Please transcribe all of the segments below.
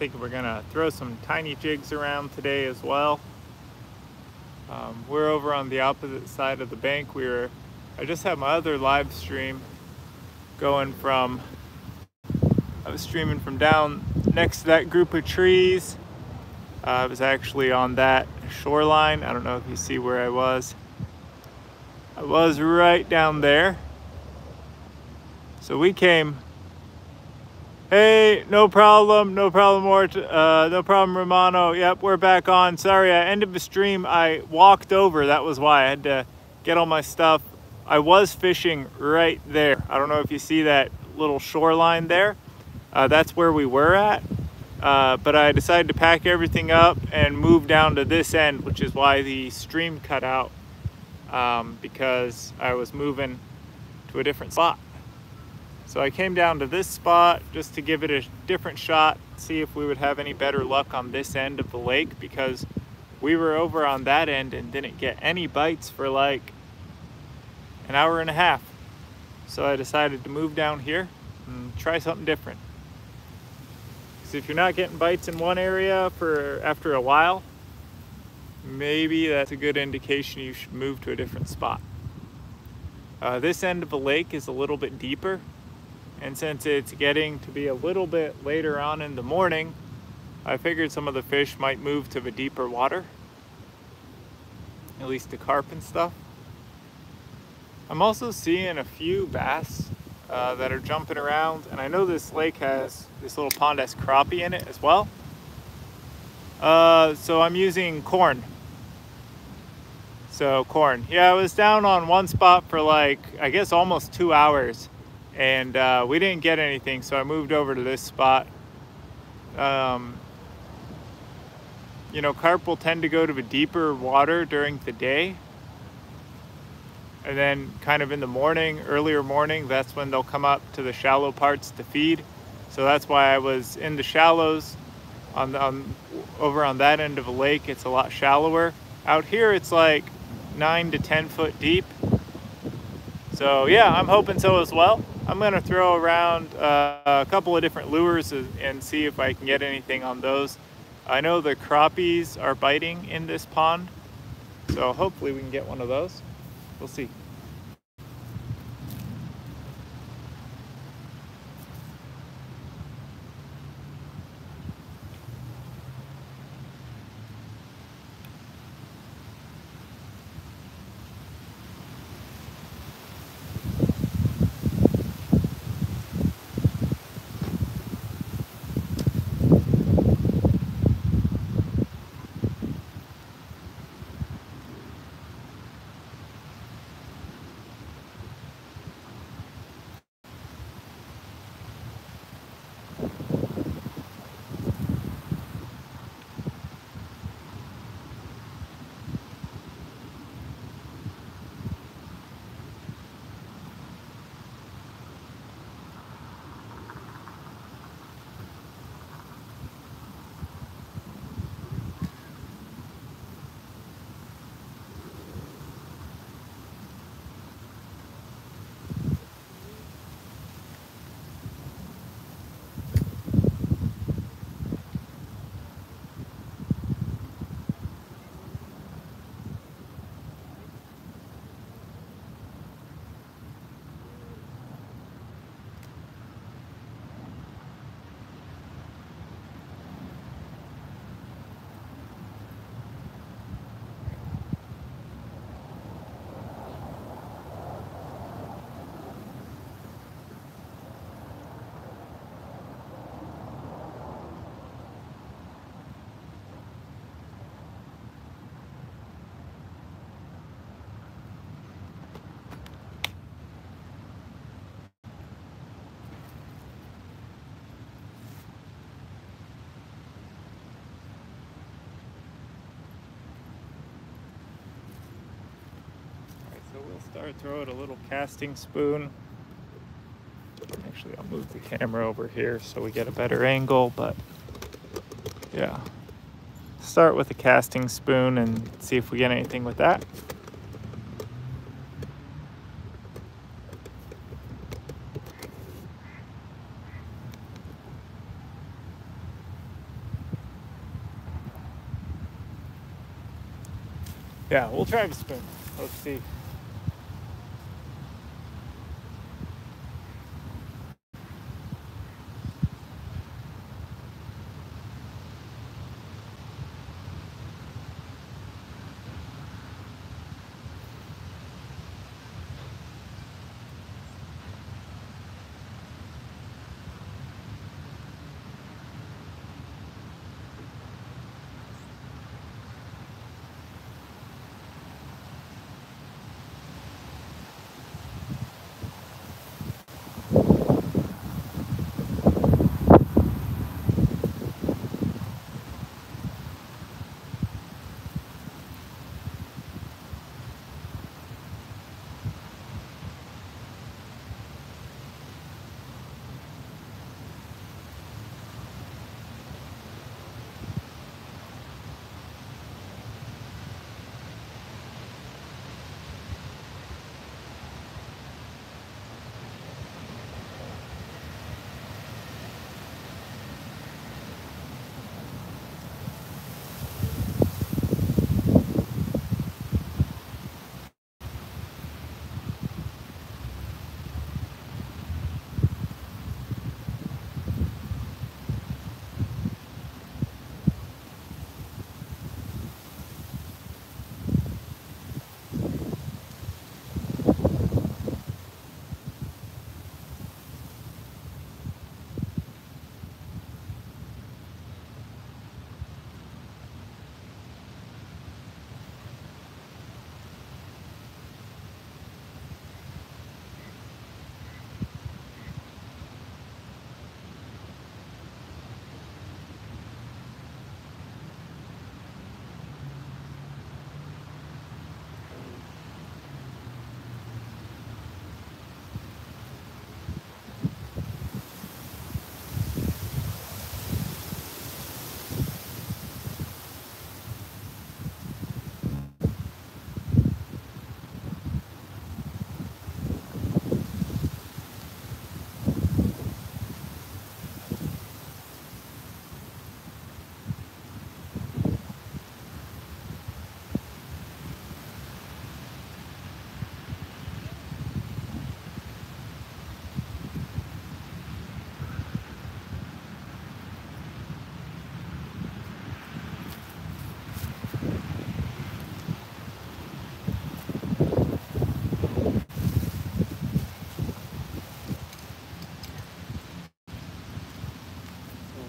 thinking we're gonna throw some tiny jigs around today as well. We're over on the opposite side of the bank. I just had my other live stream going from, I was streaming from down next to that group of trees. I was actually on that shoreline. I don't know if you see where I was. I was right down there. So we came, hey, no problem, Mort, no problem, Romano. Yep, we're back on. Sorry, I ended the stream. I walked over, that was why. I had to get all my stuff. I was fishing right there. I don't know if you see that little shoreline there. That's where we were at. But I decided to pack everything up and move down to this end, which is why the stream cut out, because I was moving to a different spot. So I came down to this spot just to give it a different shot, see if we would have any better luck on this end of the lake, because we were over on that end and didn't get any bites for like an hour and a half. So I decided to move down here and try something different. Because if you're not getting bites in one area after a while, maybe that's a good indication you should move to a different spot. This end of the lake is a little bit deeper. And since it's getting to be a little bit later on in the morning, I figured some of the fish might move to the deeper water, at least the carp and stuff. I'm also seeing a few bass that are jumping around, and I know this lake has, this little pond has crappie in it as well. So I'm using corn. So corn. Yeah, I was down on one spot for like, I guess almost 2 hours. And we didn't get anything, so I moved over to this spot. You know, carp will tend to go to the deeper water during the day. And then kind of in the morning, earlier morning, that's when they'll come up to the shallow parts to feed. So that's why I was in the shallows. Over on that end of the lake, it's a lot shallower. Out here, it's like 9 to 10 foot deep. So yeah, I'm hoping so as well. I'm gonna throw around a couple of different lures and see if I can get anything on those. I know the crappies are biting in this pond, so hopefully we can get one of those. We'll see. Throw it a little casting spoon. Actually, I'll move the camera over here so we get a better angle, but yeah. Start with a casting spoon and see if we get anything with that. Yeah, we'll try the spoon. Let's see.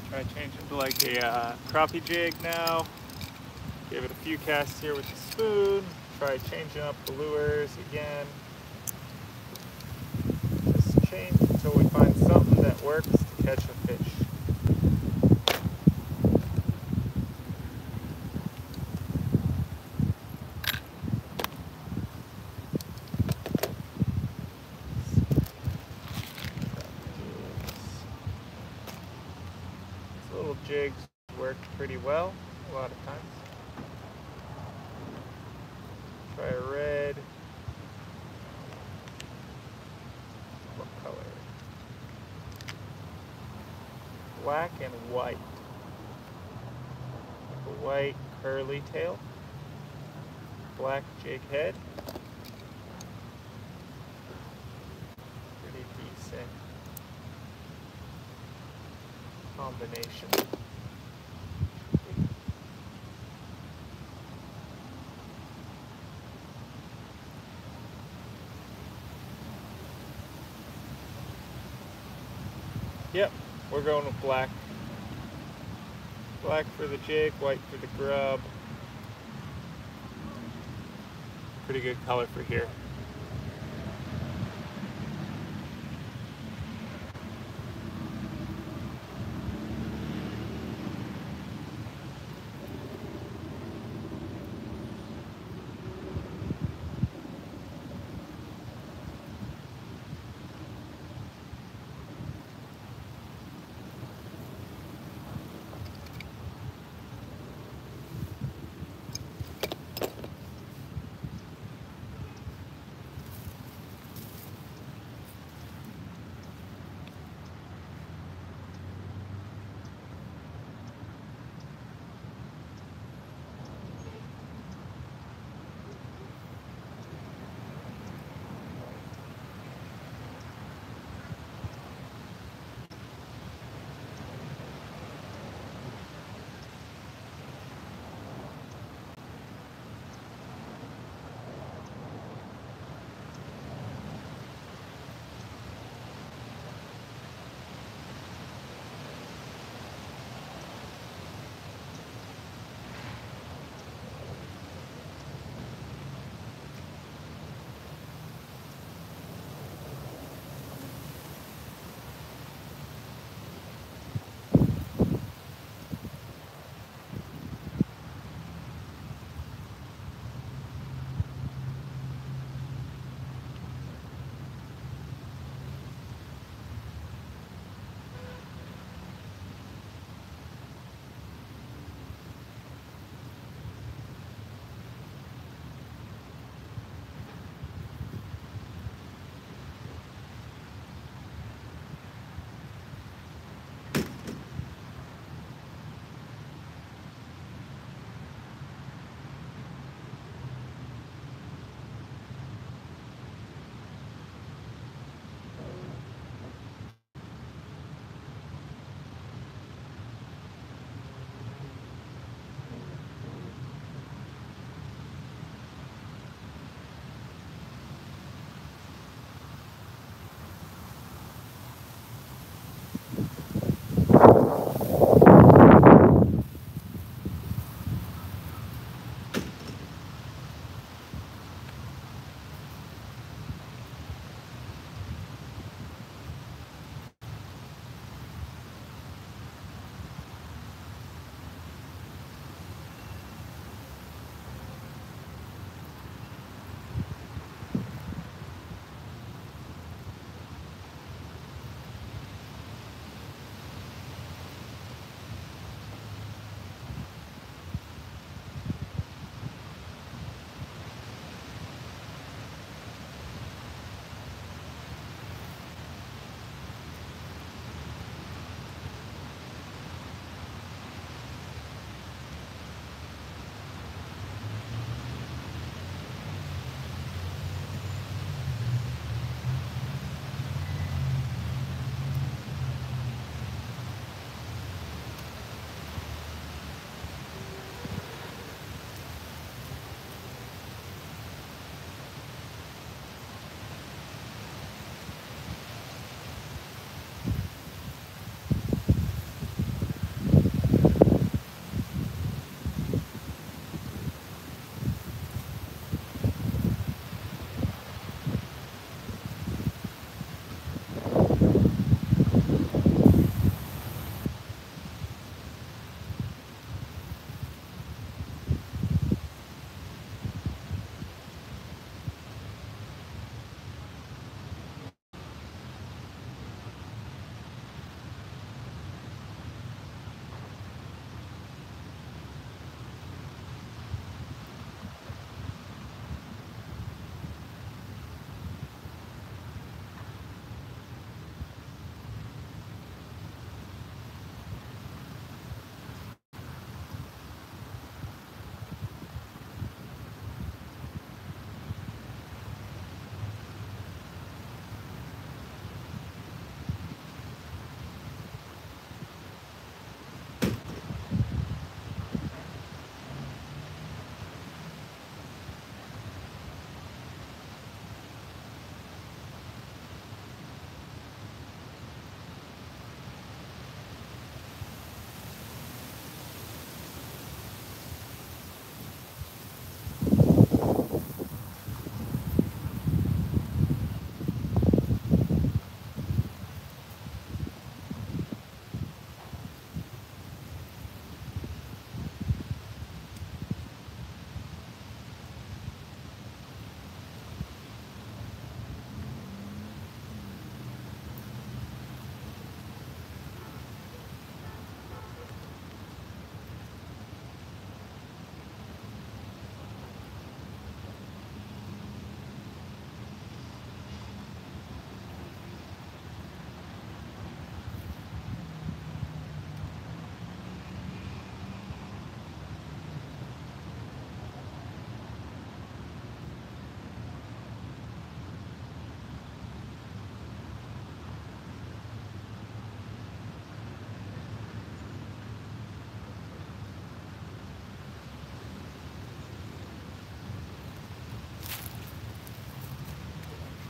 Try change it to like a crappie jig now. Give it a few casts here with the spoon. Try changing up the lures again. Just change until we find something that works to catch a fish. These little jigs work pretty well a lot of times. Try a red. What color? Black and white. A white curly tail. Black jig head. Pretty decent combination. Yep, we're going with black. Black for the jig, white for the grub. Pretty good color for here.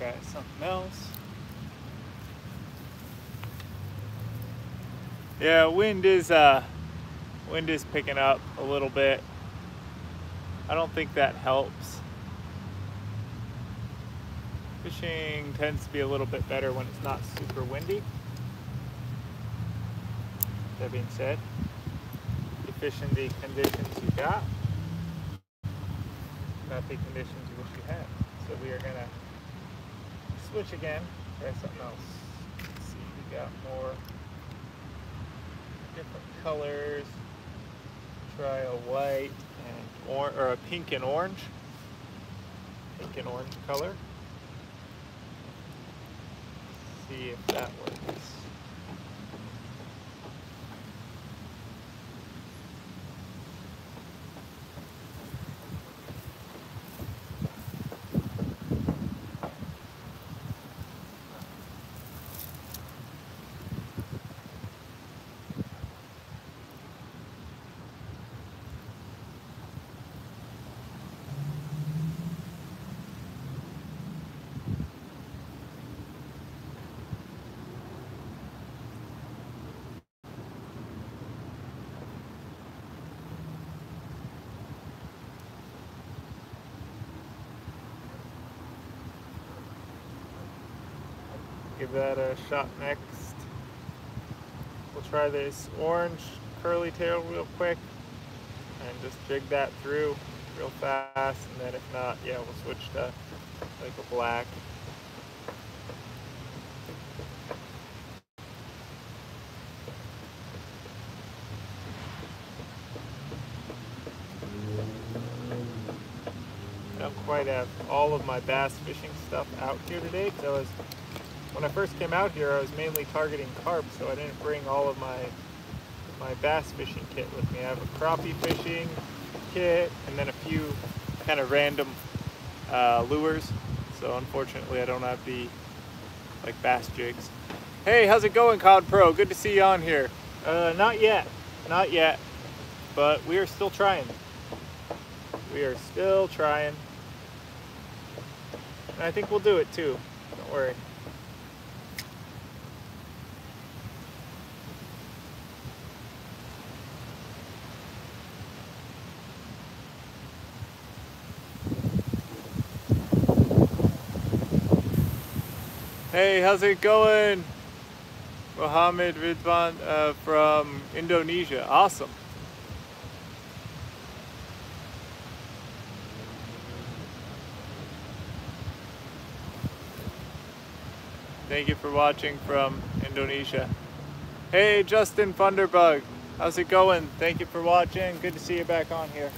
try something else. Yeah, wind is picking up a little bit. I don't think that helps. Fishing tends to be a little bit better when it's not super windy. That being said, you fish in the conditions you got, not the conditions you wish you had. So we are gonna switch again, try something else. Let's see, we got more different colors. Try a white and or a pink and orange. Pink and orange color. See if that works. Give that a shot next. We'll try this orange curly tail real quick and just jig that through real fast, and then if not, yeah, we'll switch to like a black. I don't quite have all of my bass fishing stuff out here today because when I first came out here, I was mainly targeting carp, so I didn't bring all of my bass fishing kit with me. I have a crappie fishing kit and then a few kind of random lures. So unfortunately, I don't have the like bass jigs. Hey, how's it going, Cod Pro? Good to see you on here. Not yet, but we are still trying. We are still trying, and I think we'll do it too. Don't worry. Hey, how's it going? Mohammed Ridwan from Indonesia. Awesome. Thank you for watching from Indonesia. Hey, Justin Funderbug. How's it going? Thank you for watching. Good to see you back on here.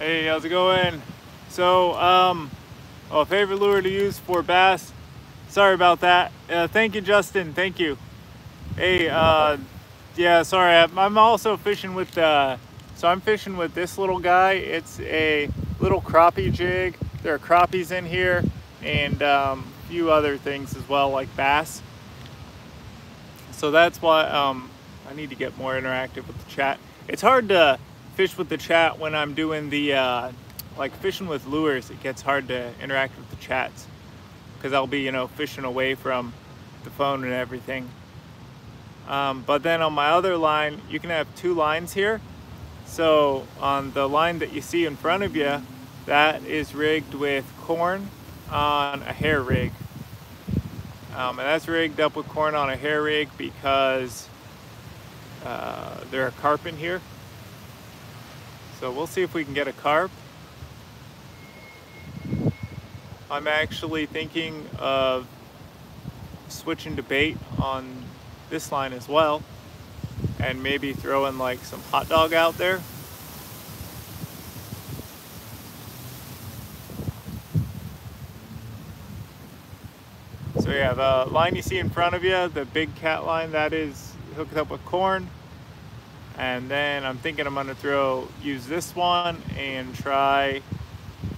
Hey, how's it going? So, a favorite lure to use for bass. Sorry about that. Thank you, Justin. Thank you. Hey, yeah, sorry. I'm also fishing with, so I'm fishing with this little guy. It's a little crappie jig. There are crappies in here and a few other things as well, like bass. So that's why I need to get more interactive with the chat. It's hard to fish with the chat when I'm doing the, like fishing with lures. It gets hard to interact with the chats because I'll be, fishing away from the phone and everything. But then on my other line, you can have two lines here. So on the line that you see in front of you, that is rigged with corn on a hair rig. And that's rigged up with corn on a hair rig because there are carp in here. So we'll see if we can get a carp. I'm actually thinking of switching to bait on this line as well, and maybe throwing like some hot dog out there. So yeah, the line you see in front of you, the big cat line, that is hooked up with corn. And then I'm thinking I'm gonna use this one and try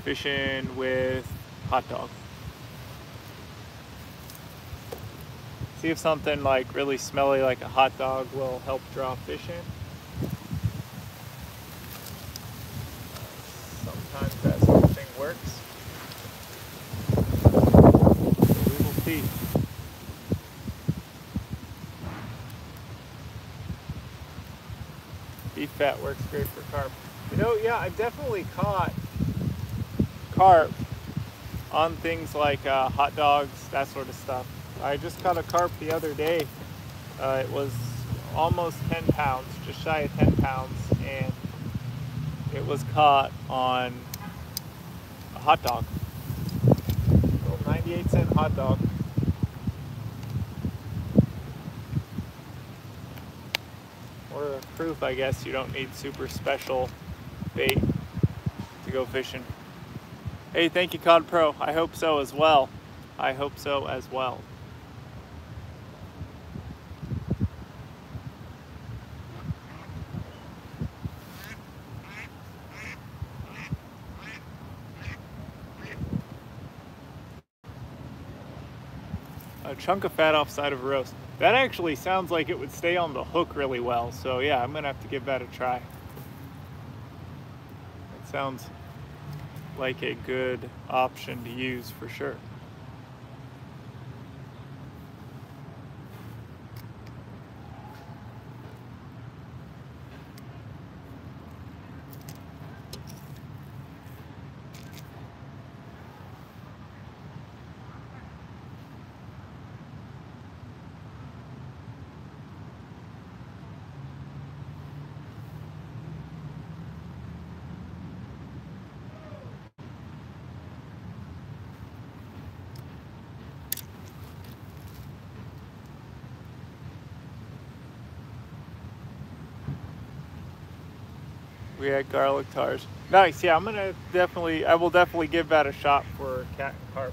fishing with hot dog. See if something like really smelly like a hot dog will help draw fish in. Sometimes that sort of thing works. We will see. Beef fat works great for carp. Yeah, I've definitely caught carp on things like hot dogs, that sort of stuff. I just caught a carp the other day. It was almost 10 pounds, just shy of 10 pounds, and it was caught on a hot dog. A little 98-cent hot dog. Or proof, I guess, you don't need super special bait to go fishing. Hey, thank you, Cod Pro. I hope so as well. I hope so as well. A chunk of fat offside of a roast. That actually sounds like it would stay on the hook really well. So yeah, I'm gonna have to give that a try. It sounds like a good option to use for sure. We had garlic tars. Nice, yeah, I will definitely give that a shot for cat and carp.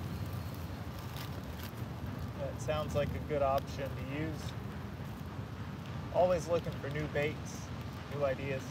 That sounds like a good option to use. Always looking for new baits, new ideas.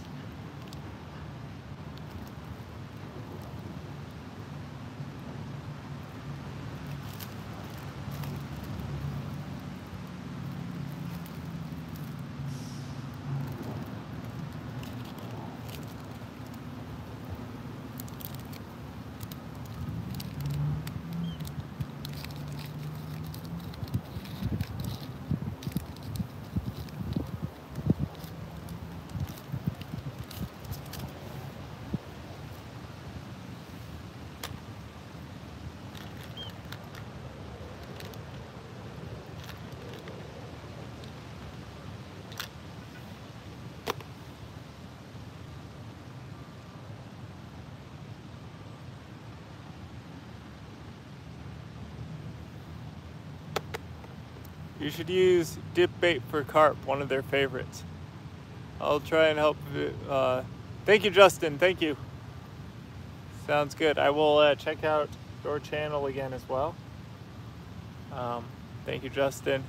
You should use dip bait for carp, one of their favorites. I'll try and help. Thank you, Justin. Thank you. Sounds good. I will check out your channel again as well. Thank you, Justin.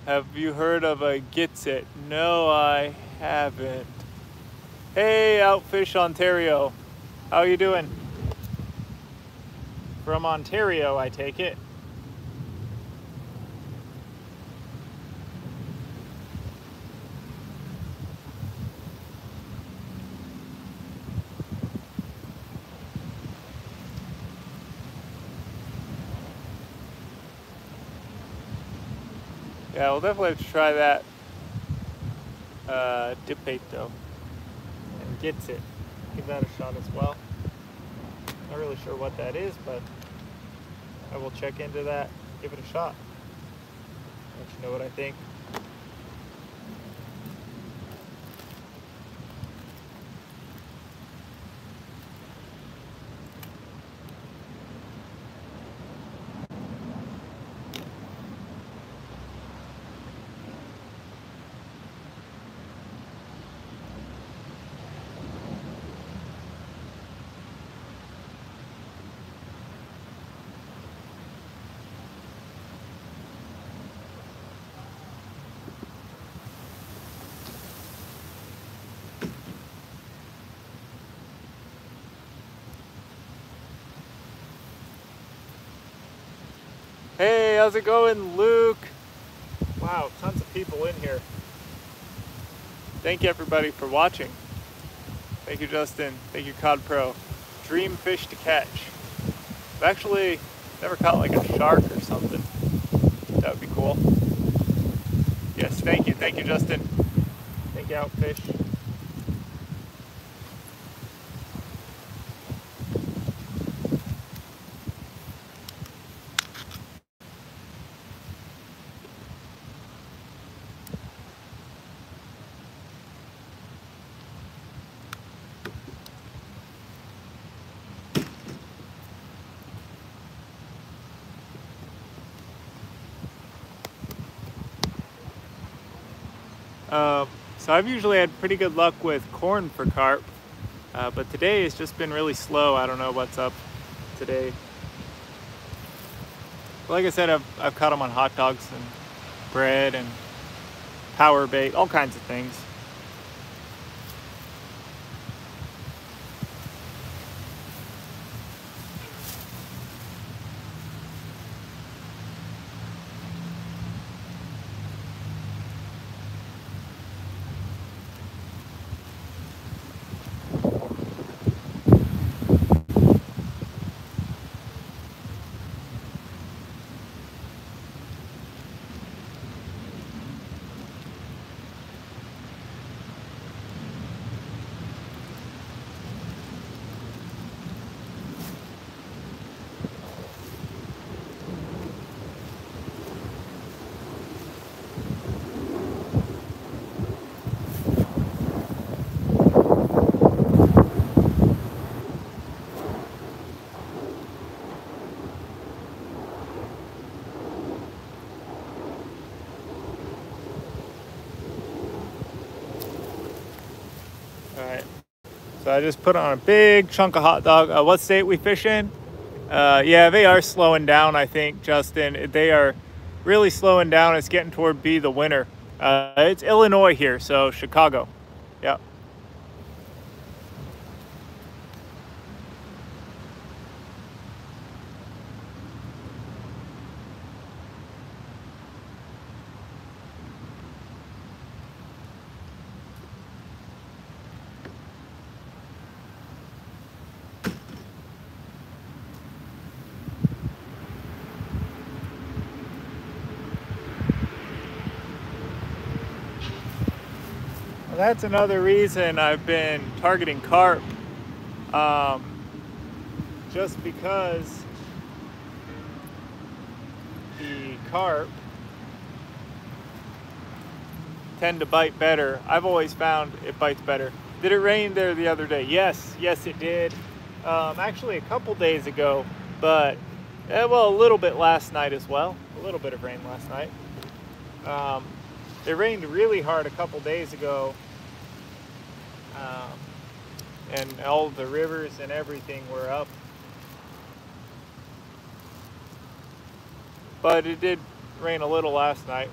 Have you heard of a Gets It? No, I haven't. Hey, Outfish Ontario. How you doing? From Ontario, I take it. Yeah, we'll definitely have to try that dip bait though. And Gets It. Give that a shot as well. Not really sure what that is, but I will check into that, give it a shot. Let you know what I think. Hey, how's it going, Luke? Wow, tons of people in here. Thank you everybody for watching. Thank you, Justin. Thank you, Cod Pro. Dream fish to catch. I've actually never caught like a shark or something. That would be cool. Yes, thank you. Thank you, Justin. Thank you, Outfish. So I've usually had pretty good luck with corn for carp, but today it's just been really slow. I don't know what's up today. But like I said, I've caught them on hot dogs and bread and power bait, all kinds of things. Alright, so I just put on a big chunk of hot dog. What state we fish in? Yeah, they are slowing down, I think, Justin. They are really slowing down. It's getting toward be the winter. It's Illinois here, so Chicago. Yep. That's another reason I've been targeting carp, just because the carp tend to bite better. I've always found it bites better. Did it rain there the other day? Yes, it did. Actually a couple days ago, but well, a little bit last night as well. A little bit of rain last night. It rained really hard a couple days ago. and all the rivers and everything were up. But it did rain a little last night.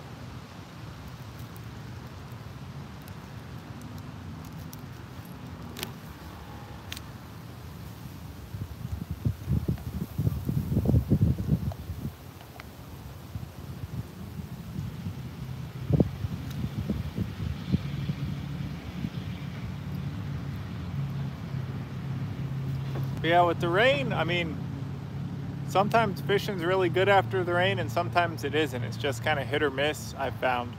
But yeah, with the rain, I mean, sometimes fishing's really good after the rain and sometimes it isn't. It's just kind of hit or miss, I've found.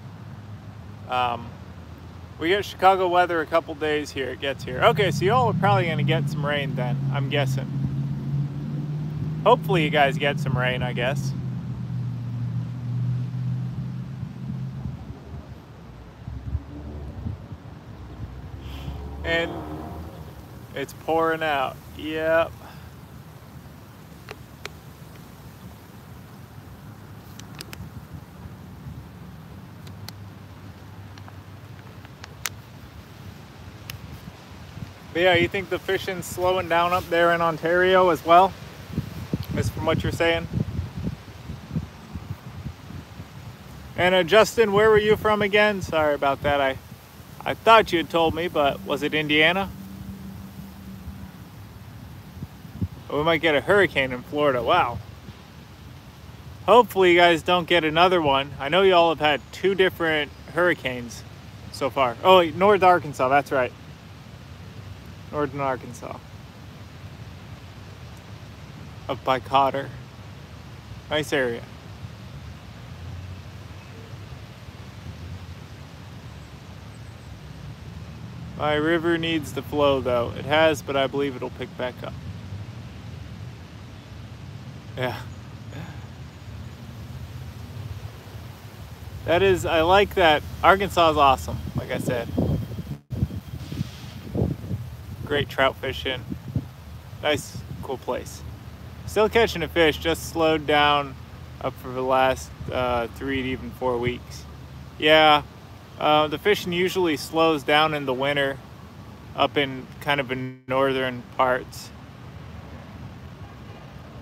We get Chicago weather a couple days here, it gets here. Okay, so y'all are probably gonna get some rain then, I'm guessing. Hopefully you guys get some rain, I guess. And it's pouring out, yep. But yeah, you think the fishing's slowing down up there in Ontario as well? As from what you're saying? And Justin, where were you from again? Sorry about that. I thought you had told me, but was it Indiana? We might get a hurricane in Florida. Wow. Hopefully you guys don't get another one. I know y'all have had 2 different hurricanes so far. Oh, North Arkansas, that's right. Northern Arkansas. Up by Cotter. Nice area. My river needs to flow though. It has, but I believe it'll pick back up. Yeah. That is, I like that. Arkansas is awesome, like I said. Great trout fishing. Nice, cool place. Still catching a fish, just slowed down up for the last 3 to even 4 weeks. Yeah, the fishing usually slows down in the winter up in kind of in northern parts.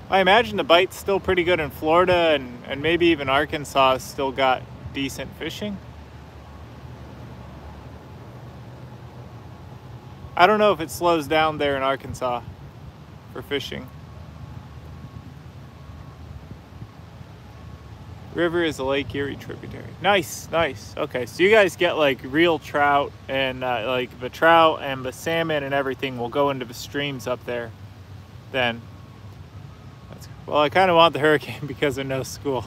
I imagine the bite's still pretty good in Florida and maybe even Arkansas has still got decent fishing. I don't know if it slows down there in Arkansas for fishing. River is a Lake Erie tributary. Nice, nice. Okay, so you guys get like real trout and like the trout and the salmon and everything will go into the streams up there then. Well, I kind of want the hurricane because of no school.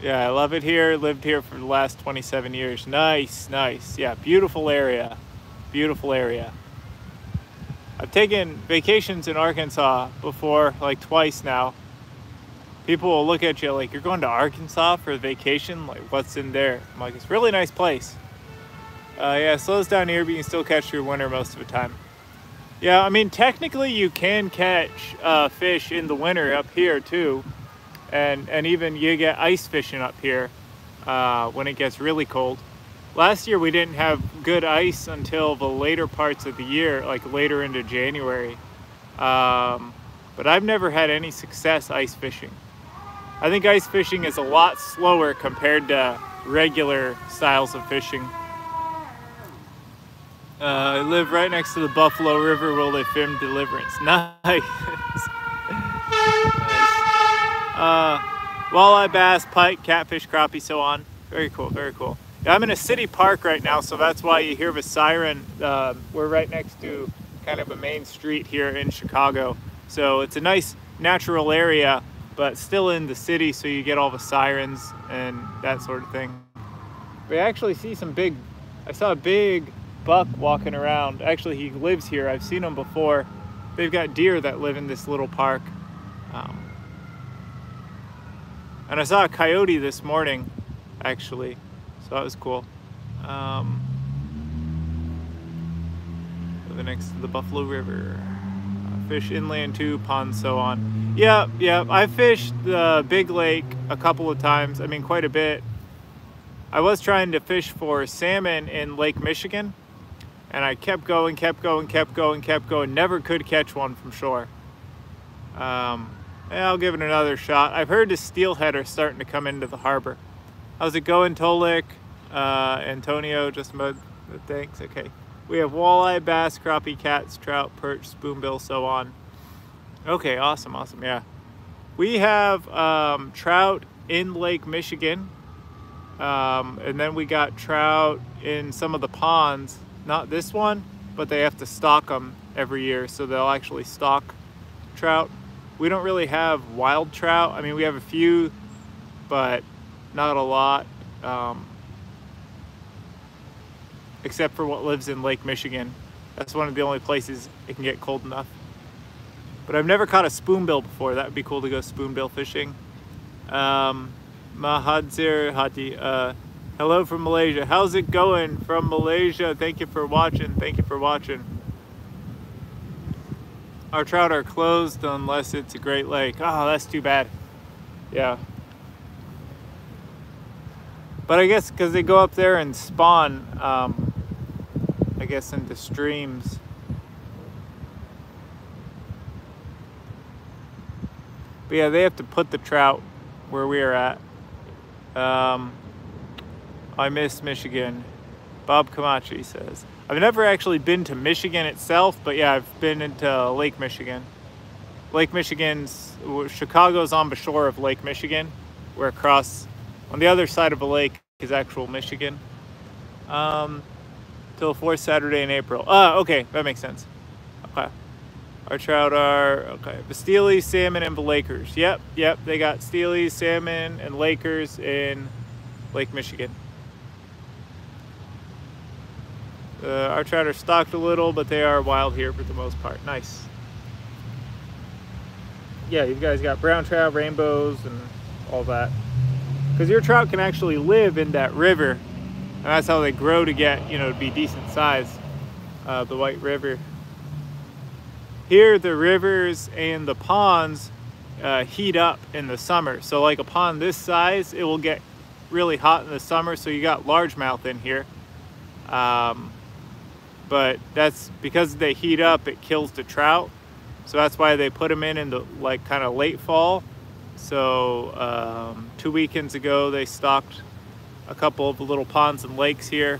Yeah, I love it here. Lived here for the last 27 years. Nice, nice. Yeah, beautiful area. Beautiful area. I've taken vacations in Arkansas before, like twice now. People will look at you like, you're going to Arkansas for a vacation? Like, what's in there? I'm like, it's a really nice place. Yeah, it slows down here, but you can still catch your winter most of the time. Yeah, I mean, technically you can catch fish in the winter up here too. And even you get ice fishing up here when it gets really cold. Last year we didn't have good ice until the later parts of the year, like later into January. But I've never had any success ice fishing. I think ice fishing is a lot slower compared to regular styles of fishing. I live right next to the Buffalo River where they filmed Deliverance. Nice. Walleye, bass, pike, catfish, crappie, so on. Very cool, very cool. Yeah, I'm in a city park right now, so that's why you hear the siren. We're right next to kind of a main street here in Chicago. So it's a nice natural area, but still in the city, so you get all the sirens and that sort of thing. We actually see some I saw a big buck walking around. Actually, he lives here. I've seen him before. They've got deer that live in this little park. And I saw a coyote this morning, actually, so that was cool. Living next to the Buffalo River. Fish inland too, ponds, so on. Yeah, I fished the Big Lake a couple of times. I mean, quite a bit. I was trying to fish for salmon in Lake Michigan, And I kept going, kept going, kept going, kept going. Never could catch one from shore. Yeah, I'll give it another shot. I've heard the steelhead are starting to come into the harbor. How's it going, Tolik? Antonio, just mud. Thanks. Okay. We have walleye, bass, crappie, cats, trout, perch, spoonbill, so on. Okay, awesome, awesome. Yeah. We have trout in Lake Michigan. And then we got trout in some of the ponds. Not this one, but they have to stock them every year, so they'll actually stock trout. We don't really have wild trout. I mean, we have a few, but not a lot, except for what lives in Lake Michigan. That's one of the only places it can get cold enough. But I've never caught a spoonbill before. That would be cool to go spoonbill fishing. Mahadzir Hati, hello from Malaysia. How's it going from Malaysia? Thank you for watching. Thank you for watching. Our trout are closed unless it's a Great Lake. Oh, that's too bad. Yeah. But I guess because they go up there and spawn, I guess into streams. But yeah, they have to put the trout where we are at. I miss Michigan. Bob Camachi says. I've never actually been to Michigan itself, but yeah, I've been into Lake Michigan. Lake Michigan's, Chicago's on the shore of Lake Michigan. We're across, on the other side of a lake is actual Michigan. Till fourth Saturday in April. Okay, that makes sense. Okay. Our trout are, okay, the Steelies, salmon, and the Lakers. Yep, they got Steelies, salmon, and Lakers in Lake Michigan. Our trout are stocked a little, but they are wild here for the most part. Nice. Yeah, you guys got brown trout, rainbows, and all that. Because your trout can actually live in that river, and that's how they grow to get, to be decent size. The White River. Here, the rivers and the ponds heat up in the summer. So like a pond this size, it will get really hot in the summer, so you got largemouth in here. But that's because they heat up, it kills the trout. So that's why they put them in the like kind of late fall. So 2 weekends ago, they stocked a couple of the little ponds and lakes here.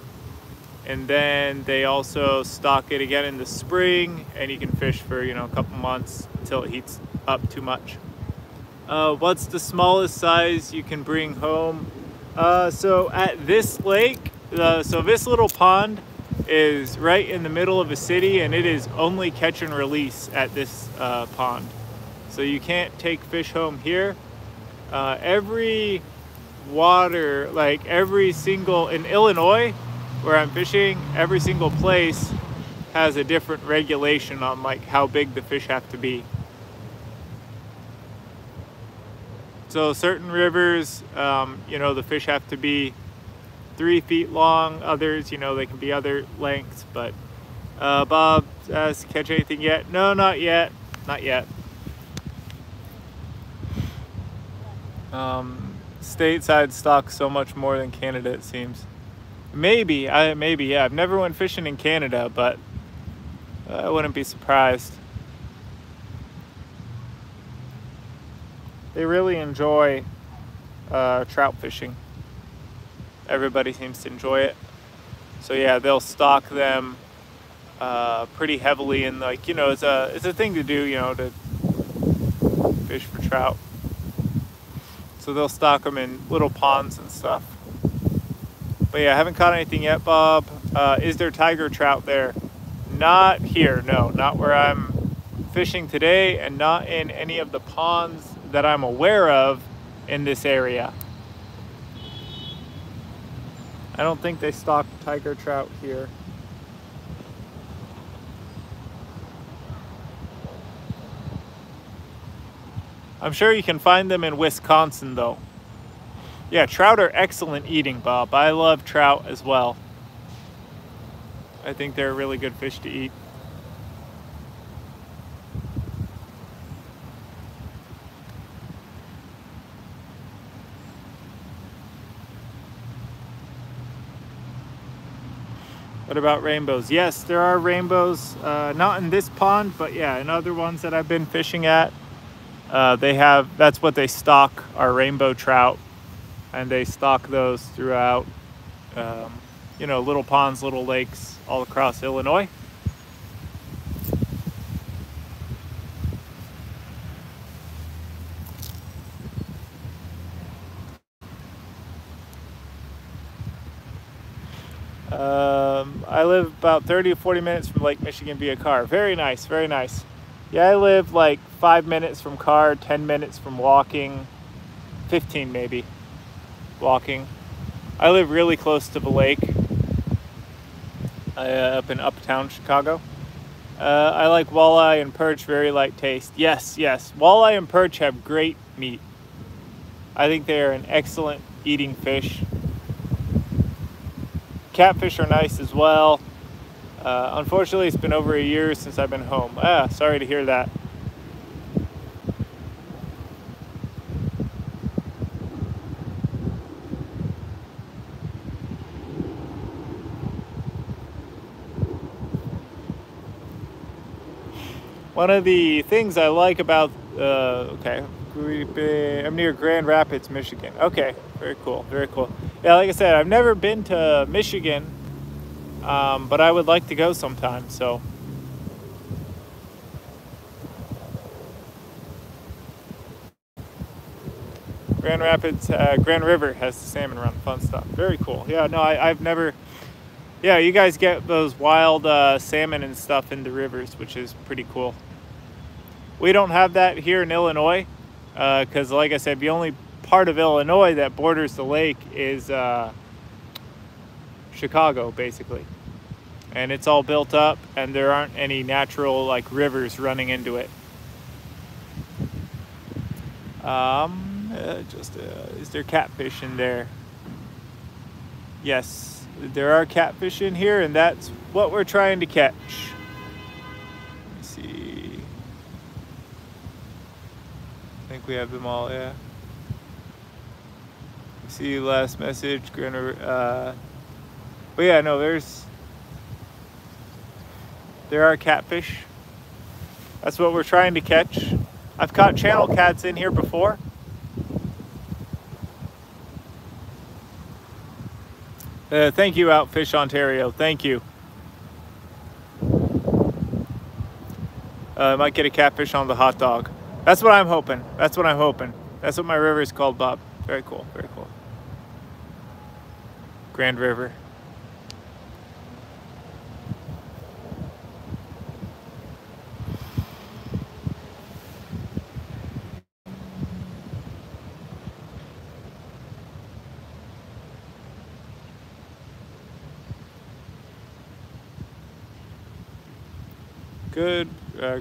And then they also stock it again in the spring, and you can fish for, a couple months until it heats up too much. What's the smallest size you can bring home? So at this lake, so this little pond is right in the middle of a city, and it is only catch and release at this pond. So you can't take fish home here. Every water, like every single, in Illinois, where I'm fishing, every single place has a different regulation on like how big the fish have to be. So certain rivers, the fish have to be 3 feet long. Others, they can be other lengths. But Bob asks, catch anything yet? No, not yet. Not yet. Stateside stock so much more than Canada, it seems. Maybe, yeah. I've never went fishing in Canada, but I wouldn't be surprised. They really enjoy trout fishing. Everybody seems to enjoy it. So yeah, they'll stock them pretty heavily, and like, it's a thing to do, to fish for trout. So they'll stock them in little ponds and stuff. But yeah, I haven't caught anything yet, Bob. Is there tiger trout there? Not here, no. Not where I'm fishing today, and not in any of the ponds that I'm aware of in this area. I don't think they stock tiger trout here. I'm sure you can find them in Wisconsin, though. Yeah, trout are excellent eating, Bob. I love trout as well. I think they're a really good fish to eat. What about rainbows? Yes, there are rainbows. Not in this pond, but yeah, in other ones that I've been fishing at. That's what they stock, are rainbow trout. And they stock those throughout, you know, little ponds, little lakes all across Illinois. I live about 30 to 40 minutes from Lake Michigan via car. Very nice, very nice. Yeah, I live like 5 minutes from car, 10 minutes from walking, 15 maybe walking. I live really close to the lake, up in uptown Chicago. I like walleye and perch, very light taste. Yes, yes, walleye and perch have great meat. I think they are an excellent eating fish. Catfish are nice as well. Unfortunately, it's been over a year since I've been home. Sorry to hear that. One of the things I like about, okay, I'm near Grand Rapids, Michigan. Okay, very cool, very cool. Yeah, like I said, I've never been to Michigan, but I would like to go sometime, so. Grand Rapids, Grand River has the salmon run, fun stuff. Very cool. Yeah, no, I've never, yeah, you guys get those wild salmon and stuff in the rivers, which is pretty cool. We don't have that here in Illinois, because like I said, the only part of Illinois that borders the lake is Chicago, basically. And it's all built up, and there aren't any natural like rivers running into it. Is there catfish in there? Yes, there are catfish in here, and that's what we're trying to catch. Let me see. I think we have them all, yeah. See last message, but yeah, no, there are catfish. That's what we're trying to catch. I've caught channel cats in here before. Thank you, Outfish Ontario. Thank you. Might get a catfish on the hot dog. That's what I'm hoping. That's what I'm hoping. That's what my river is called, Bob. Very cool. Very cool. Grand River. Good.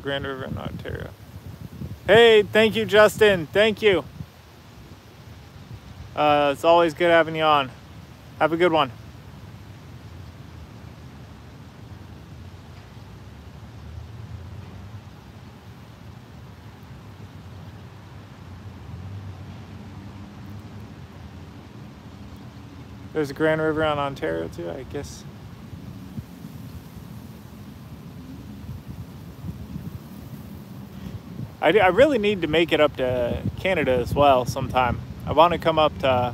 Grand River in Ontario. Hey, thank you, Justin. Thank you. It's always good having you on. Have a good one. There's a Grand River on Ontario too, I guess. I really need to make it up to Canada as well sometime. I want to come up to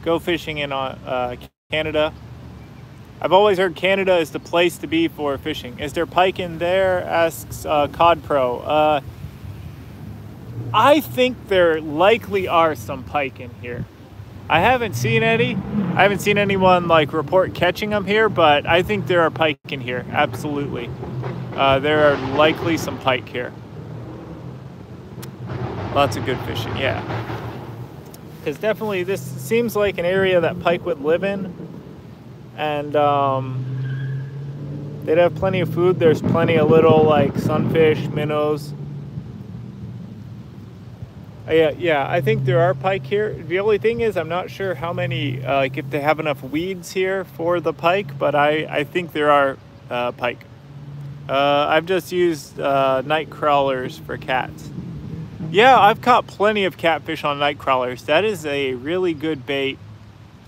go fishing in Canada. I've always heard Canada is the place to be for fishing. Is there pike in there? Asks Cod Pro. I think there likely are some pike in here. I haven't seen any. I haven't seen anyone like report catching them here, but I think there are pike in here. Absolutely. There are likely some pike here. Lots of good fishing, yeah. Because definitely this seems like an area that pike would live in. And they'd have plenty of food. There's plenty of little like sunfish, minnows. Yeah, I think there are pike here. The only thing is I'm not sure how many, like if they have enough weeds here for the pike, but I think there are pike. I've just used night crawlers for cats. Yeah, I've caught plenty of catfish on night crawlers. That is a really good bait.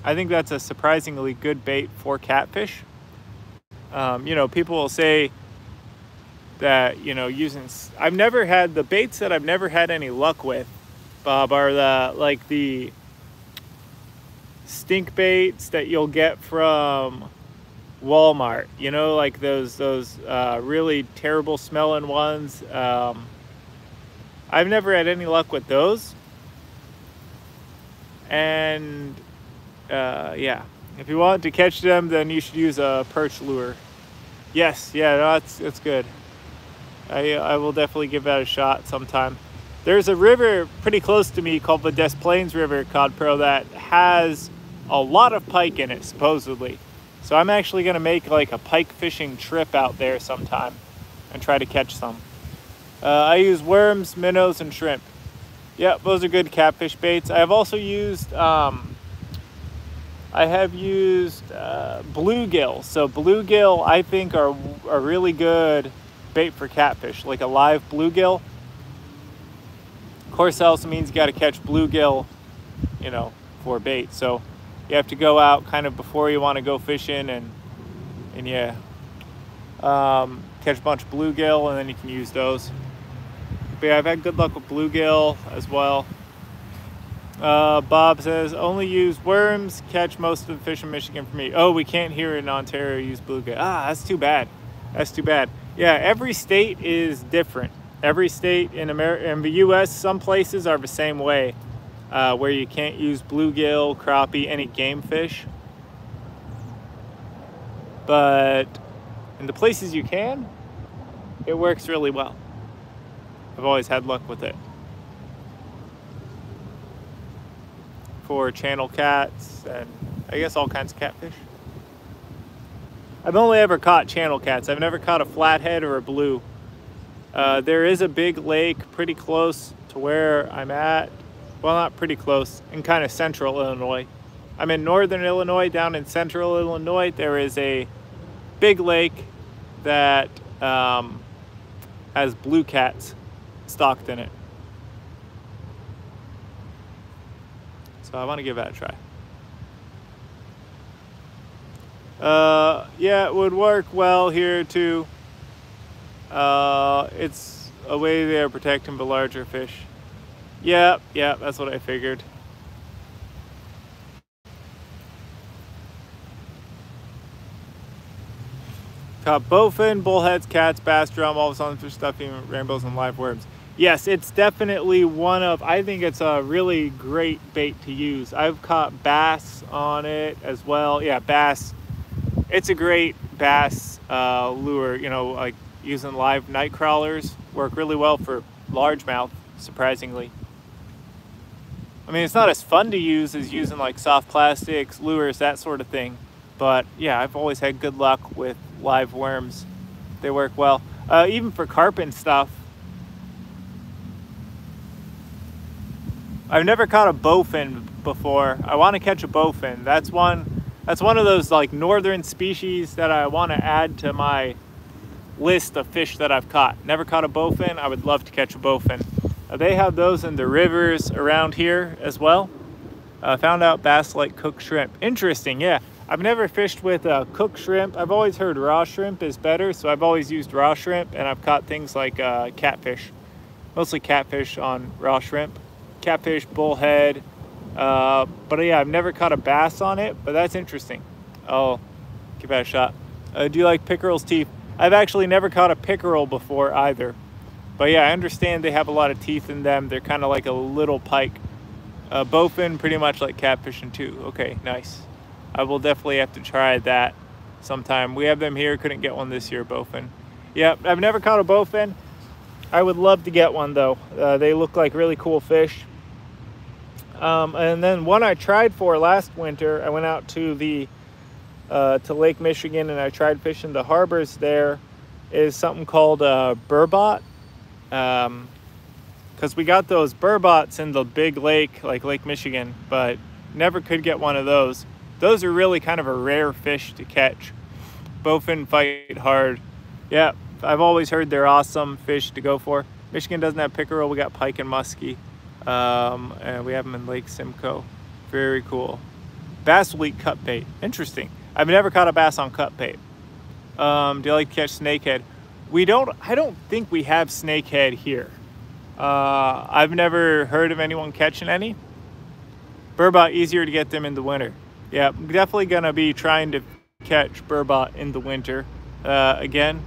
I think that's a surprisingly good bait for catfish. You know, people will say that, you know, I've never had the baits that I've never had any luck with, Bob, are the stink baits that you'll get from Walmart, you know, like those really terrible smelling ones. I've never had any luck with those. And yeah, if you want to catch them, then you should use a perch lure. Yes, yeah, no, it's good. I will definitely give that a shot sometime. There's a river pretty close to me called the Des Plaines River Cod Pro that has a lot of pike in it, supposedly. So I'm actually going to make like a pike fishing trip out there sometime and try to catch some. I use worms, minnows, and shrimp. Yeah, those are good catfish baits. I have also used bluegill. So bluegill, I think, are a really good bait for catfish, like a live bluegill. Of course, that also means you got to catch bluegill, you know, for bait. So you have to go out kind of before you want to go fishing, and yeah, catch a bunch of bluegill, and then you can use those. But yeah, I've had good luck with bluegill as well. Bob says, only use worms, catch most of the fish in Michigan for me. Oh, we can't here in Ontario use bluegill. Ah, that's too bad. That's too bad. Yeah, every state is different. Every state in America, in the U.S., some places are the same way, where you can't use bluegill, crappie, any game fish. But in the places you can, it works really well. I've always had luck with it. For channel cats and I guess all kinds of catfish. I've only ever caught channel cats. I've never caught a flathead or a blue. There is a big lake pretty close to where I'm at. Well, not pretty close, in kind of central Illinois. I'm in northern Illinois. Down in central Illinois, there is a big lake that has blue cats stocked in it. So I want to give that a try. Yeah, it would work well here too. It's a way they're protecting the larger fish. Yeah, that's what I figured. Caught bowfin, bullheads, cats, bass, drum, all the songs for stuffing, rainbows, and live worms. Yes, it's definitely I think it's a really great bait to use. I've caught bass on it as well. Yeah, bass. It's a great bass lure, you know, like using live night crawlers work really well for largemouth, surprisingly. I mean, it's not as fun to use as using like soft plastics, lures, that sort of thing. But yeah, I've always had good luck with live worms. They work well. Even for carp and stuff. I've never caught a bowfin before. I want to catch a bowfin. That's one of those like northern species that I want to add to my list of fish that I've caught. Never caught a bowfin. I would love to catch a bowfin. They have those in the rivers around here as well. Found out bass like cooked shrimp. Interesting, yeah. I've never fished with cooked shrimp. I've always heard raw shrimp is better, so I've always used raw shrimp, and I've caught things like catfish. Mostly catfish on raw shrimp. Catfish, bullhead. But yeah, I've never caught a bass on it, but that's interesting. I'll give that a shot. Do you like pickerel's teeth? I've actually never caught a pickerel before either. But yeah, I understand they have a lot of teeth in them. They're kind of like a little pike. Bowfin, pretty much like catfishing too. Okay, nice. I will definitely have to try that sometime. We have them here. Couldn't get one this year, bowfin. Yeah, I've never caught a bowfin. I would love to get one though. They look like really cool fish. And then one I tried for last winter, I went out to to Lake Michigan and I tried fishing the harbors there, is something called burbot. Because we got those burbots in the big lake, like Lake Michigan, but never could get one of those. Those are really kind of a rare fish to catch. Bowfin fight hard. Yeah, I've always heard they're awesome fish to go for. Michigan doesn't have pickerel. We got pike and muskie. And we have them in Lake Simcoe. Very cool. Bass will eat cut bait. Interesting. I've never caught a bass on cut bait. Do you like to catch snakehead? I don't think we have snakehead here. I've never heard of anyone catching any. Burbot, easier to get them in the winter. Yeah, I'm definitely gonna be trying to catch burbot in the winter. Again,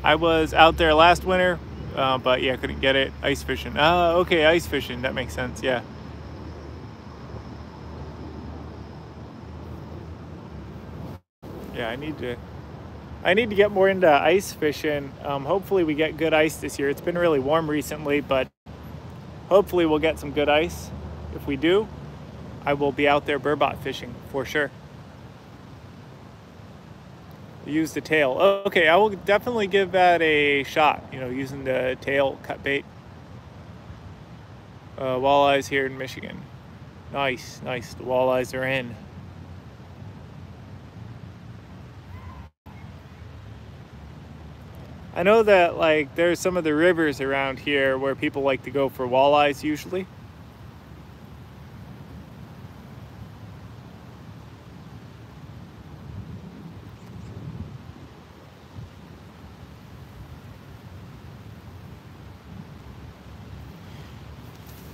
I was out there last winter, but yeah, couldn't get it. Ice fishing. Okay, ice fishing. That makes sense. Yeah. Yeah, I need to get more into ice fishing. Hopefully we get good ice this year. It's been really warm recently, but hopefully we'll get some good ice. If we do, I will be out there burbot fishing for sure. Use the tail. Okay, I will definitely give that a shot, using the tail cut bait. Walleyes here in Michigan. Nice, nice. The walleyes are in. I know that there's some of the rivers around here where people like to go for walleyes usually.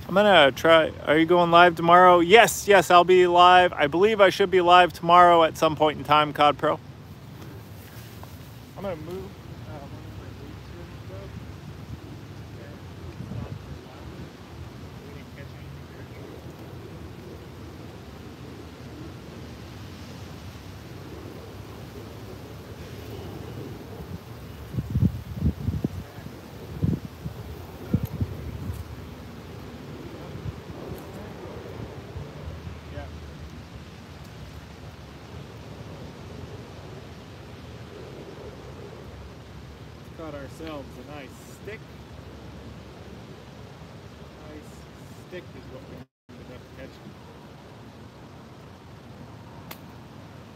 I'm gonna try. Are you going live tomorrow? Yes, I'll be live. I believe I should be live tomorrow at some point in time, COD Pro. I'm gonna move. Caught ourselves a nice stick. Nice stick is what we ended up catching.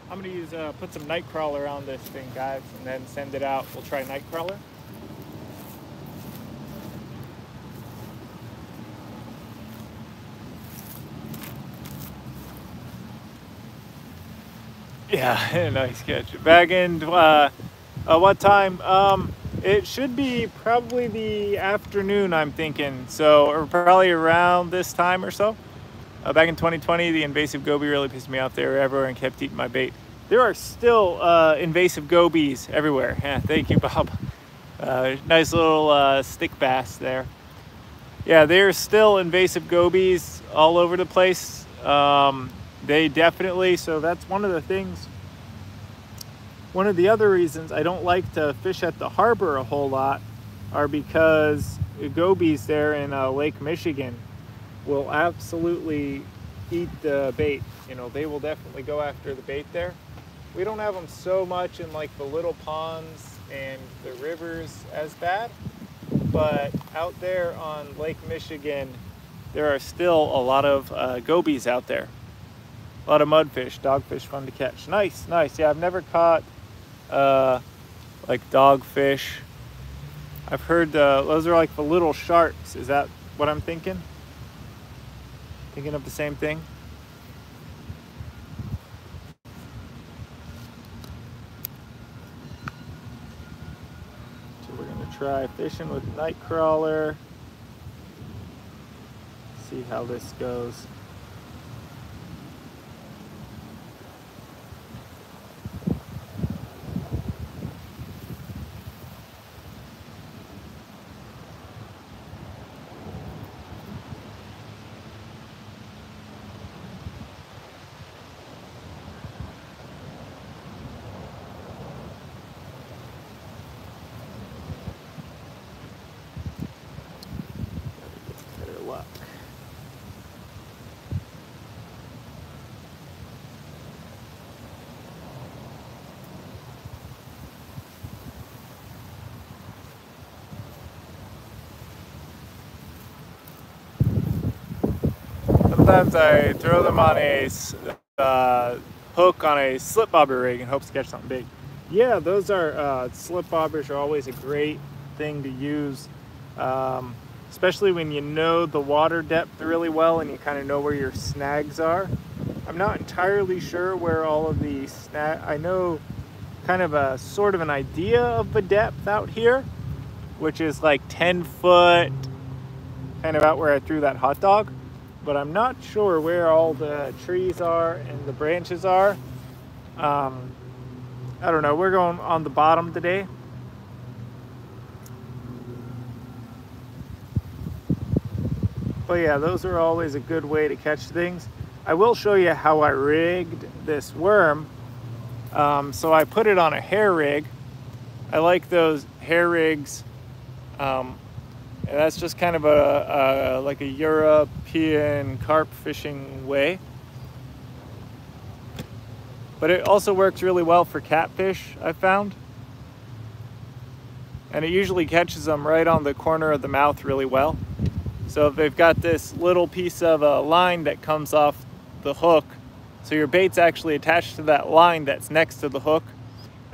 I'm gonna use put some Nightcrawler on this thing, guys, and then send it out. We'll try Nightcrawler. Yeah, nice catch. Bag end. What time? It should be probably the afternoon, I'm thinking. So, or probably around this time or so. Back in 2020, the invasive goby really pissed me off. They were everywhere and kept eating my bait. There are still invasive gobies everywhere. Yeah, thank you, Bob. Nice little stick bass there. Yeah, there's still invasive gobies all over the place. They definitely, so that's one of the things. One of the other reasons I don't like to fish at the harbor a whole lot are because gobies there in Lake Michigan will absolutely eat the bait. They will definitely go after the bait there. We don't have them so much in the little ponds and the rivers as bad, but out there on Lake Michigan, there are still a lot of gobies out there. A lot of mudfish, dogfish, fun to catch. Nice. Yeah, I've never caught dogfish. I've heard those are the little sharks. Is that what I'm thinking? Thinking of the same thing? So we're gonna try fishing with Nightcrawler. See how this goes. Sometimes I throw them on a hook on a slip bobber rig in hopes to catch something big. Yeah, those are slip bobbers are always a great thing to use, especially when you know the water depth really well and you kind of know where your snags are. I'm not entirely sure where all of the I know kind of a sort of an idea of the depth out here, which is like 10 foot, kind of out where I threw that hot dog. But I'm not sure where all the trees are and the branches are. I don't know. We're going on the bottom today. But yeah, those are always a good way to catch things. I will show you how I rigged this worm. So I put it on a hair rig. I like those hair rigs. And that's just kind of like a European carp fishing way. But it also works really well for catfish, I found. And it usually catches them right on the corner of the mouth really well. So if they've got this little piece of a line that comes off the hook, so your bait's actually attached to that line that's next to the hook.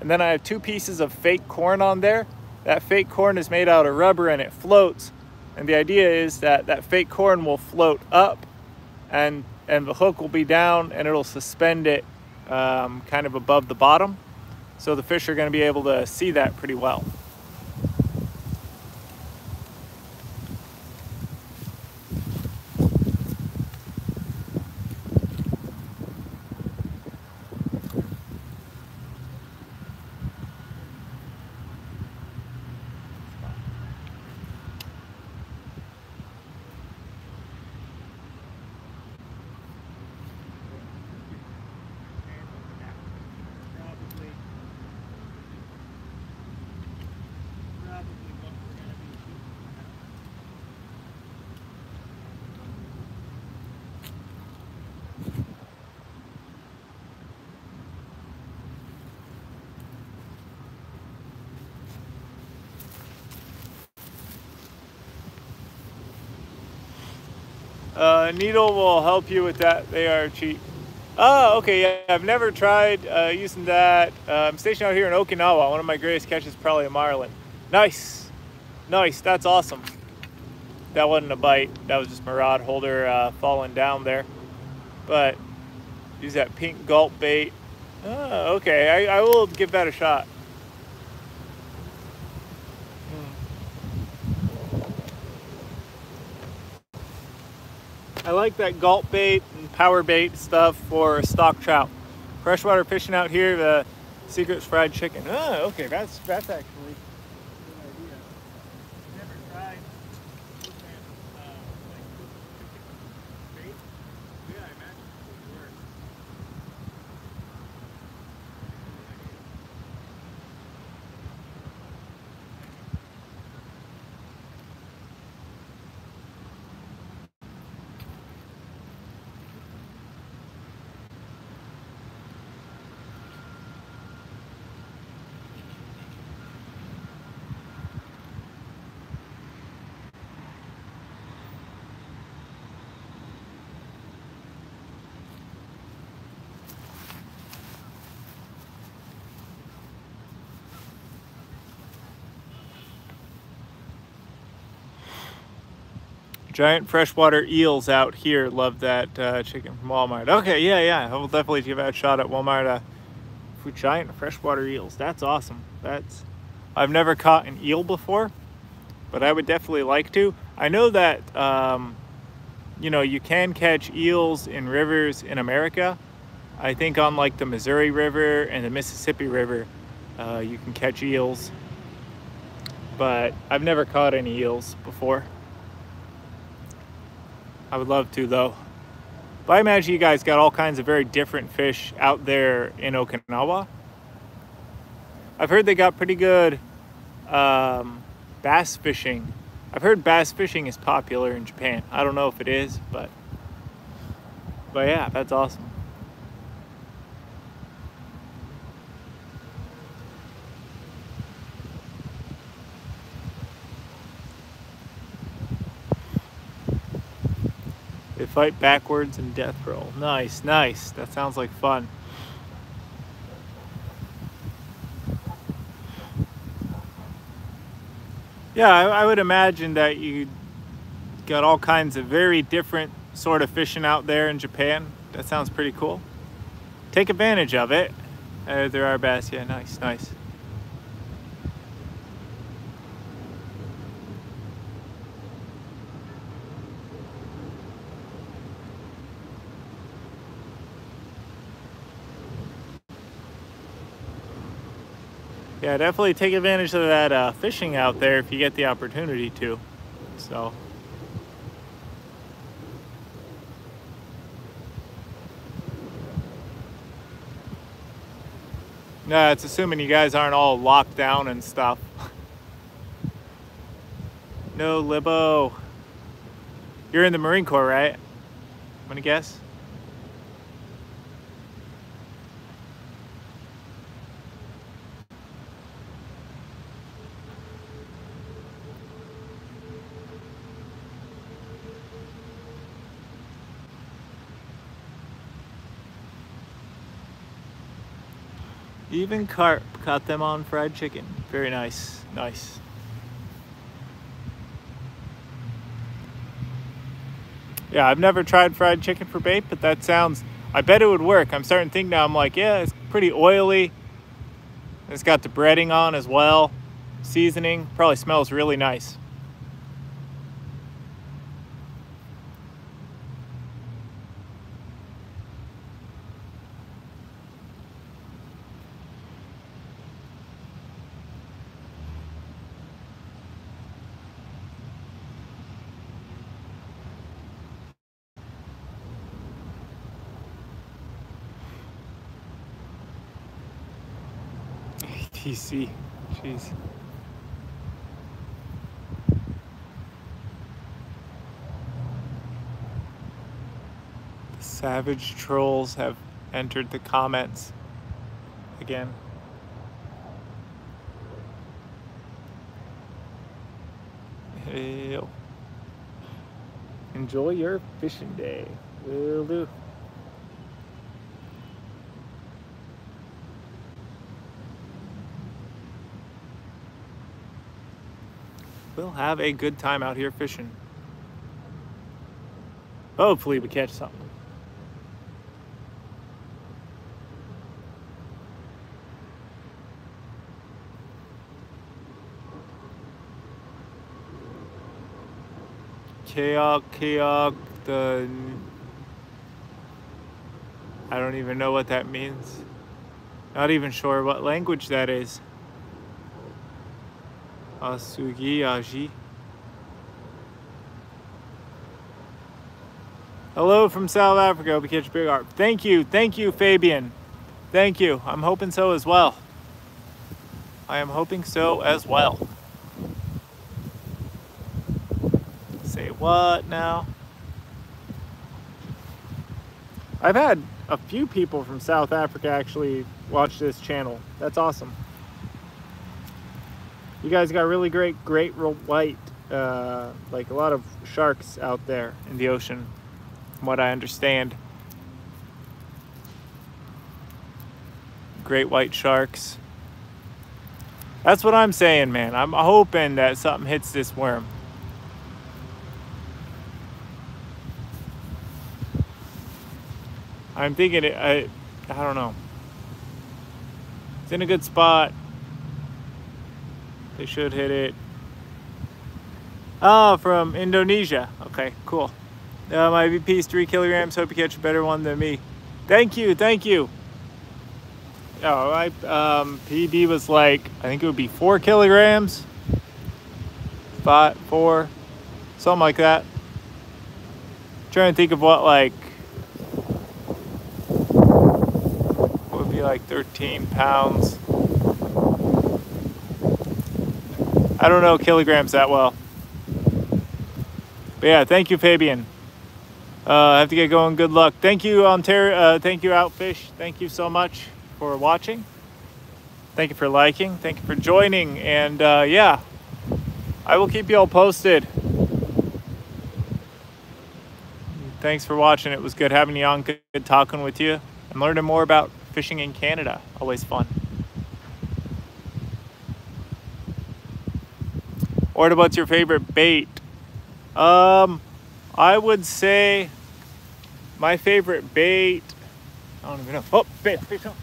And then I have 2 pieces of fake corn on there. That fake corn is made out of rubber and it floats. And the idea is that that fake corn will float up and the hook will be down and it'll suspend it kind of above the bottom. So the fish are going to be able to see that pretty well. Needle will help you with that. They are cheap. Oh, okay, yeah, I've never tried using that. I'm stationed out here in Okinawa. One of my greatest catches is probably a marlin. Nice, nice, that's awesome. That wasn't a bite. That was just my rod holder falling down there. But use that pink gulp bait. Oh, okay, I will give that a shot. I like that gulp bait and power bait stuff for stock trout. Freshwater fishing out here, the secret's fried chicken. Oh, okay, that's actually a good idea. Never tried using like bait. Yeah, I imagine it would work. Giant freshwater eels out here. Love that chicken from Walmart. Okay, yeah, I will definitely give that a shot at Walmart. For giant freshwater eels, that's awesome. I've never caught an eel before, but I would definitely like to. I know that you know, you can catch eels in rivers in America. I think on like the Missouri River and the Mississippi River, you can catch eels, but I've never caught any eels before. I would love to though. But I imagine you guys got all kinds of very different fish out there in Okinawa. I've heard they got pretty good bass fishing. I've heard bass fishing is popular in Japan. I don't know if it is, but yeah, that's awesome. They fight backwards and death roll. Nice, nice. That sounds like fun. Yeah, I would imagine that you got all kinds of very different sort of fishing out there in Japan. That sounds pretty cool. Take advantage of it. There are bass, yeah, nice, nice. Yeah, definitely take advantage of that fishing out there if you get the opportunity to. So. No, it's assuming you guys aren't all locked down and stuff. No, Libo. You're in the Marine Corps, right? I'm gonna guess. Even carp caught them on fried chicken. Very nice, nice. Yeah, I've never tried fried chicken for bait, but that sounds, I bet it would work. I'm starting to think now, I'm like, yeah, it's pretty oily. It's got the breading on as well. Seasoning, probably smells really nice. ATC, jeez. The savage trolls have entered the comments again. Ew. Enjoy your fishing day. Will do. We'll have a good time out here fishing. Hopefully we catch something. Kayak, I don't even know what that means. Not even sure what language that is. Asugi Aji. Hello from South Africa. Hope you catch big carp. Thank you, Fabian. Thank you. I'm hoping so as well. I am hoping so as well. Say what now? I've had a few people from South Africa actually watch this channel. That's awesome. You guys got really great white, like a lot of sharks out there in the ocean, from what I understand. Great white sharks. That's what I'm saying, man. I'm hoping that something hits this worm. I'm thinking I don't know. It's in a good spot. They should hit it. Oh, from Indonesia. Okay, cool. My VP is 3 kilograms. Hope you catch a better one than me. Thank you, thank you. Oh, PB was like, I think it would be 4 kilograms. 5, 4, something like that. Trying to think of what would be like 13 pounds. I don't know kilograms that well. But yeah, thank you, Fabian. I have to get going. Good luck. Thank you, Ontario. Thank you, Outfish. Thank you so much for watching. Thank you for liking. Thank you for joining. And yeah, I will keep you all posted. Thanks for watching. It was good having you on. Good talking with you and learning more about fishing in Canada. Always fun. What's your favorite bait? I would say my favorite bait, I don't even know. Oh, bait, fish on.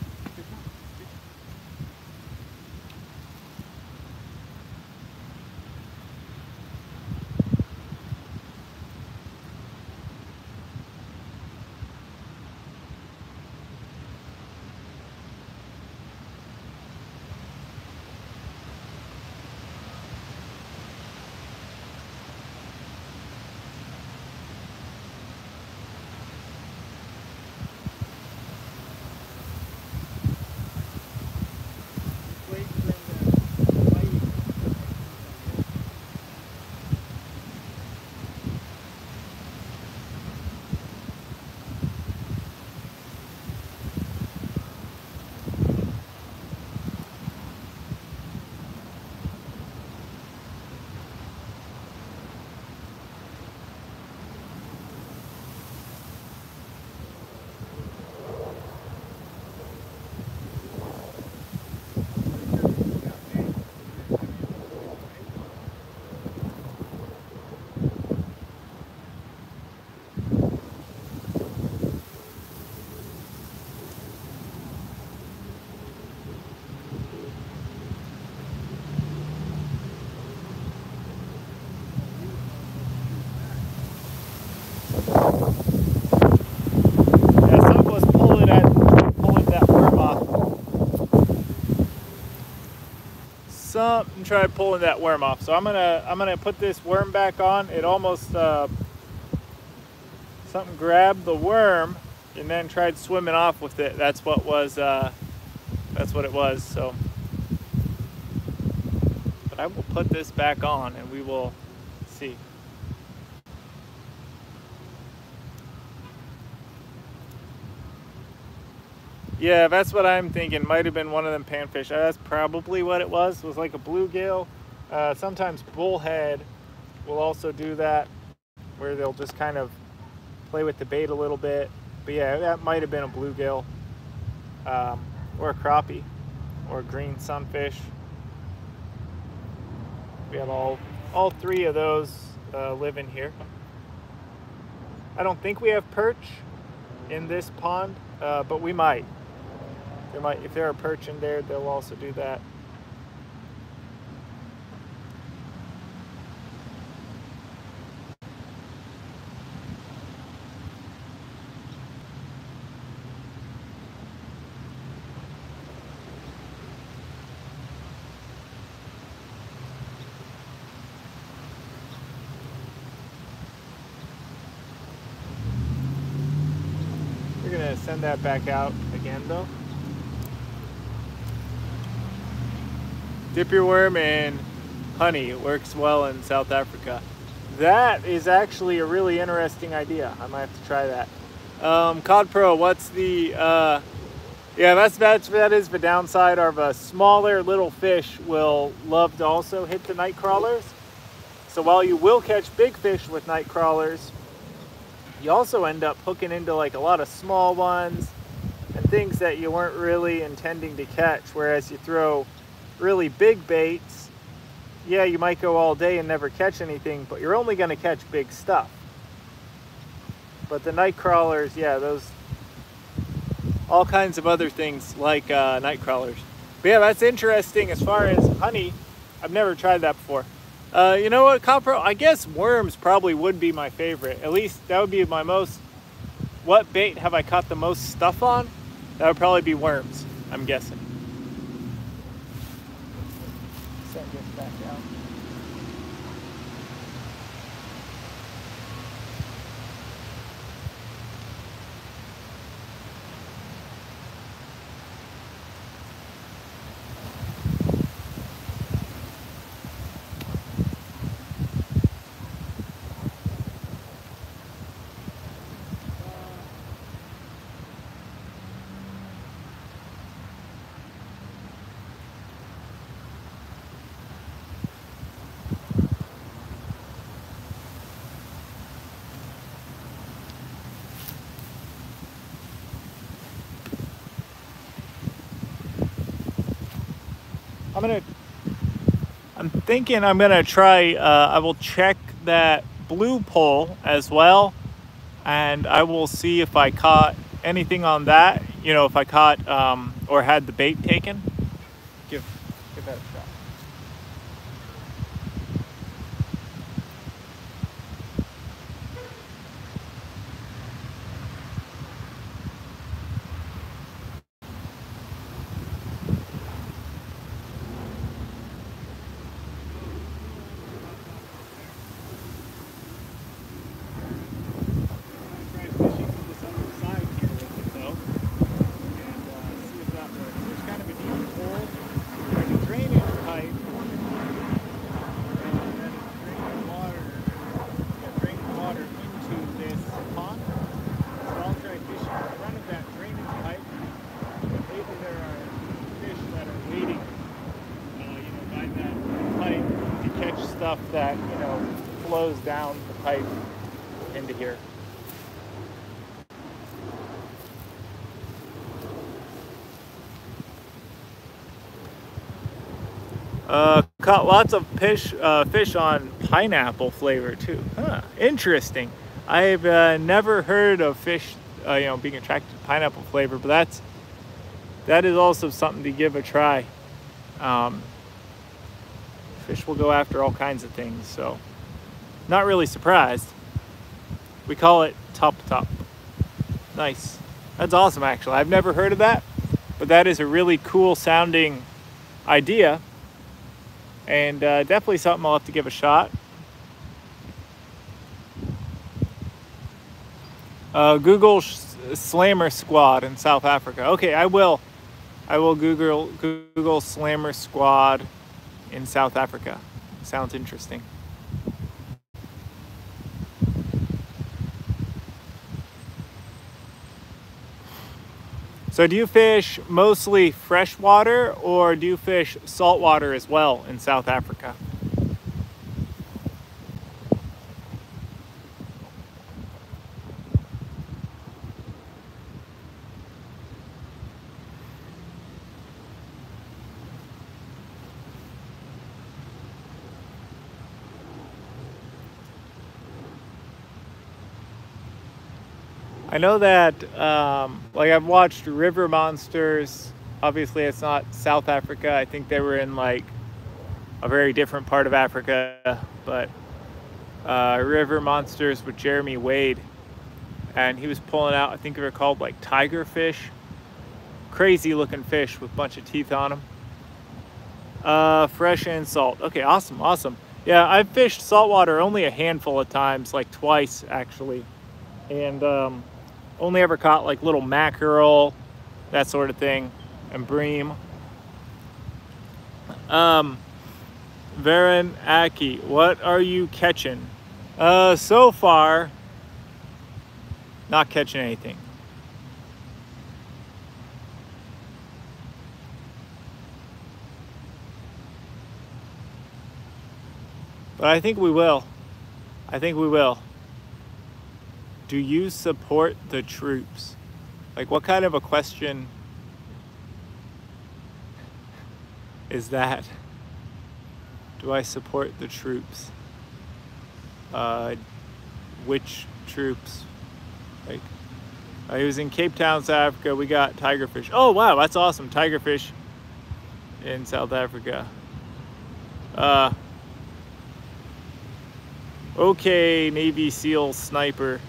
something tried pulling that worm off. So I'm gonna put this worm back on. It almost something grabbed the worm and then tried swimming off with it. That's what it was. So, but I will put this back on and we will see. Yeah, that's what I'm thinking. Might have been one of them panfish. That's probably what it was. It was like a bluegill. Sometimes bullhead will also do that, where they'll just kind of play with the bait a little bit. But yeah, that might have been a bluegill, or a crappie, or a green sunfish. We have all three of those living here. I don't think we have perch in this pond, but we might. If there are perch in there, they'll also do that. We're gonna send that back out again though. Dip your worm in honey. It works well in South Africa. That is actually a really interesting idea. I might have to try that. Cod Pro, what's the, yeah, that is the downside of a smaller little fish will love to also hit the night crawlers. So while you will catch big fish with night crawlers, you also end up hooking into like a lot of small ones and things that you weren't really intending to catch. Whereas you throw really big baits, yeah, you might go all day and never catch anything, but you're only going to catch big stuff. But the night crawlers, yeah, those, all kinds of other things like night crawlers. But yeah, that's interesting. As far as honey, I've never tried that before. You know what, Cod Pro, I guess worms probably would be my favorite. At least that would be my most, what bait have I caught the most stuff on? That would probably be worms, I'm guessing. Set this back out. I'm thinking I'm gonna try, I will check that blue pole as well, and I will see if I caught anything on that, you know, if I caught or had the bait taken. Give that a shot. Stuff that, you know, flows down the pipe into here. Caught lots of fish on pineapple flavor too. Huh, interesting. I've never heard of fish, you know, being attracted to pineapple flavor, but that is also something to give a try. Fish will go after all kinds of things, so not really surprised. We call it top. Nice. That's awesome, actually. I've never heard of that, but that is a really cool sounding idea. and definitely something I'll have to give a shot. Google Slammer Squad in South Africa. Okay, I will Google Slammer Squad in South Africa. Sounds interesting. So do you fish mostly freshwater, or do you fish saltwater as well in South Africa? I know that, like, I've watched River Monsters. Obviously, it's not South Africa. I think they were in, like, a very different part of Africa. But River Monsters with Jeremy Wade. And he was pulling out, I think they were called, like, tiger fish. Crazy looking fish with a bunch of teeth on them. Fresh and salt. Okay, awesome, awesome. Yeah, I've fished saltwater only a handful of times, like twice, actually. And, only ever caught like little mackerel, that sort of thing, and bream. Varen Aki, what are you catching? So far, not catching anything. But I think we will. I think we will. Do you support the troops? Like, what kind of a question is that? Do I support the troops? Which troops? Like, I was in Cape Town, South Africa. We got tigerfish. Oh, wow, that's awesome. Tigerfish in South Africa. Okay, Navy SEAL sniper.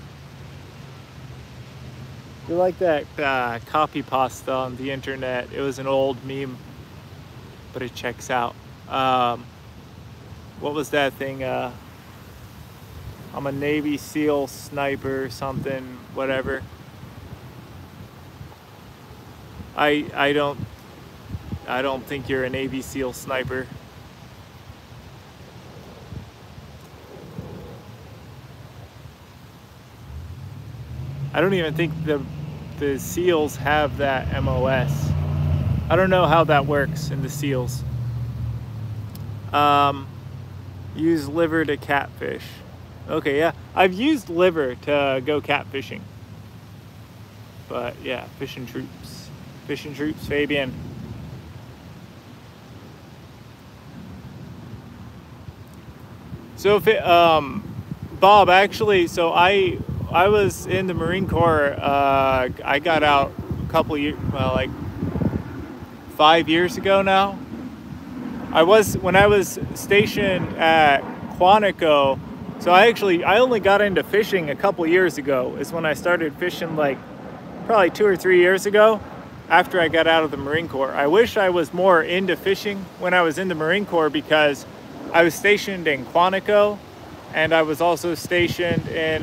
You like that copy pasta on the internet? It was an old meme, but it checks out. What was that thing? I'm a Navy SEAL sniper, something, whatever. I don't think you're a Navy SEAL sniper. I don't even think the SEALs have that MOS. I don't know how that works in the SEALs. Use liver to catfish. Okay, yeah. I've used liver to go catfishing. But yeah, fishing troops. Fishing troops, Fabian. So if it, Bob, actually, so I was in the Marine Corps. I got out a couple years, well, like 5 years ago now. When I was stationed at Quantico. So I only got into fishing a couple years ago. Is when I started fishing, like probably 2 or 3 years ago, after I got out of the Marine Corps. I wish I was more into fishing when I was in the Marine Corps, because I was stationed in Quantico, and I was also stationed in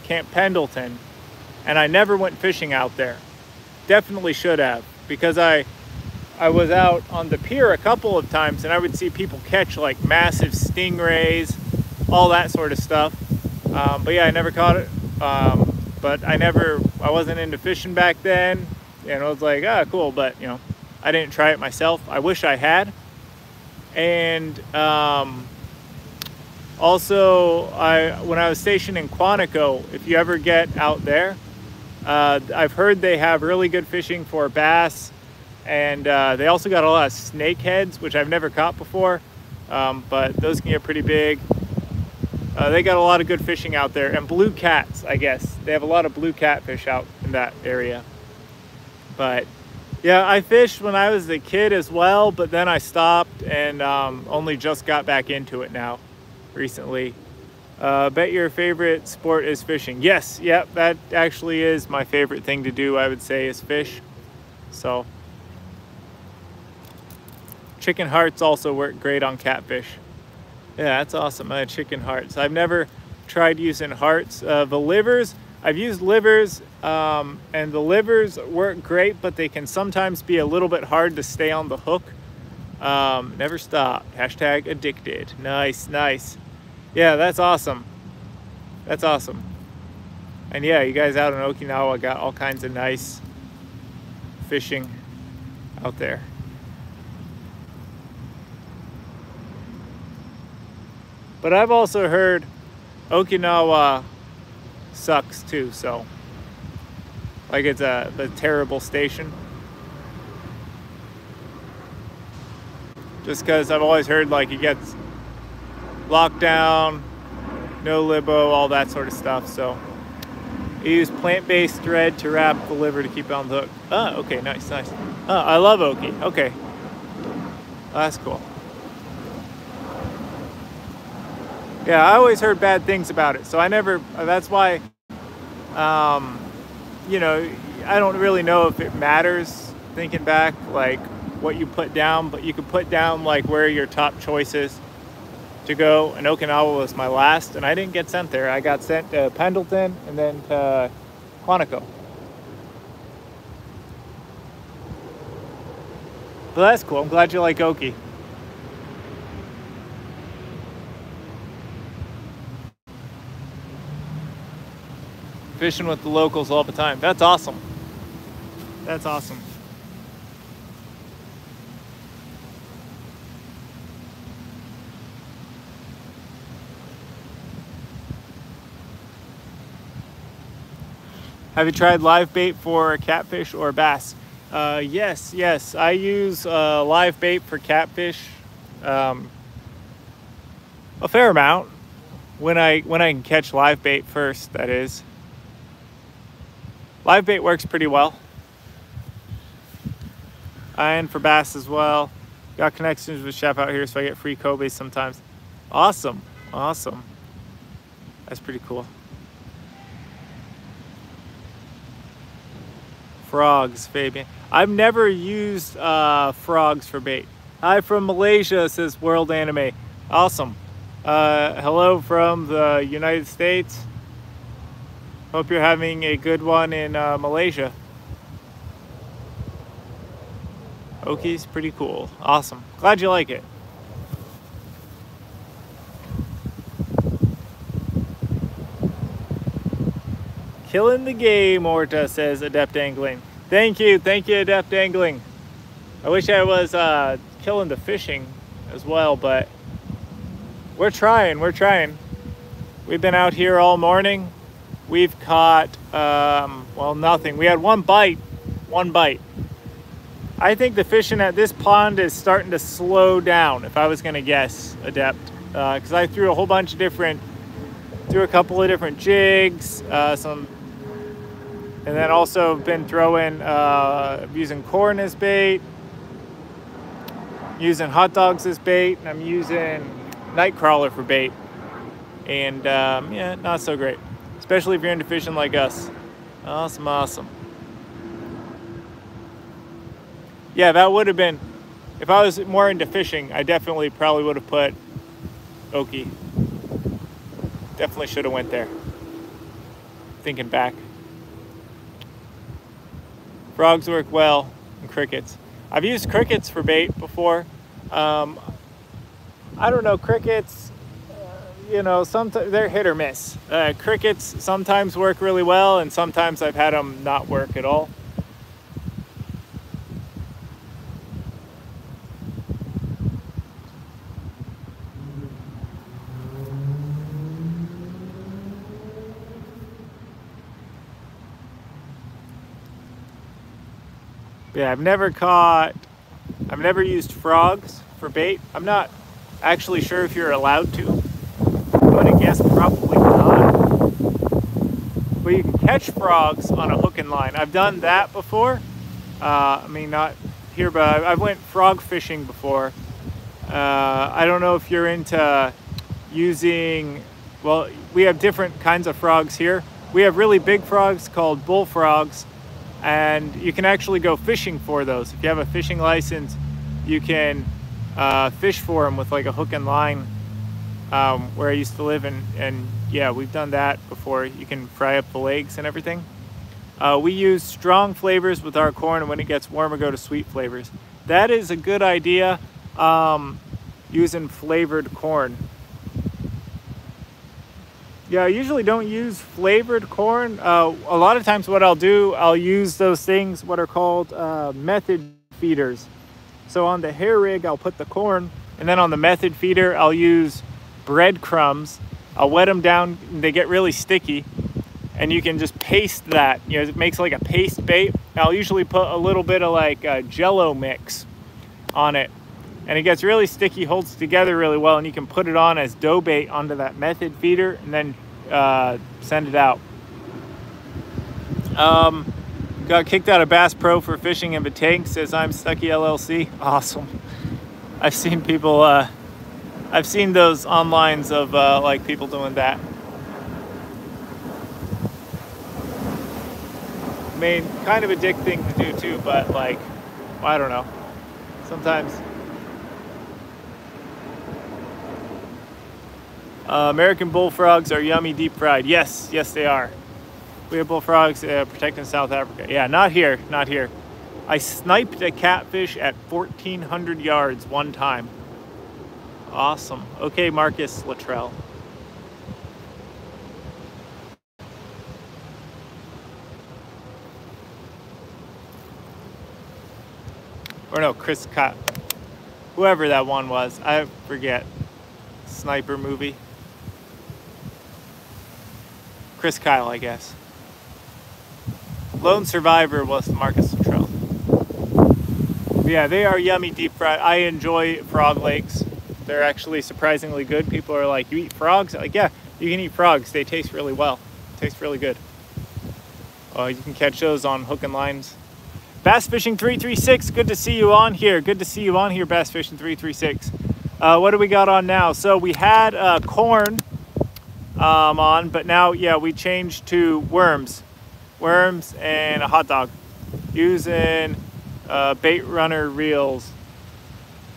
Camp Pendleton, and I never went fishing out there. Definitely should have, because I was out on the pier a couple of times, and I would see people catch like massive stingrays, all that sort of stuff. But yeah, I never caught it. But I wasn't into fishing back then, and I was like, ah, cool, but you know, I didn't try it myself. I wish I had. And also, when I was stationed in Quantico, if you ever get out there, I've heard they have really good fishing for bass, and they also got a lot of snakeheads, which I've never caught before, but those can get pretty big. They got a lot of good fishing out there, and blue cats, I guess. They have a lot of blue catfish out in that area. But yeah, I fished when I was a kid as well, but then I stopped and only just got back into it now, recently. Bet your favorite sport is fishing. Yes, yep, that actually is my favorite thing to do, I would say, is fish. So Chicken hearts also work great on catfish. Yeah, that's awesome. Chicken hearts. I've never tried using hearts. The livers, I've used livers, and the livers work great, but they can sometimes be a little bit hard to stay on the hook. Never stop. Hashtag addicted. Nice, nice. Yeah, that's awesome. That's awesome. And yeah, you guys out in Okinawa got all kinds of nice fishing out there. But I've also heard Okinawa sucks too, so like it's a terrible station. Just because I've always heard like it gets locked down, no libo, all that sort of stuff. So I use plant-based thread to wrap the liver to keep it on the hook. Oh, okay, nice, nice. Oh, I love Oki. Okay, that's cool. Yeah, I always heard bad things about it, so I never. That's why, you know, I don't really know if it matters. Thinking back, like what you put down, but you could put down like where your top choice is to go. And Okinawa was my last, and I didn't get sent there. I got sent to Pendleton and then to Quantico. But that's cool. I'm glad you like Oki. Fishing with the locals all the time. That's awesome. That's awesome. Have you tried live bait for catfish or bass? Yes. I use live bait for catfish a fair amount when I can catch live bait first, that is. Live bait works pretty well. And for bass as well. Got connections with Chef out here, so I get free Kobe sometimes. Awesome. Awesome. That's pretty cool. Frogs, Fabian. I've never used frogs for bait. Hi from Malaysia, says World Anime. Awesome. Hello from the United States. Hope you're having a good one in Malaysia. Oki's pretty cool. Awesome. Glad you like it. Killing the game, Orta, says Adept Angling. Thank you, Adept Angling. I wish I was killing the fishing as well, but we're trying. We've been out here all morning. We've caught, well, nothing. We had one bite. I think the fishing at this pond is starting to slow down, if I was gonna guess, Adept. Because I threw a couple of different jigs, and then also been throwing, using corn as bait, using hot dogs as bait, and I'm using Nightcrawler for bait. And yeah, not so great. Especially if you're into fishing like us. Awesome. Yeah, that would have been, if I was more into fishing, I definitely probably would have put Oki. Definitely should have went there. Thinking back. Frogs work well, and crickets. I've used crickets for bait before. I don't know, crickets, you know, sometimes they're hit or miss. Crickets sometimes work really well, and sometimes I've had them not work at all. Yeah, I've never used frogs for bait. I'm not actually sure if you're allowed to. I'm gonna guess probably not. But you can catch frogs on a hook and line. I've done that before. I mean, not here, but I went frog fishing before. I don't know if you're into using, well, we have different kinds of frogs here. We have really big frogs called bullfrogs, and you can actually go fishing for those. If you have a fishing license, you can fish for them with like a hook and line, where I used to live, and yeah, we've done that before. You can fry up the legs and everything. We use strong flavors with our corn, and when it gets warmer, go to sweet flavors. That is a good idea, using flavored corn. Yeah, I usually don't use flavored corn. A lot of times what I'll do, I'll use those things, what are called method feeders. So on the hair rig, I'll put the corn, and then on the method feeder, I'll use breadcrumbs. I'll wet them down, they get really sticky, and you can just paste that. You know, it makes like a paste bait. I'll usually put a little bit of like Jello mix on it, and it gets really sticky, holds together really well, and you can put it on as dough bait onto that method feeder and then send it out. Got kicked out of Bass Pro for fishing in the tank, says I'm Stucky LLC. Awesome. I've seen people, I've seen those onlines of like people doing that. I mean, kind of addicting to do too, but like, I don't know. Sometimes. American bullfrogs are yummy deep fried. Yes, yes they are. We have bullfrogs protecting South Africa. Yeah, not here, not here. I sniped a catfish at 1,400 yards one time. Awesome. Okay, Marcus Luttrell. Or no, Chris Cott. Whoever that one was, I forget. Sniper movie. Chris Kyle, I guess. Lone Survivor was Marcus Luttrell. Yeah, they are yummy deep fried. I enjoy frog legs. They're actually surprisingly good. People are like, you eat frogs? I'm like, yeah, you can eat frogs. They taste really well. Taste really good. You can catch those on hook and lines. Bass Fishing 336, good to see you on here. Good to see you on here, Bass Fishing 336. What do we got on now? So we had corn on, but now, yeah, we changed to worms. Worms and a hot dog. Using bait runner reels.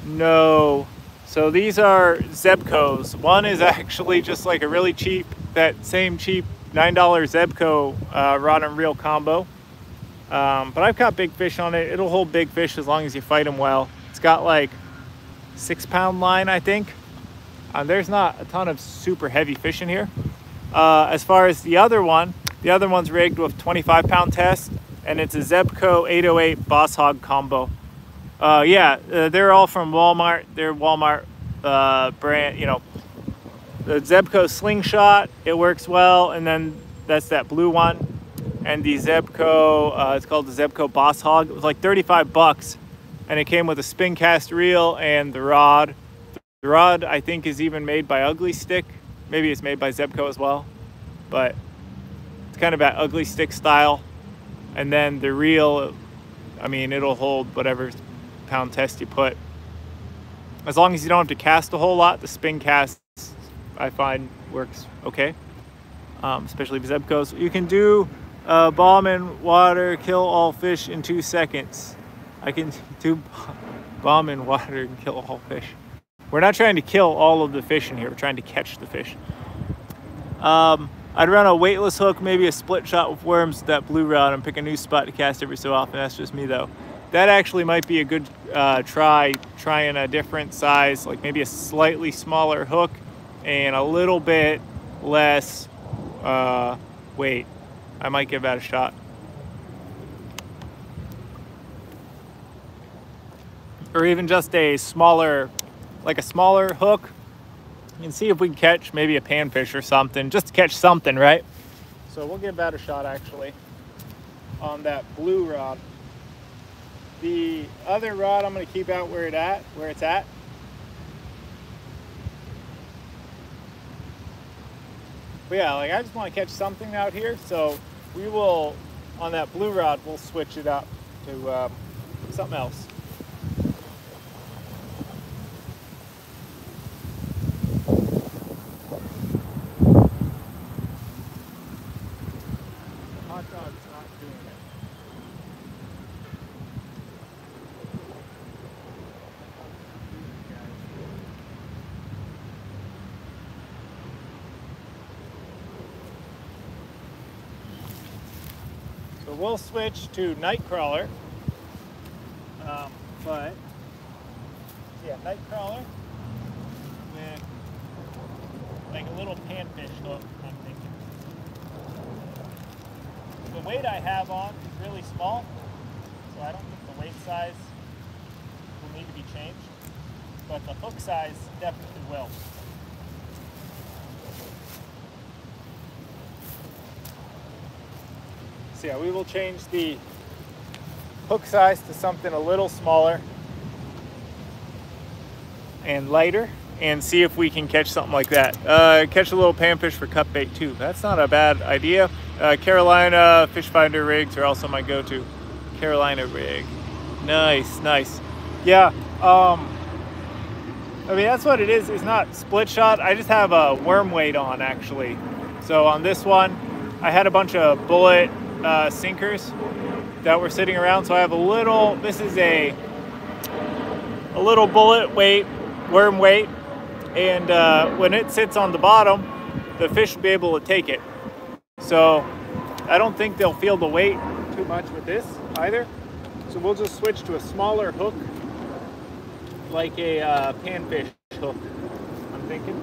No. So these are Zebcos. One is actually just like a really cheap, that same cheap $9 Zebco rod and reel combo. But I've caught big fish on it. It'll hold big fish as long as you fight them well. It's got like 6-pound line, I think. There's not a ton of super heavy fish in here. As far as the other one's rigged with 25-pound test, and it's a Zebco 808 Boss Hog combo. They're all from Walmart. They're Walmart brand, you know. The Zebco Slingshot, it works well, and then that's that blue one. And the Zebco, it's called the Zebco Boss Hog. It was like 35 bucks, and it came with a spin cast reel and the rod. The rod, I think, is even made by Ugly Stick. Maybe it's made by Zebco as well, but it's kind of that Ugly Stick style. And then the reel, I mean, it'll hold whatever pound test you put. As long as you don't have to cast a whole lot, the spin cast, I find, works okay. Especially with Zebcos. You can do bomb in water, kill all fish in 2 seconds. I can do bomb in water and kill all fish. We're not trying to kill all of the fish in here. We're trying to catch the fish. I'd run a weightless hook, maybe a split shot with worms, that blue rod, and pick a new spot to cast every so often. That's just me though. That actually might be a good trying a different size, like maybe a slightly smaller hook and a little bit less weight. I might give that a shot. Or even just a smaller, like a smaller hook, and see if we can catch maybe a panfish or something, just to catch something, right? So we'll give that a shot actually on that blue rod. The other rod I'm going to keep out where it's at. But yeah, like I just want to catch something out here, so we will, on that blue rod, we'll switch it up to something else. Hot dog's not doing it. we'll switch to Nightcrawler. But yeah, Nightcrawler with like a little panfish hook, I'm thinking. The weight I have on is really small, so I don't think the weight size will need to be changed, but the hook size definitely will. So yeah, we will change the hook size to something a little smaller and lighter and see if we can catch something like that. Catch a little panfish for cut bait too. That's not a bad idea. Carolina fish finder rigs are also my go-to. Carolina rig. Nice, nice. Yeah, I mean, that's what it is. It's not split shot. I just have a worm weight on actually. So on this one, I had a bunch of bullet sinkers that were sitting around. So I have a little, this is a little bullet weight, worm weight. And when it sits on the bottom, the fish will be able to take it. So I don't think they'll feel the weight too much with this either. So we'll just switch to a smaller hook, like a panfish hook, I'm thinking.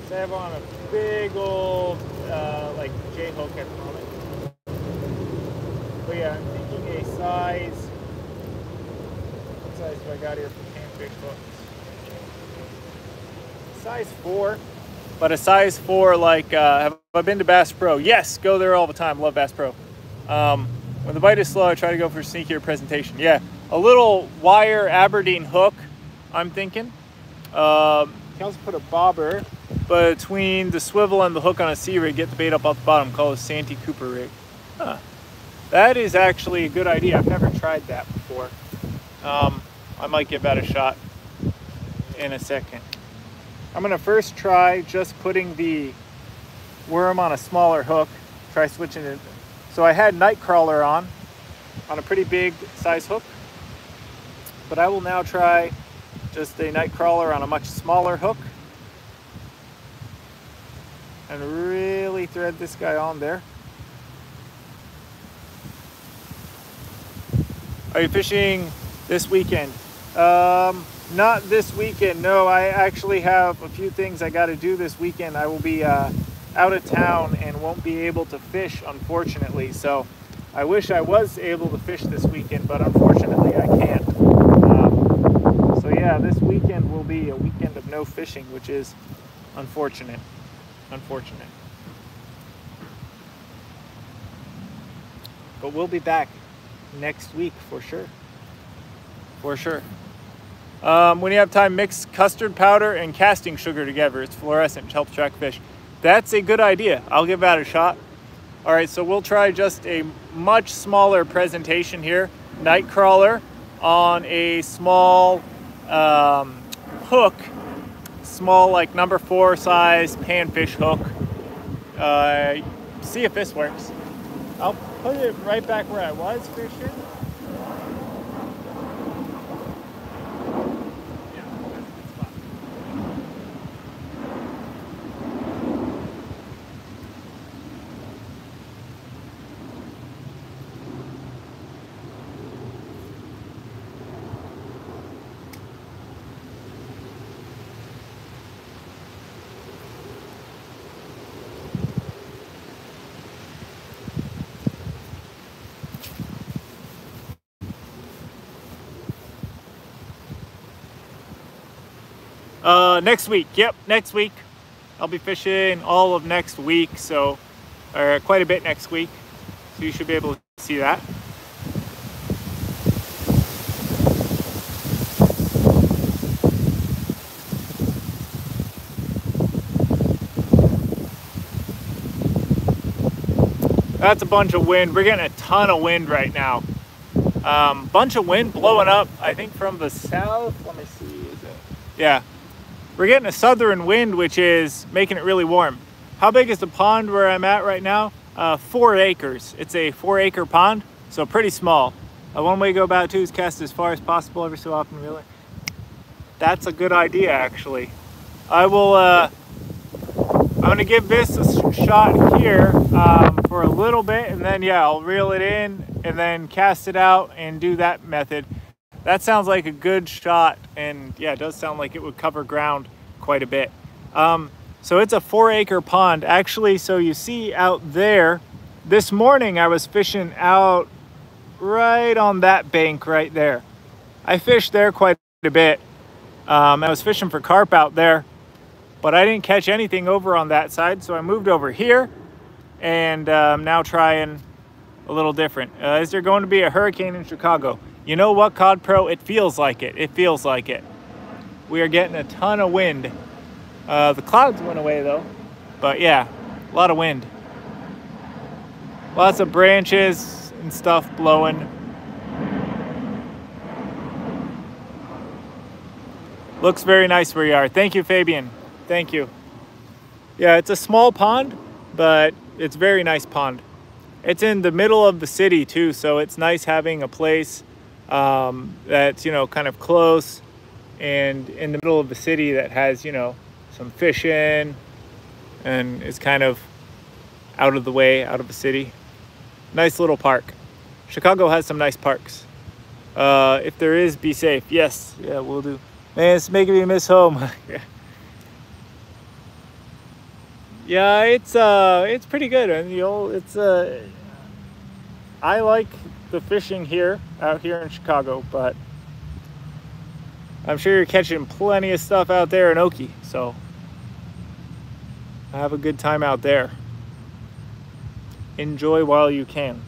So I have on a big old like J hook at the moment. But yeah, I'm thinking a size. What size do I got here for panfish hooks? Size 4. But a size 4, like, have I been to Bass Pro? Yes, go there all the time. Love Bass Pro. When the bite is slow, I try to go for sneakier presentation. Yeah, a little wire Aberdeen hook, I'm thinking. You can also put a bobber between the swivel and the hook on a sea rig, get the bait up off the bottom, call it a Santee Cooper rig. Huh. That is actually a good idea. I've never tried that before. I might give that a shot in a second. I'm gonna first try just putting the worm on a smaller hook, try switching it. So I had Nightcrawler on a pretty big size hook, but I will now try just a Nightcrawler on a much smaller hook and really thread this guy on there. Are you fishing this weekend? Not this weekend, no. I actually have a few things I got to do this weekend. I will be out of town and won't be able to fish, unfortunately. So I wish I was able to fish this weekend, but unfortunately I can't. So yeah, this weekend will be a weekend of no fishing, which is unfortunate. Unfortunate. But we'll be back next week for sure. For sure. When you have time, mix custard powder and casting sugar together. It's fluorescent, which helps track fish. That's a good idea. I'll give that a shot. All right, so we'll try just a much smaller presentation here. Nightcrawler on a small hook, small like number 4 size panfish hook. See if this works. I'll put it right back where I was fishing. Next week, yep, next week. I'll be fishing all of next week, so quite a bit next week. So you should be able to see that. That's a bunch of wind. We're getting a ton of wind right now. Bunch of wind blowing up, I think from the south. Let me see, is it? Yeah. We're getting a southern wind, which is making it really warm. How big is the pond where I'm at right now? 4 acres. It's a 4-acre pond, so pretty small. One way to go about it too is cast as far as possible every so often, really. That's a good idea, actually. I'm gonna going to give this a shot here for a little bit, and then yeah, I'll reel it in and then cast it out and do that method. That sounds like a good shot, and yeah, it does sound like it would cover ground quite a bit. So it's a 4-acre pond actually. So you see out there, this morning I was fishing out right on that bank right there. I fished there quite a bit. I was fishing for carp out there, but I didn't catch anything over on that side, so I moved over here, and I'm now trying a little different. Is there going to be a hurricane in Chicago? You know what, Cod Pro? It feels like it. It feels like it. We are getting a ton of wind. The clouds went away though, but yeah, a lot of wind. Lots of branches and stuff blowing. Looks very nice where you are. Thank you, Fabian. Thank you. Yeah, it's a small pond, but it's a very nice pond. It's in the middle of the city too, so it's nice having a place that's, you know, kind of close and in the middle of the city that has, you know, some fishing and is kind of out of the way, out of the city. Nice little park. Chicago has some nice parks. If there is, be safe. Yes, yeah, we'll do. Man, it's making me miss home. Yeah, it's pretty good, and you know, it's I like the fishing here out here in Chicago, but I'm sure you're catching plenty of stuff out there in Okie, so have a good time out there. Enjoy while you can.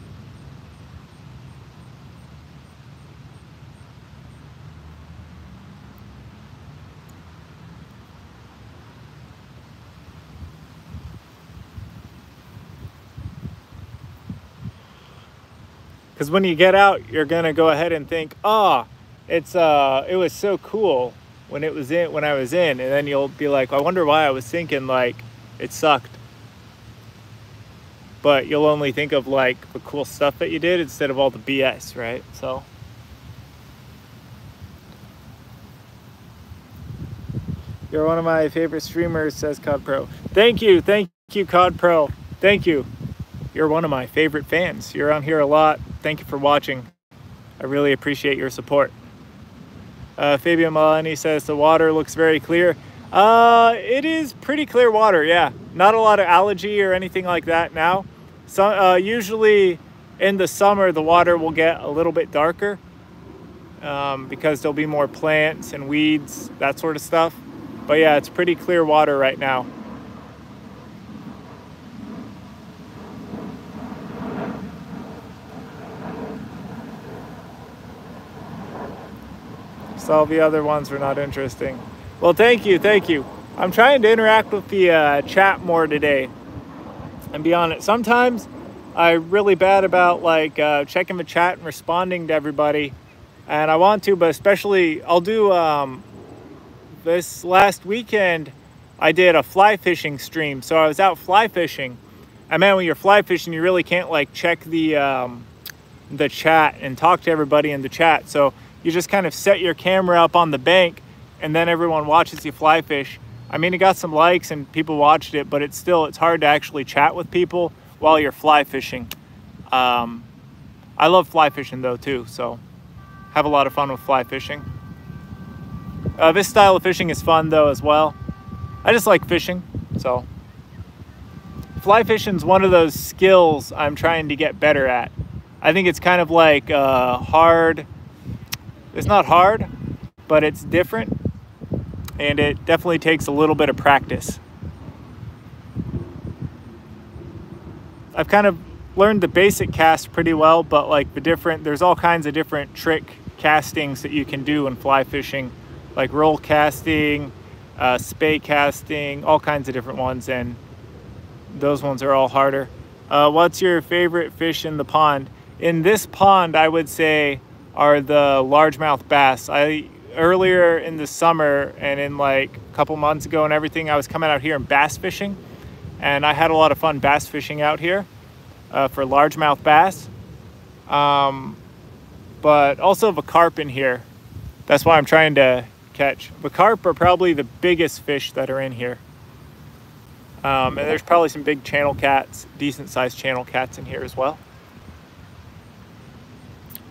Because when you get out, you're gonna go ahead and think, oh, it was so cool when I was in, and then you'll be like, I wonder why I was thinking like it sucked. But you'll only think of like the cool stuff that you did instead of all the BS, right? So you're one of my favorite streamers, says Cod Pro. Thank you, Cod Pro. Thank you. You're one of my favorite fans. You're on here a lot. Thank you for watching. I really appreciate your support. Fabian Malani says the water looks very clear. It is pretty clear water, yeah. Not a lot of algae or anything like that now. So, usually in the summer, the water will get a little bit darker because there'll be more plants and weeds, that sort of stuff. But yeah, it's pretty clear water right now. All the other ones were not interesting. Well, thank you. I'm trying to interact with the chat more today and be on it. Sometimes I'm really bad about like checking the chat and responding to everybody, and I want to, but especially I'll do this last weekend I did a fly fishing stream. So I was out fly fishing, and man, when you're fly fishing, you really can't like check the chat and talk to everybody in the chat. So you just kind of set your camera up on the bank, and then everyone watches you fly fish. I mean, it got some likes and people watched it, but it's hard to actually chat with people while you're fly fishing. I love fly fishing though too, so have a lot of fun with fly fishing. This style of fishing is fun though as well. I just like fishing, so. Fly fishing is one of those skills I'm trying to get better at. I think it's kind of like hard. It's not hard, but it's different, and it definitely takes a little bit of practice. I've kind of learned the basic cast pretty well, but like there's all kinds of different trick castings that you can do in fly fishing, like roll casting, spay casting, all kinds of different ones, and those ones are all harder. What's your favorite fish in the pond? In this pond, I would say are the largemouth bass. Earlier in the summer and in like a couple months ago and everything, I was coming out here and bass fishing, and I had a lot of fun bass fishing out here for largemouth bass, but also the carp in here. That's why I'm trying to catch. The carp are probably the biggest fish that are in here. And there's probably some big channel cats, decent sized channel cats in here as well.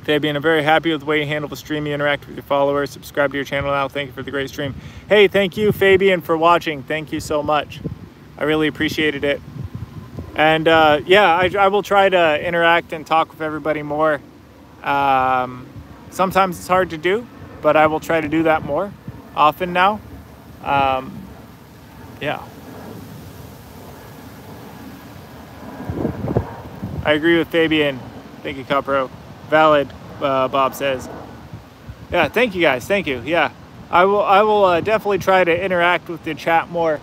Fabian, I'm very happy with the way you handle the stream. You interact with your followers. Subscribe to your channel now. Thank you for the great stream. Hey, thank you, Fabian, for watching. Thank you so much. I really appreciated it. And yeah, I will try to interact and talk with everybody more. Sometimes it's hard to do, but I will try to do that more often now. Yeah. I agree with Fabian. Thank you, Capro. Valid, Bob says. Yeah, thank you guys. Thank you. Yeah, I will definitely try to interact with the chat more.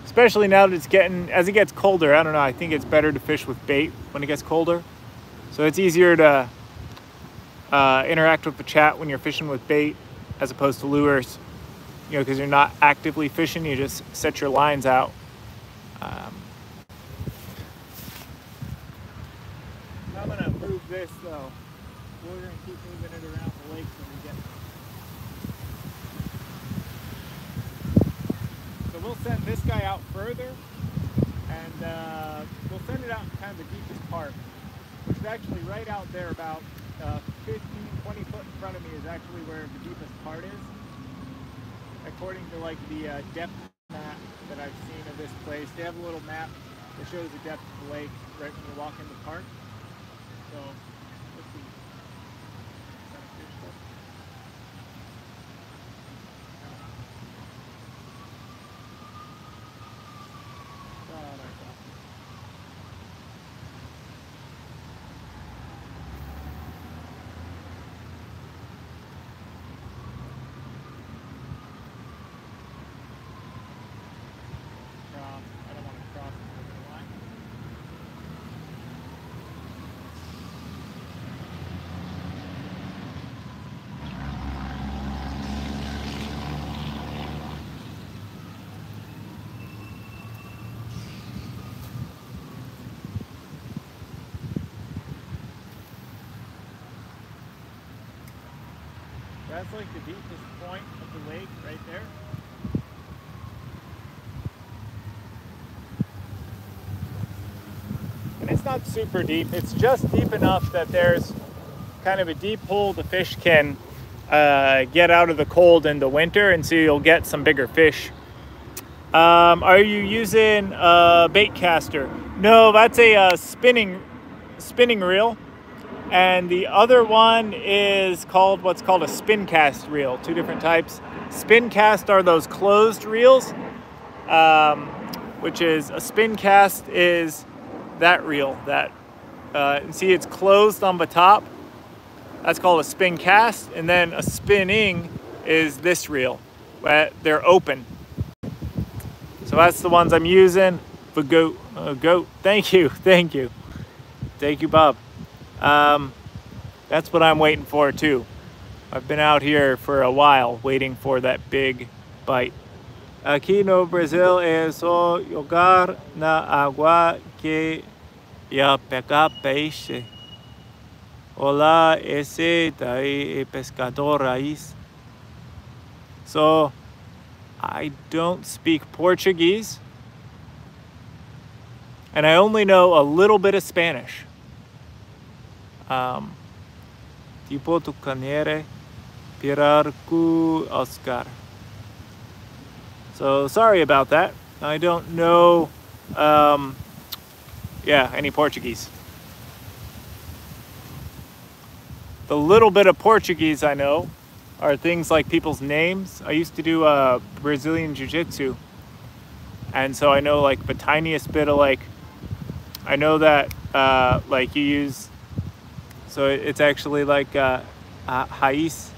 Especially now that it's getting, as it gets colder, I don't know, I think it's better to fish with bait when it gets colder. So it's easier to interact with the chat when you're fishing with bait as opposed to lures. You know, because you're not actively fishing, you just set your lines out. I'm gonna move this though. We're gonna keep moving it around the lake so we get. So we'll send this guy out further, and we'll send it out in kind of the deepest part, which is actually right out there, about 15, 20 foot in front of me is actually where the deepest part is. According to like the depth map that I've seen of this place, they have a little map that shows the depth of the lake right when you walk in the park. So let's see. Is that a fish there? Oh, there's that. I don't want to cross the line. That's like the deepest point of the lake right there. And it's not super deep. It's just deep enough that there's kind of a deep hole the fish can get out of the cold in the winter, and so you'll get some bigger fish. Are you using a bait caster? No, that's a spinning reel. And the other one is called what's called a spin cast reel. Two different types. Spin cast are those closed reels, which is a spin cast is that reel that see it's closed on the top. That's called a spin cast, and then a spinning is this reel where they're open. So that's the ones I'm using. The goat. Thank you, Bob. That's what I'm waiting for too. I've been out here for a while waiting for that big bite. Aqui no Brasil é só jogar na água que ia pegar peixe. Olá, esse daí é pescador raiz. So, I don't speak Portuguese, and I only know a little bit of Spanish. Tipo tu canere, pirarku Oscar. So sorry about that. I don't know, any Portuguese. The little bit of Portuguese I know are things like people's names. I used to do Brazilian Jiu-Jitsu, and so I know like the tiniest bit of like, I know that like you use, so it's actually like Raiz,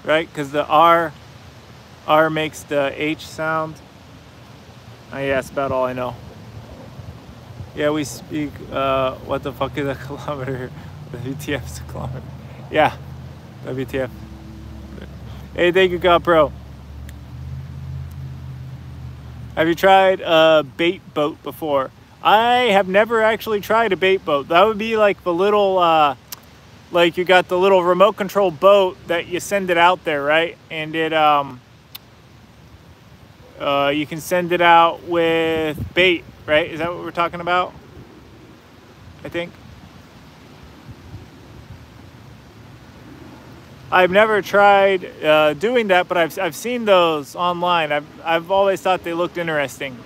right? Because the R makes the H sound. Yeah, that's about all I know. Yeah, we speak, what the fuck is a kilometer? The WTF's a kilometer. Yeah, WTF. Hey, thank you, GoPro. Have you tried a bait boat before? I have never actually tried a bait boat. That would be like the little, like you got the little remote control boat that you send it out there, right? And it You can send it out with bait, right? Is that what we're talking about? I think. I've never tried doing that, but I've seen those online. I've always thought they looked interesting.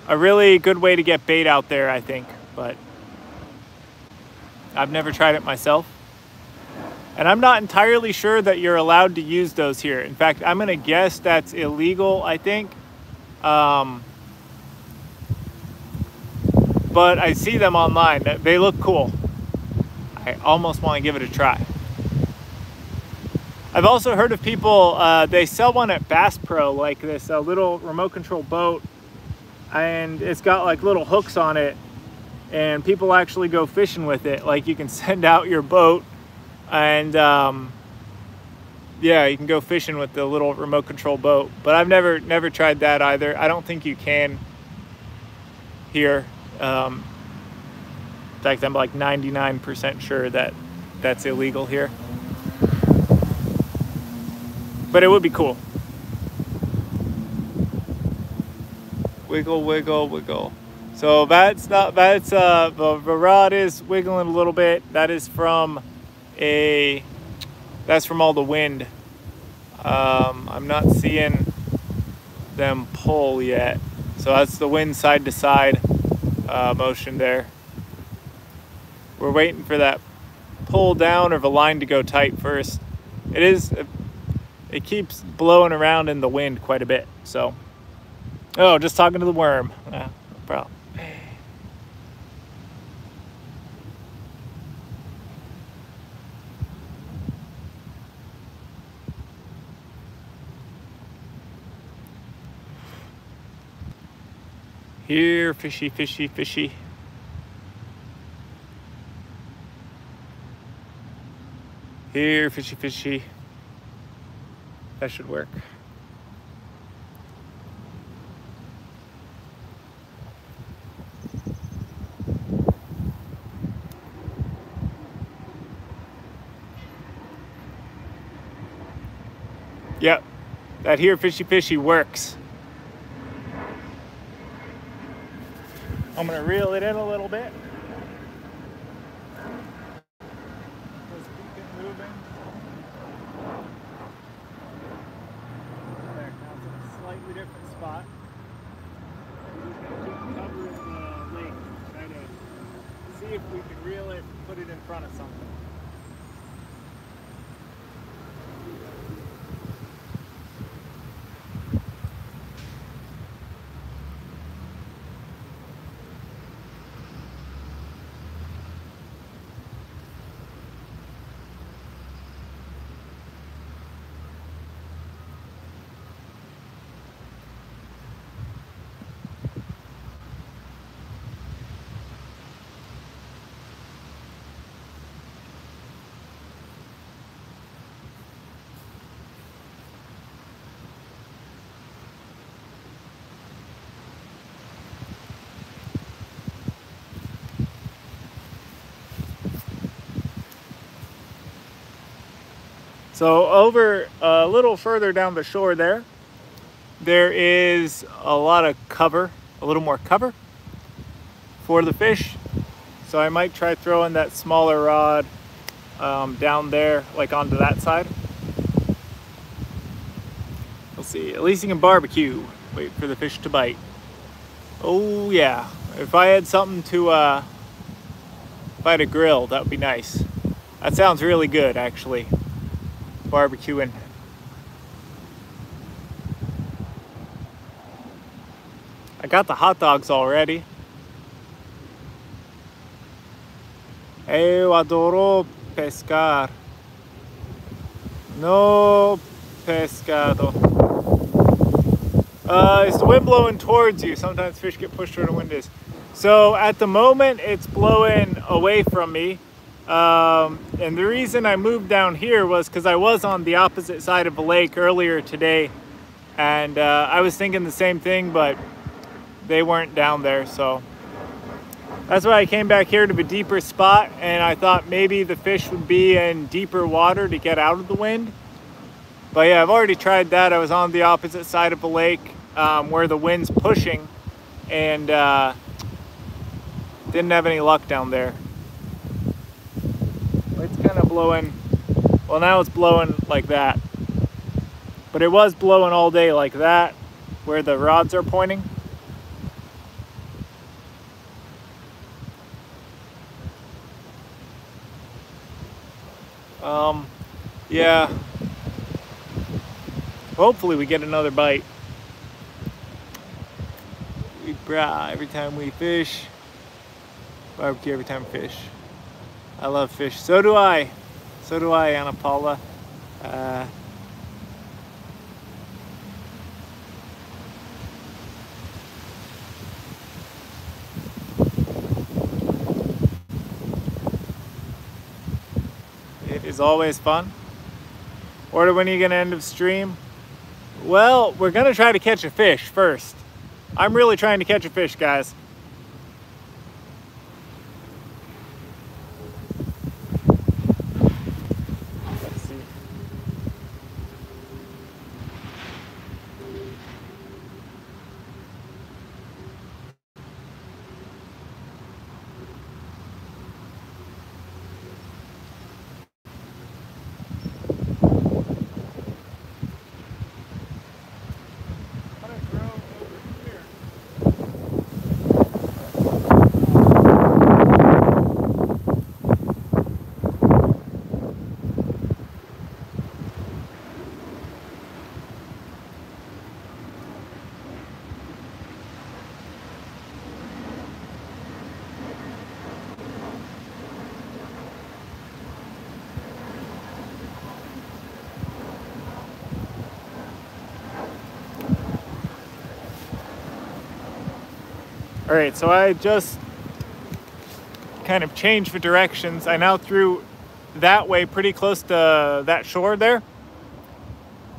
A really good way to get bait out there, I think, but I've never tried it myself. And I'm not entirely sure that you're allowed to use those here. In fact, I'm gonna guess that's illegal, I think. But I see them online. They look cool. I almost want to give it a try. I've also heard of people, they sell one at Bass Pro, like this little remote control boat, and it's got like little hooks on it, and people actually go fishing with it. Like you can send out your boat and yeah, you can go fishing with the little remote control boat. But I've never tried that either. I don't think you can here. In fact, I'm like 99% sure that that's illegal here. But it would be cool. Wiggle, wiggle, wiggle. So the rod is wiggling a little bit. That's from all the wind. I'm not seeing them pull yet. So that's the wind side to side motion there. We're waiting for that pull down or the line to go tight first. It keeps blowing around in the wind quite a bit, so. Oh, just talking to the worm. No problem. Here, fishy, fishy, fishy. Here, fishy, fishy. That should work. Yep, that here fishy fishy works. I'm gonna reel it in a little bit. Let's keep it moving. There, now it's in a slightly different spot. We're just gonna keep covering the lake. Try to see if we can reel it and put it in front of something. So over a little further down the shore there is a lot of cover, a little more cover for the fish. So I might try throwing that smaller rod down there, like onto that side. We'll see. At least you can barbecue. Wait for the fish to bite. Oh yeah. If I had something to, if I had a grill, that would be nice. That sounds really good, actually. Barbecuing. I got the hot dogs already. Eu adoro pescar. No pescado. Is the wind blowing towards you? Sometimes fish get pushed where the wind is. So at the moment it's blowing away from me. And the reason I moved down here was because I was on the opposite side of the lake earlier today, and I was thinking the same thing, but they weren't down there, so that's why I came back here to a deeper spot, and I thought maybe the fish would be in deeper water to get out of the wind. But yeah, I've already tried that. I was on the opposite side of the lake where the wind's pushing, and didn't have any luck down there. It's kind of blowing. Well, now it's blowing like that. But it was blowing all day like that, where the rods are pointing. Yeah. Hopefully we get another bite. We bra every time we fish. Barbecue every time we fish. I love fish. So do I. So do I, Anna Paula. It is always fun. Or when are you gonna end of stream? Well, we're gonna try to catch a fish first. I'm really trying to catch a fish, guys. Let's see. All right, so I just kind of changed the directions. I now threw that way pretty close to that shore there,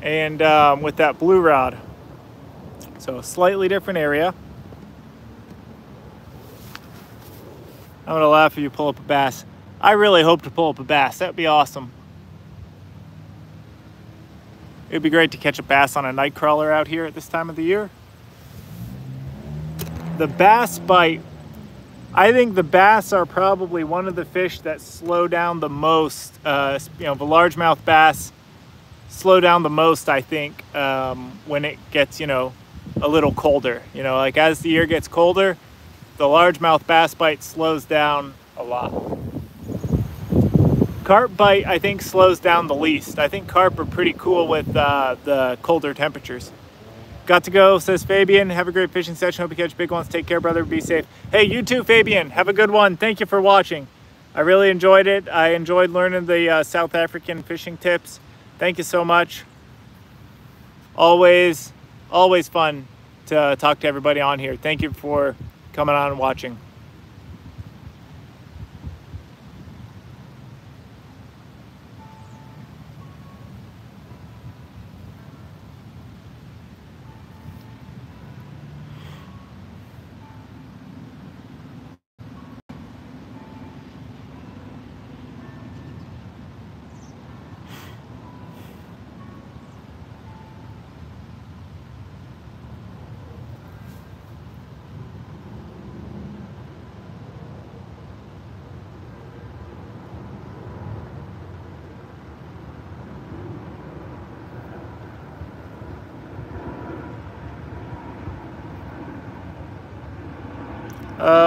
and with that blue rod. So a slightly different area. I'm gonna laugh if you pull up a bass. I really hope to pull up a bass. That'd be awesome. It'd be great to catch a bass on a night crawler out here at this time of the year. The bass bite, I think the bass are probably one of the fish that slow down the most. The largemouth bass slow down the most, I think, when it gets, a little colder. Like as the year gets colder, the largemouth bass bite slows down a lot. Carp bite, I think, slows down the least. I think carp are pretty cool with the colder temperatures. Got to go, says Fabian. Have a great fishing session. Hope you catch big ones. Take care, brother. Be safe. Hey, you too, Fabian. Have a good one. Thank you for watching. I really enjoyed it. I enjoyed learning the South African fishing tips. Thank you so much. Always fun to talk to everybody on here. Thank you for coming on and watching.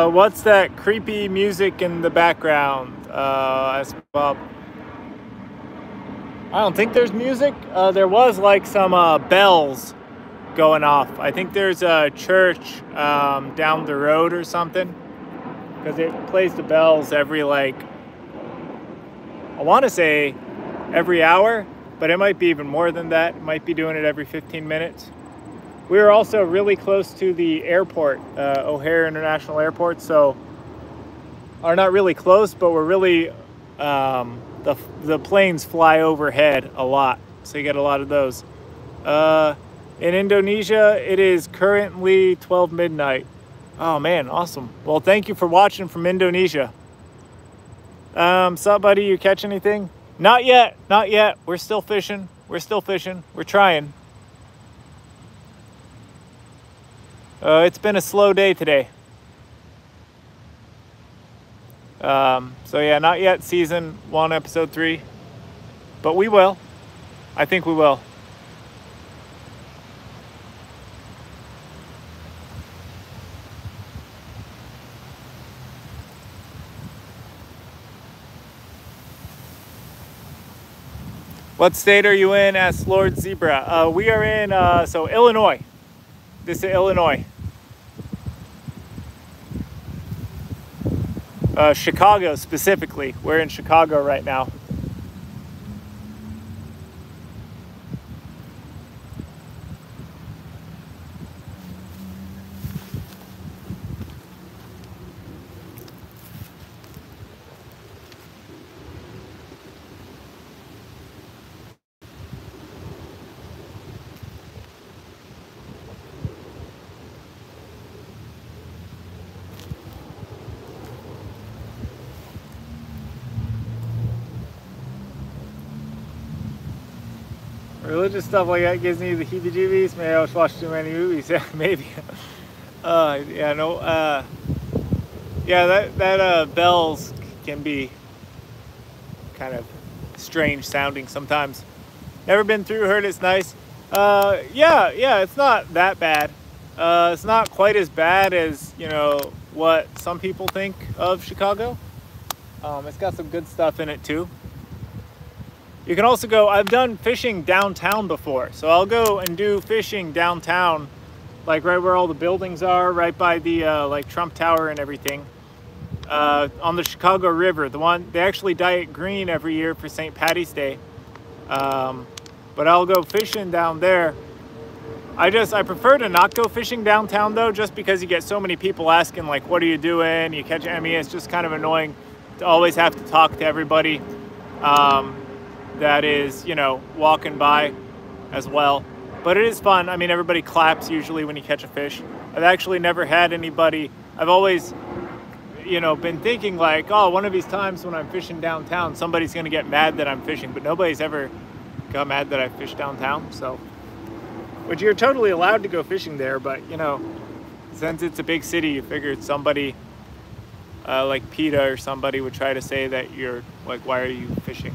What's that creepy music in the background? Asked Bob. I don't think there's music. There was like some bells going off. I think there's a church down the road or something, because it plays the bells every, I want to say every hour, but it might be even more than that. It might be doing it every 15 minutes. We were also really close to the airport, O'Hare International Airport, so, or not really close, but we're really, the planes fly overhead a lot, so you get a lot of those. In Indonesia, it is currently 12 midnight. Oh man, awesome. Well, thank you for watching from Indonesia. Sup, buddy, you catch anything? Not yet, not yet. We're still fishing. We're still fishing. We're trying. It's been a slow day today. So yeah, not yet season 1, episode 3, but we will. I think we will. What state are you in? Asked Lord Zebra. We are in, Illinois. This is Illinois. Chicago specifically. We're in Chicago right now. Religious stuff like that gives me the heebie-jeebies. Maybe I was watching too many movies. Yeah, maybe. Yeah, no. Yeah, that bells can be kind of strange sounding sometimes. Never been through. Heard it's nice. Yeah, it's not that bad. It's not quite as bad as what some people think of Chicago. It's got some good stuff in it too. You can also go, I've done fishing downtown before, so I'll go and do fishing downtown, like right where all the buildings are, right by the like Trump Tower and everything, on the Chicago River. The one, they actually dye it green every year for St. Patty's Day. But I'll go fishing down there. I prefer to not go fishing downtown though, just because you get so many people asking like, what are you doing? You catch, I mean, it's just kind of annoying to always have to talk to everybody. That is, walking by as well. But it is fun. I mean, everybody claps usually when you catch a fish. I've actually never had anybody, I've always, been thinking like, oh, one of these times when I'm fishing downtown, somebody's gonna get mad that I'm fishing, but nobody's ever got mad that I fish downtown, so. Which you're totally allowed to go fishing there, but since it's a big city, you figured somebody, like PETA or somebody would try to say that you're like, why are you fishing?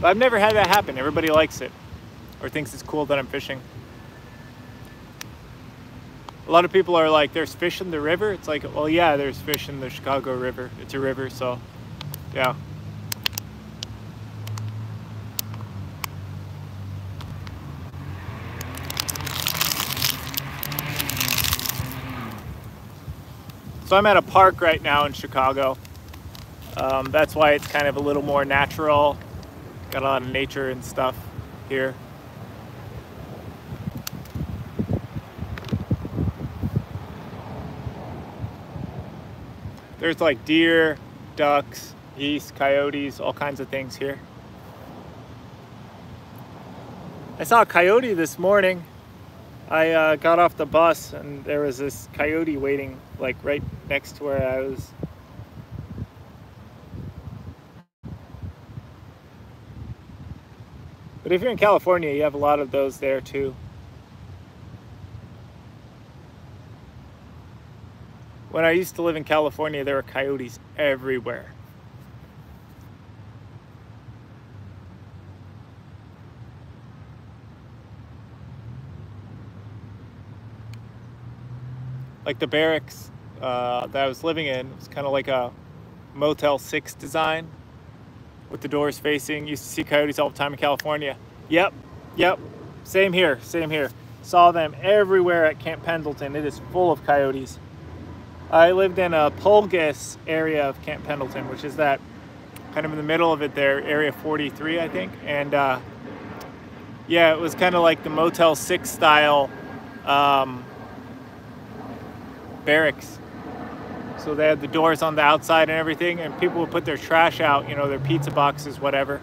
But I've never had that happen. Everybody likes it or thinks it's cool that I'm fishing. A lot of people are like, there's fish in the river. It's like, well, yeah, there's fish in the Chicago River. It's a river, so yeah. So I'm at a park right now in Chicago. That's why it's kind of a little more natural. Got a lot of nature and stuff here. There's like deer, ducks, geese, coyotes, all kinds of things here. I saw a coyote this morning. I got off the bus and there was this coyote waiting like right next to where I was. But if you're in California, you have a lot of those there too. When I used to live in California, there were coyotes everywhere. Like the barracks that I was living in, it was kind of like a Motel 6 design with the doors facing. Used to see coyotes all the time in California. Yep, same here. Saw them everywhere at Camp Pendleton. It is full of coyotes. I lived in a Pulgas area of Camp Pendleton, which is that kind of in the middle of it there, area 43, I think. And yeah, it was kind of like the Motel 6 style barracks. So they had the doors on the outside and everything, and people would put their trash out, their pizza boxes, whatever,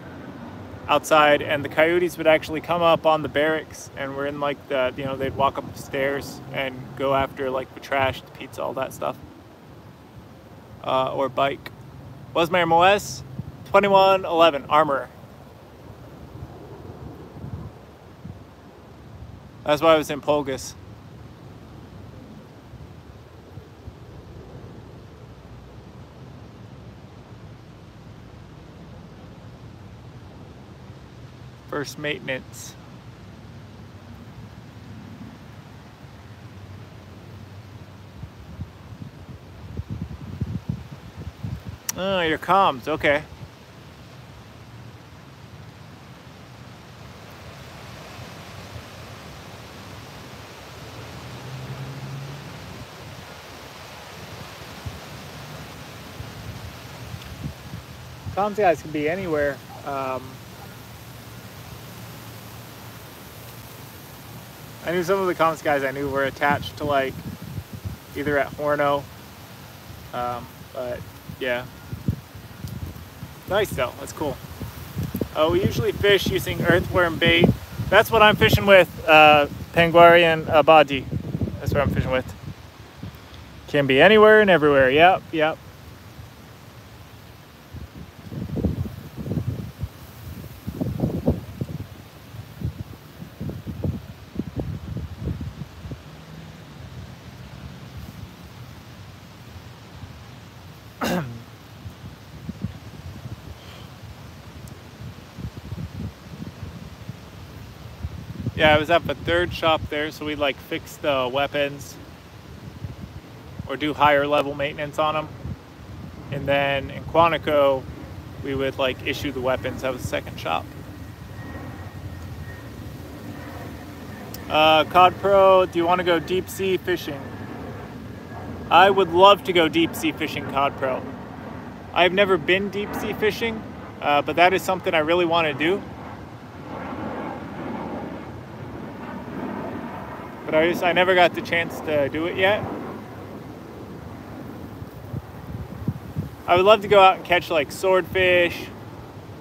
outside, and the coyotes would actually come up on the barracks, and we're in like the, they'd walk up the stairs and go after like the trash, the pizza, all that stuff. Or bike. What's my MOS? 2111 Armorer. That's why I was in Polgus. First maintenance. Oh, your comms, okay. Comms guys can be anywhere. I knew some of the comms guys I knew were attached to like either at Horno, but yeah. Nice though, that's cool. We usually fish using earthworm bait. That's what I'm fishing with, Penguarian Abadi. That's what I'm fishing with. Can be anywhere and everywhere, yep, yep. Yeah, I was at the third shop there, so we'd like fix the weapons or do higher level maintenance on them. And then in Quantico, we would like issue the weapons. That was the second shop. Cod Pro, do you want to go deep sea fishing? I would love to go deep sea fishing, Cod Pro. I've never been deep sea fishing, but that is something I really want to do. But I never got the chance to do it yet. I would love to go out and catch like swordfish,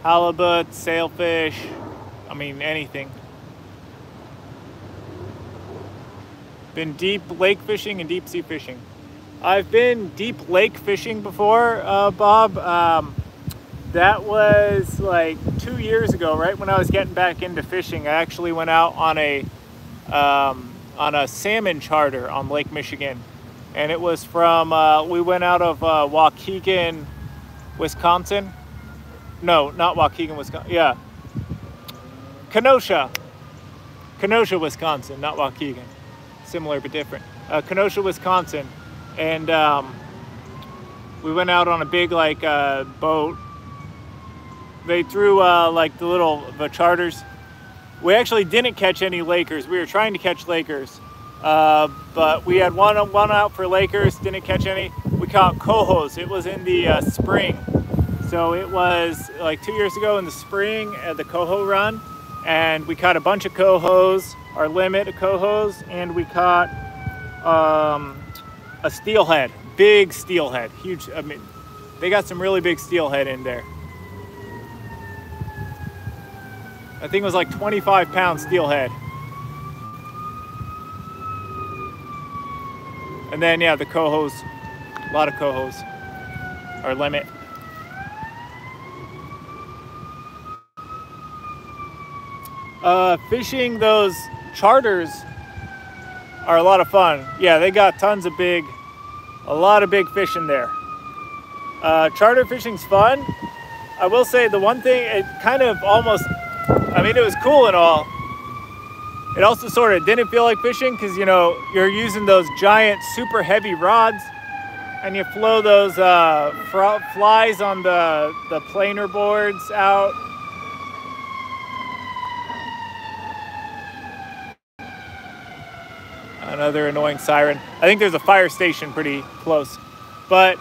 halibut, sailfish, I mean anything. Been deep lake fishing and deep sea fishing. I've been deep lake fishing before, Bob. That was like 2 years ago, right when I was getting back into fishing. I actually went out on a salmon charter on Lake Michigan, and it was from we went out of Waukegan, Wisconsin. No, not Waukegan, Wisconsin. Yeah, Kenosha, Wisconsin, not Waukegan. Similar but different. Kenosha, Wisconsin, and we went out on a big like boat. They threw like the charters. We actually didn't catch any Lakers. We were trying to catch Lakers, but we had one out for Lakers, didn't catch any. We caught cohos. It was in the spring. So it was like 2 years ago in the spring at the coho run, and we caught a bunch of cohos, our limit of cohos, and we caught a steelhead, big steelhead, huge. I mean, they got some really big steelhead in there. I think it was like 25-pound steelhead. And then, yeah, the cohos, a lot of cohos, our limit. Fishing those charters are a lot of fun. Yeah, they got tons of a lot of big fish in there. Charter fishing's fun. I will say the one thing, it kind of almost, I mean, it was cool and all. It also sort of didn't feel like fishing because, you know, you're using those giant, super heavy rods and you flow those flies on the planer boards out. Another annoying siren. I think there's a fire station pretty close. But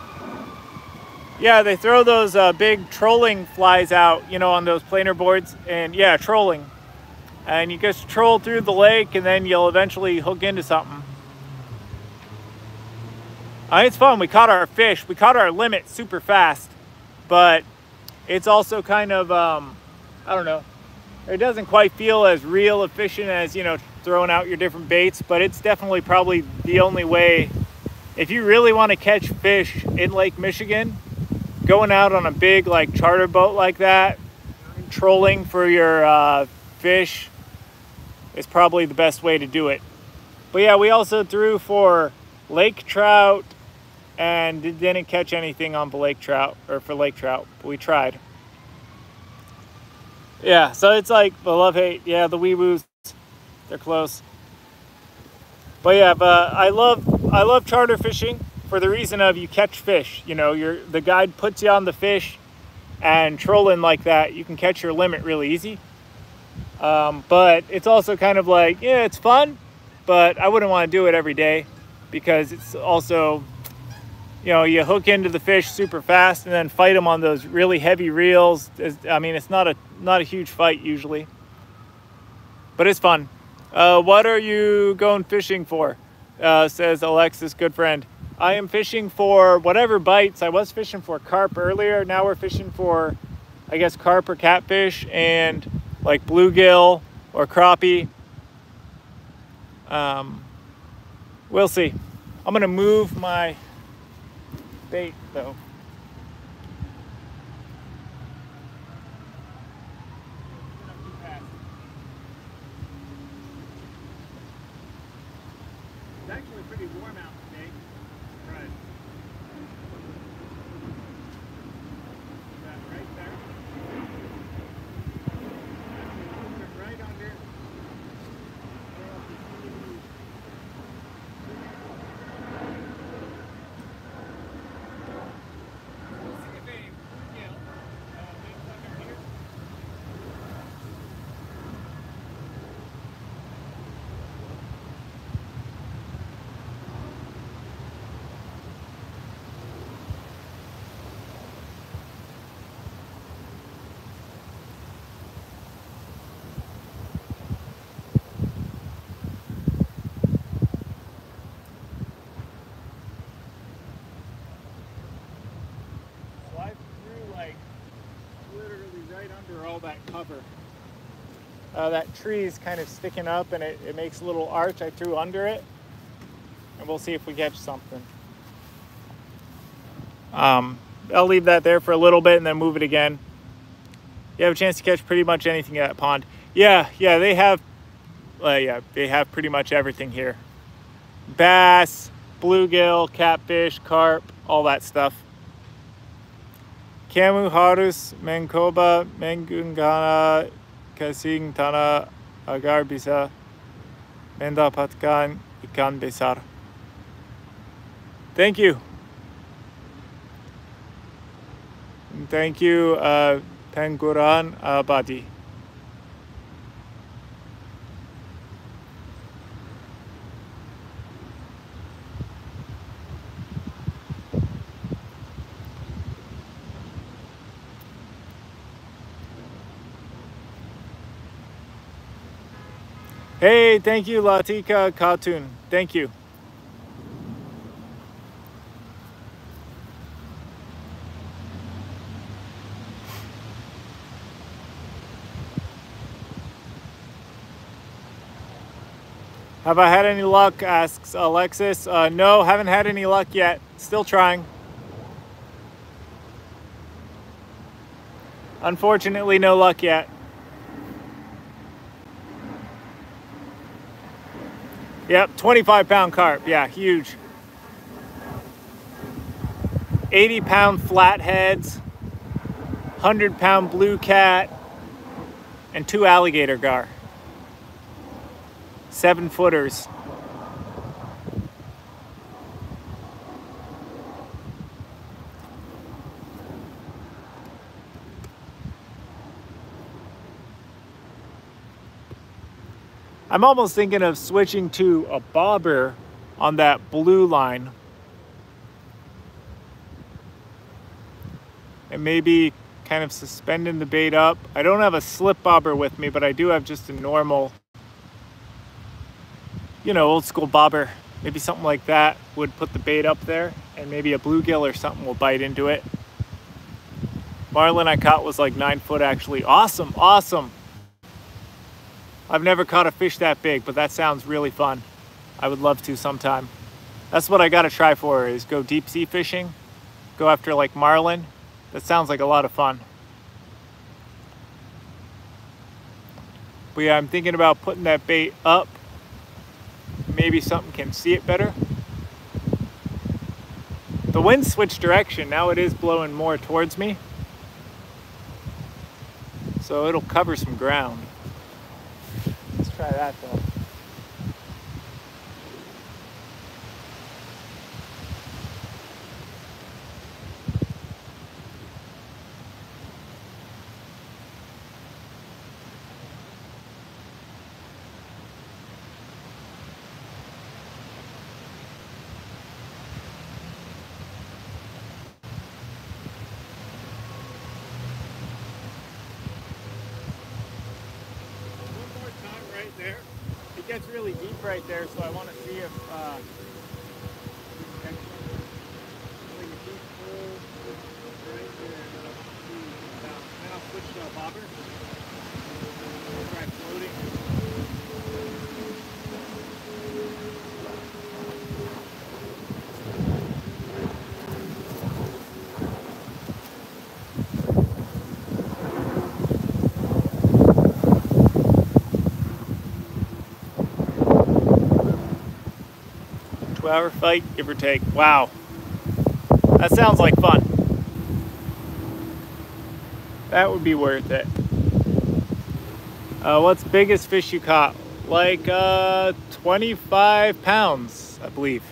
yeah, they throw those big trolling flies out, you know, on those planer boards, and yeah, trolling. And you just troll through the lake, and then you'll eventually hook into something. It's fun. We caught our fish. We caught our limit super fast, but it's also kind of, I don't know. It doesn't quite feel as real efficient as, you know, throwing out your different baits, but it's definitely probably the only way. If you really want to catch fish in Lake Michigan, going out on a big like charter boat like that, trolling for your fish, is probably the best way to do it. But yeah, we also threw for lake trout and didn't catch anything on the lake trout, or for lake trout, but we tried. Yeah, so it's like the love-hate. Yeah, the wee-woos, they're close. But yeah, but I love charter fishing for the reason of you catch fish. You know, the guide puts you on the fish, and trolling like that, you can catch your limit really easy. But it's also kind of like, yeah, it's fun, but I wouldn't want to do it every day, because it's also, you know, you hook into the fish super fast and then fight them on those really heavy reels. I mean, it's not a huge fight usually, but it's fun. What are you going fishing for? Says Alexis, good friend. I am fishing for whatever bites. I was fishing for carp earlier. Now we're fishing for, I guess, carp or catfish and like bluegill or crappie. We'll see. I'm gonna move my bait though. It's actually pretty warm out today. Right. That right there. Right under. All that cover. That tree is kind of sticking up and it makes a little arch. I threw under it, and we'll see if we catch something. I'll leave that there for a little bit and then move it again. You have a chance to catch pretty much anything at that pond. Yeah, they have pretty much everything here. Bass, bluegill, catfish, carp, all that stuff. Kamu harus mencoba menggunakan kasing tanah agar bisa mendapatkan ikan besar. Thank you. Thank you, Penguran Abadi. Hey, thank you, Latika Khatun. Thank you. Have I had any luck? Asks Alexis. No, haven't had any luck yet. Still trying. Unfortunately, no luck yet. Yep, 25-pound carp. Yeah, huge. 80-pound flatheads, 100-pound blue cat, and 2 alligator gar. 7-footers. I'm almost thinking of switching to a bobber on that blue line. And maybe kind of suspending the bait up. I don't have a slip bobber with me, but I do have just a normal, old school bobber. Maybe something like that would put the bait up there, and maybe a bluegill or something will bite into it. Marlin I caught was like 9 foot actually. Awesome, awesome. I've never caught a fish that big, but that sounds really fun. I would love to sometime. That's what I gotta try for, is go deep sea fishing. Go after like marlin. That sounds like a lot of fun. But yeah, I'm thinking about putting that bait up. Maybe something can see it better. The wind switched direction. Now it is blowing more towards me. So it'll cover some ground. Let's try that though. There. It gets really deep right there, so I want to see if like a deep hole right there that I want to see about. Then I'll switch to a bobber. Try floating. 2-hour fight, give or take. Wow. That sounds like fun. That would be worth it. What's the biggest fish you caught? Like 25 pounds, I believe.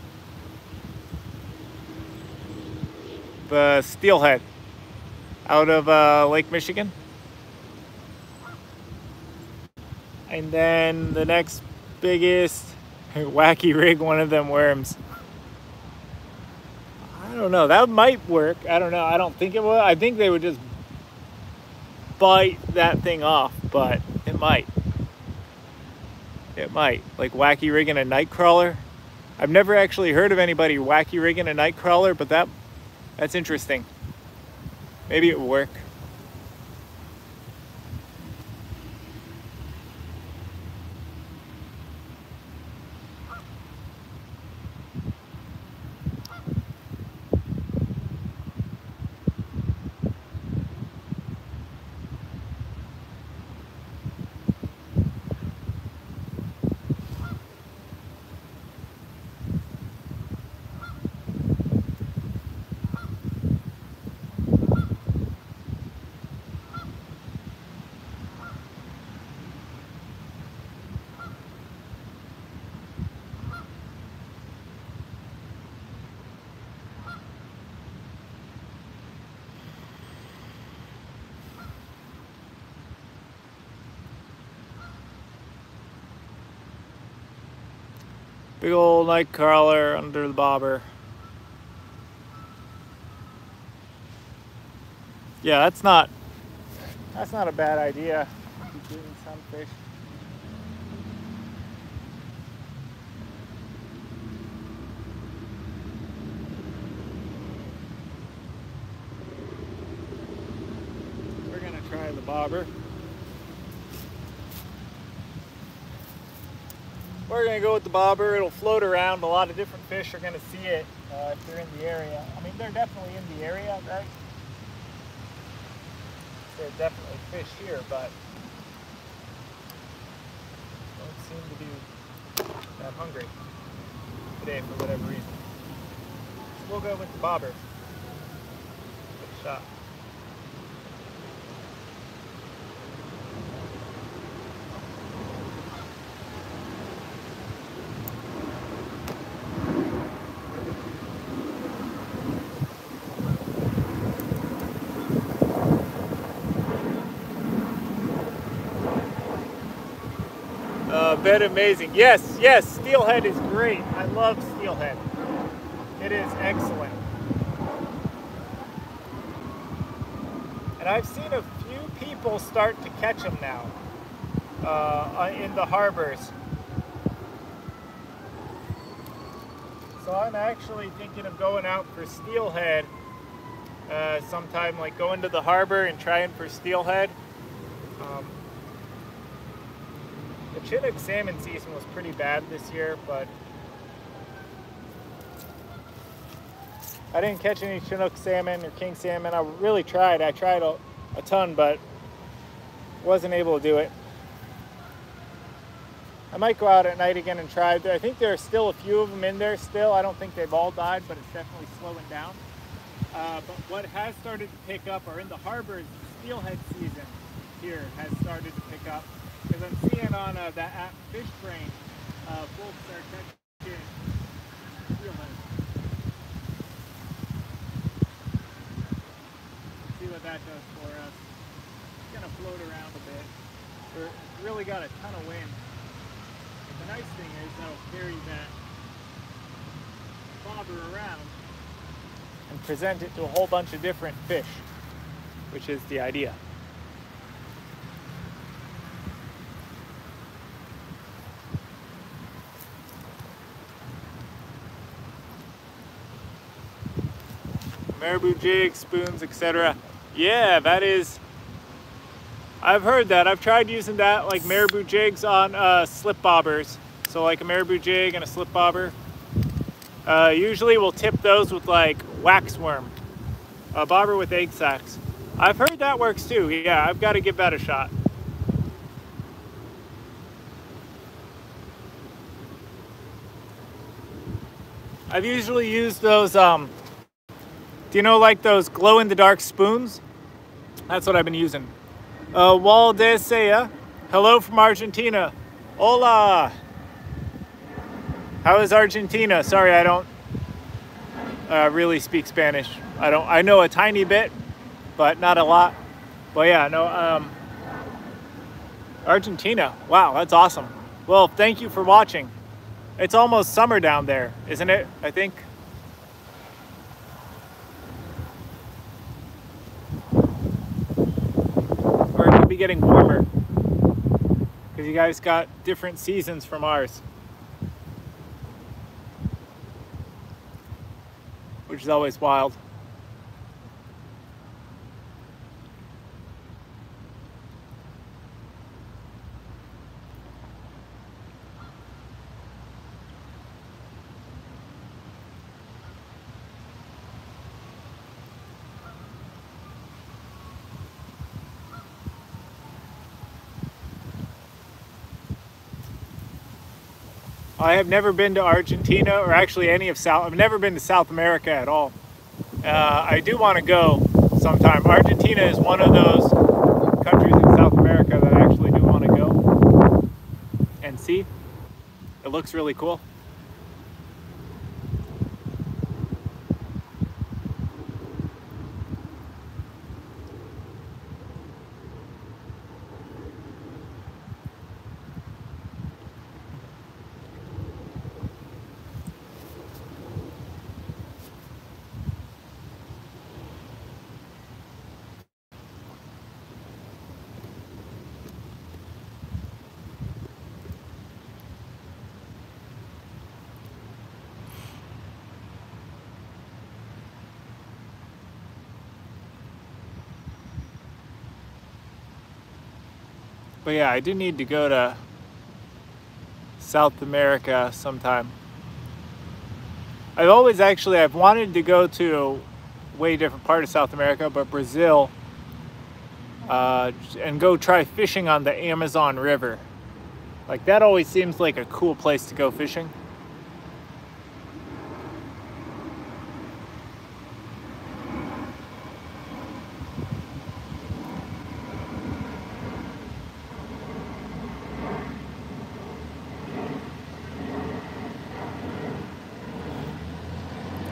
The steelhead out of Lake Michigan. And then the next biggest, wacky rig, one of them worms. I don't know, that might work. I don't know, I don't think it will. I think they would just bite that thing off, but it might. It might. Like wacky rigging a night crawler. I've never actually heard of anybody wacky rigging a night crawler, but that's interesting. Maybe it will work. Big old night crawler under the bobber. Yeah, that's not a bad idea. Doing sunfish. We're gonna try the bobber. We're going to go with the bobber. It'll float around. A lot of different fish are going to see it if they're in the area. I mean, they're definitely in the area, right? There's definitely fish here, but don't seem to be that hungry today for whatever reason. So we'll go with the bobber. Good shot. Bed amazing. Yes, yes, steelhead is great. I love steelhead. It is excellent. And I've seen a few people start to catch them now in the harbors. So I'm actually thinking of going out for steelhead sometime, like going to the harbor and trying for steelhead. The Chinook salmon season was pretty bad this year, but I didn't catch any Chinook salmon or king salmon. I really tried. I tried a ton, but wasn't able to do it. I might go out at night again and try. I think there are still a few of them in there still. I don't think they've all died, but it's definitely slowing down. But what has started to pick up are in the harbors, steelhead season here has started to pick up. Because I'm seeing on that app FishBrain, folks are catching steelhead. See what that does for us. It's gonna float around a bit. We've really got a ton of wind. But the nice thing is that'll carry that bobber around and present it to a whole bunch of different fish, which is the idea. Marabou jigs, spoons, etc. Yeah, that is, I've heard that. I've tried using that, like marabou jigs on slip bobbers. So like a marabou jig and a slip bobber. Usually we'll tip those with like waxworm, a bobber with egg sacs. I've heard that works too. Yeah, I've got to give that a shot. I've usually used those, do you know, like those glow-in-the-dark spoons? That's what I've been using. Waldesea, hello from Argentina. Hola. How is Argentina? Sorry, I don't really speak Spanish. I know a tiny bit, but not a lot. But yeah, no, Argentina. Wow, that's awesome. Well, thank you for watching. It's almost summer down there, isn't it? I think. Or it could be getting warmer, because you guys got different seasons from ours, which is always wild. I have never been to Argentina, or actually any of I've never been to South America at all. I do want to go sometime. Argentina is one of those countries in South America that I actually do want to go and see. It looks really cool. But yeah, I do need to go to South America sometime. I've wanted to go to a way different part of South America, but Brazil, and go try fishing on the Amazon River. Like, that always seems like a cool place to go fishing.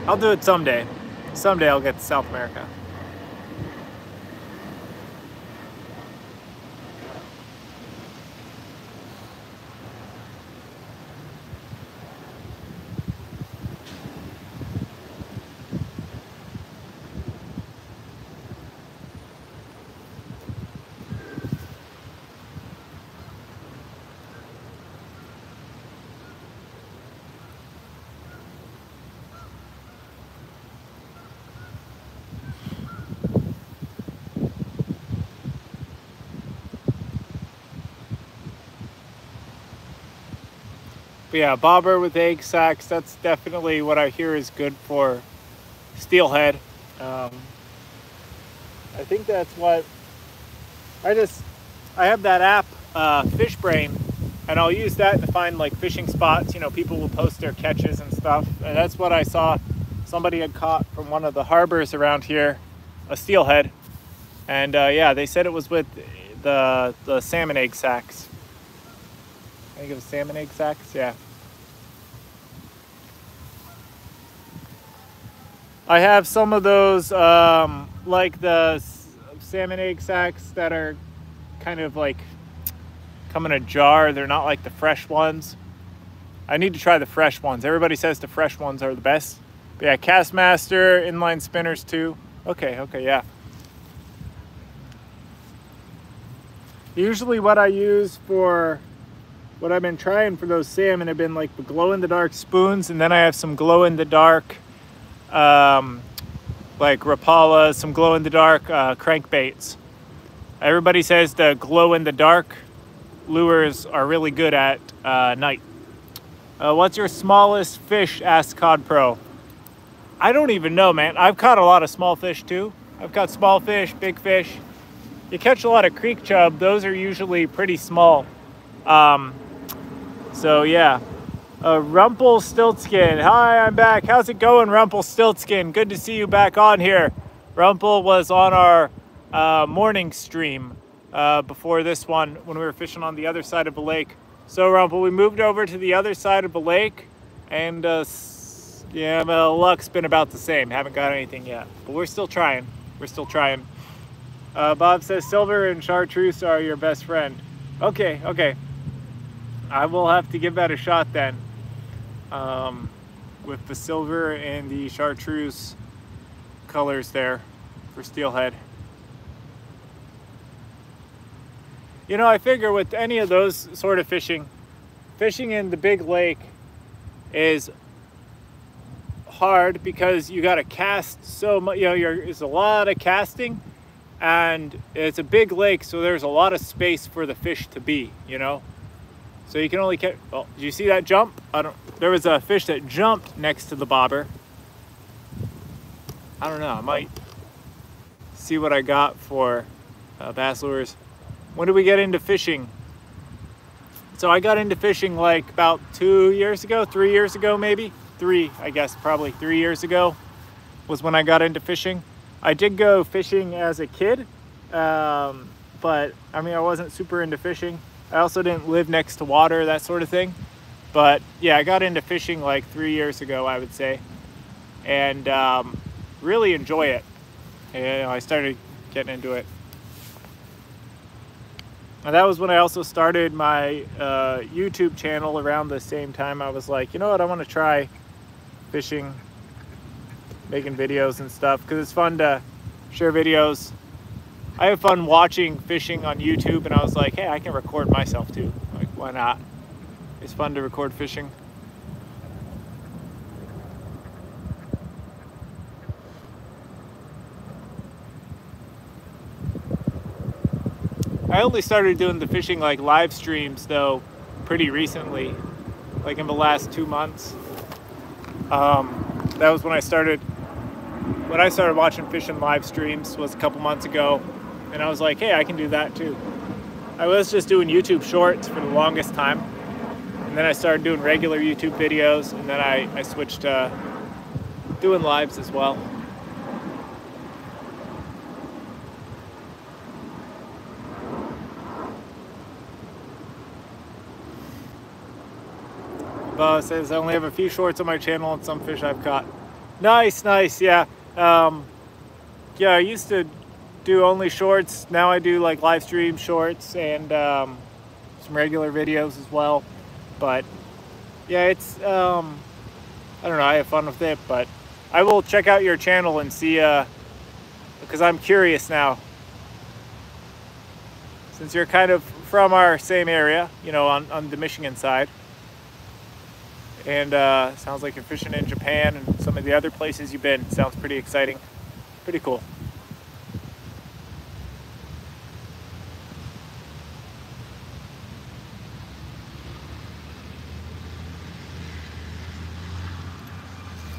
I'll do it someday. Someday I'll get to South America. But yeah, bobber with egg sacs, that's definitely what I hear is good for steelhead. I think that's what, I have that app, FishBrain. and I'll use that to find like fishing spots. You know, people will post their catches and stuff, and that's what I saw. Somebody had caught from one of the harbors around here, a steelhead, and yeah, they said it was with the salmon egg sacs. I think it was salmon egg sacs, yeah. I have some of those, like the salmon egg sacs that are kind of like come in a jar. They're not like the fresh ones. I need to try the fresh ones. Everybody says the fresh ones are the best. But yeah, Castmaster, inline spinners too. Okay, yeah. Usually what I use for what I've been trying for those salmon have been like the glow-in-the-dark spoons, and then I have some glow-in-the-dark like Rapala, some glow-in-the-dark crankbaits. Everybody says the glow-in-the-dark lures are really good at night. What's your smallest fish? Asked Cod Pro. I don't even know, man. I've caught a lot of small fish too. I've caught small fish, big fish. You catch a lot of creek chub. Those are usually pretty small. So yeah. Rumpelstiltskin. Hi, I'm back. How's it going, Rumpelstiltskin? Good to see you back on here. Rumpel was on our morning stream before this one when we were fishing on the other side of the lake. So Rumpel, we moved over to the other side of the lake, and yeah, well, luck's been about the same. Haven't got anything yet, but we're still trying. We're still trying. Bob says silver and chartreuse are your best friend. Okay. I will have to give that a shot then. With the silver and the chartreuse colors there for steelhead. You know, I figure with any of those sort of fishing in the big lake is hard because you got to cast so much. You know, it's a lot of casting, and it's a big lake, so there's a lot of space for the fish to be. You know, so you can only catch. Well, did you see that jump? There was a fish that jumped next to the bobber. I don't know. I might see what I got for bass lures. When did we get into fishing? So I got into fishing like about 2 years ago, 3 years ago maybe. I guess probably 3 years ago was when I got into fishing. I did go fishing as a kid, but I mean, I wasn't super into fishing. I also didn't live next to water, that sort of thing. But yeah, I got into fishing like 3 years ago, I would say, and really enjoy it. And I started getting into it. And that was when I also started my YouTube channel around the same time. I was like, you know what, I want to try fishing, making videos and stuff, because it's fun to share videos. I have fun watching fishing on YouTube, and I was like, hey, I can record myself too. Like, why not? It's fun to record fishing. I only started doing the fishing like live streams though pretty recently, like in the last 2 months. That was when I started watching fishing live streams, was a couple months ago, and I was like, hey, I can do that too. I was just doing YouTube shorts for the longest time, and then I started doing regular YouTube videos, and then I switched to doing lives as well. Says I only have a few shorts on my channel and some fish I've caught. Nice, yeah. Yeah, I used to do only shorts. Now I do like live stream shorts and some regular videos as well. But yeah, it's I don't know, I have fun with it, but I will check out your channel and see because I'm curious now. Since you're kind of from our same area, you know, on the Michigan side. And sounds like you're fishing in Japan and some of the other places you've been. Sounds pretty exciting. Pretty cool.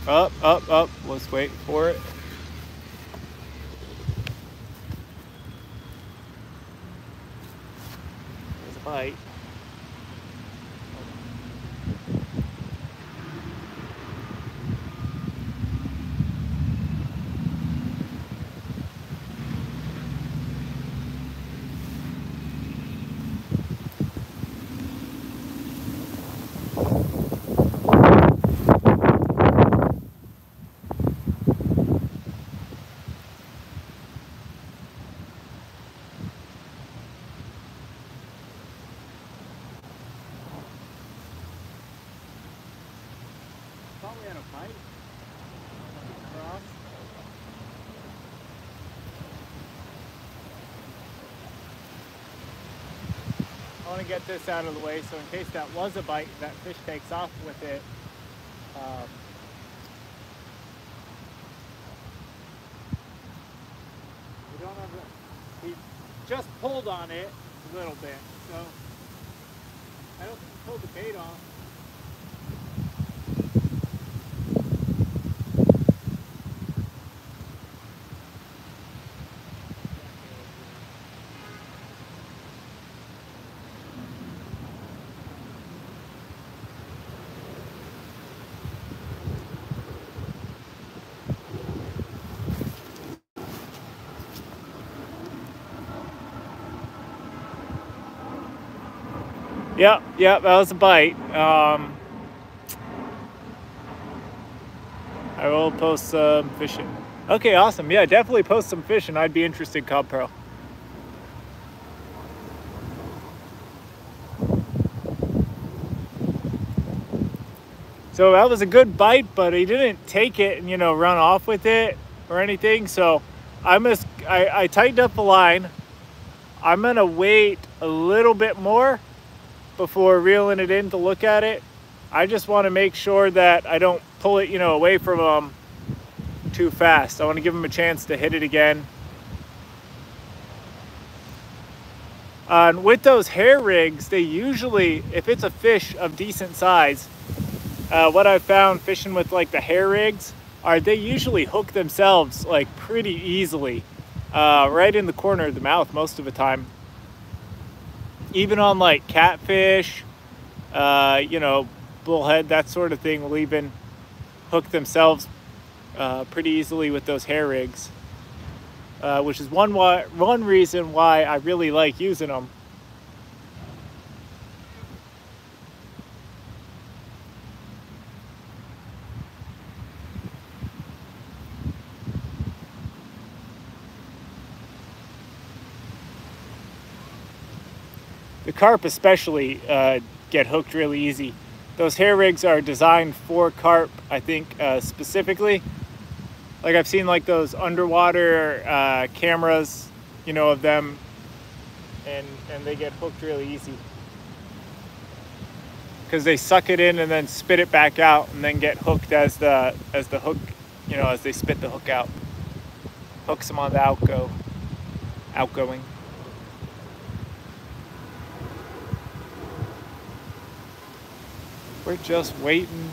Up. Let's wait for it. There's a bite. thought we had a bite. Cross. I want to get this out of the way so in case that was a bite, that fish takes off with it. We don't have the, he just pulled on it a little bit, so I don't think he pulled the bait off. Yep, that was a bite. I will post some fishing. Okay, awesome. Yeah, definitely post some fishing. I'd be interested, Cobb Pro. So that was a good bite, but he didn't take it and, you know, run off with it or anything. So I tightened up the line. I'm gonna wait a little bit more before reeling it in to look at it. I just want to make sure that I don't pull it, you know, away from him too fast. I want to give him a chance to hit it again. And with those hair rigs, they usually, if it's a fish of decent size, what I've found fishing with like the hair rigs are they usually hook themselves like pretty easily, right in the corner of the mouth most of the time. Even on like catfish, you know, bullhead, that sort of thing will even hook themselves pretty easily with those hair rigs, which is one reason why I really like using them. The carp especially get hooked really easy. Those hair rigs are designed for carp, I think, specifically. Like I've seen like those underwater cameras, you know, of them, and they get hooked really easy. Because they suck it in and then spit it back out and then get hooked as the hook, you know, as they spit the hook out. Hooks them on the outgoing. We're just waiting.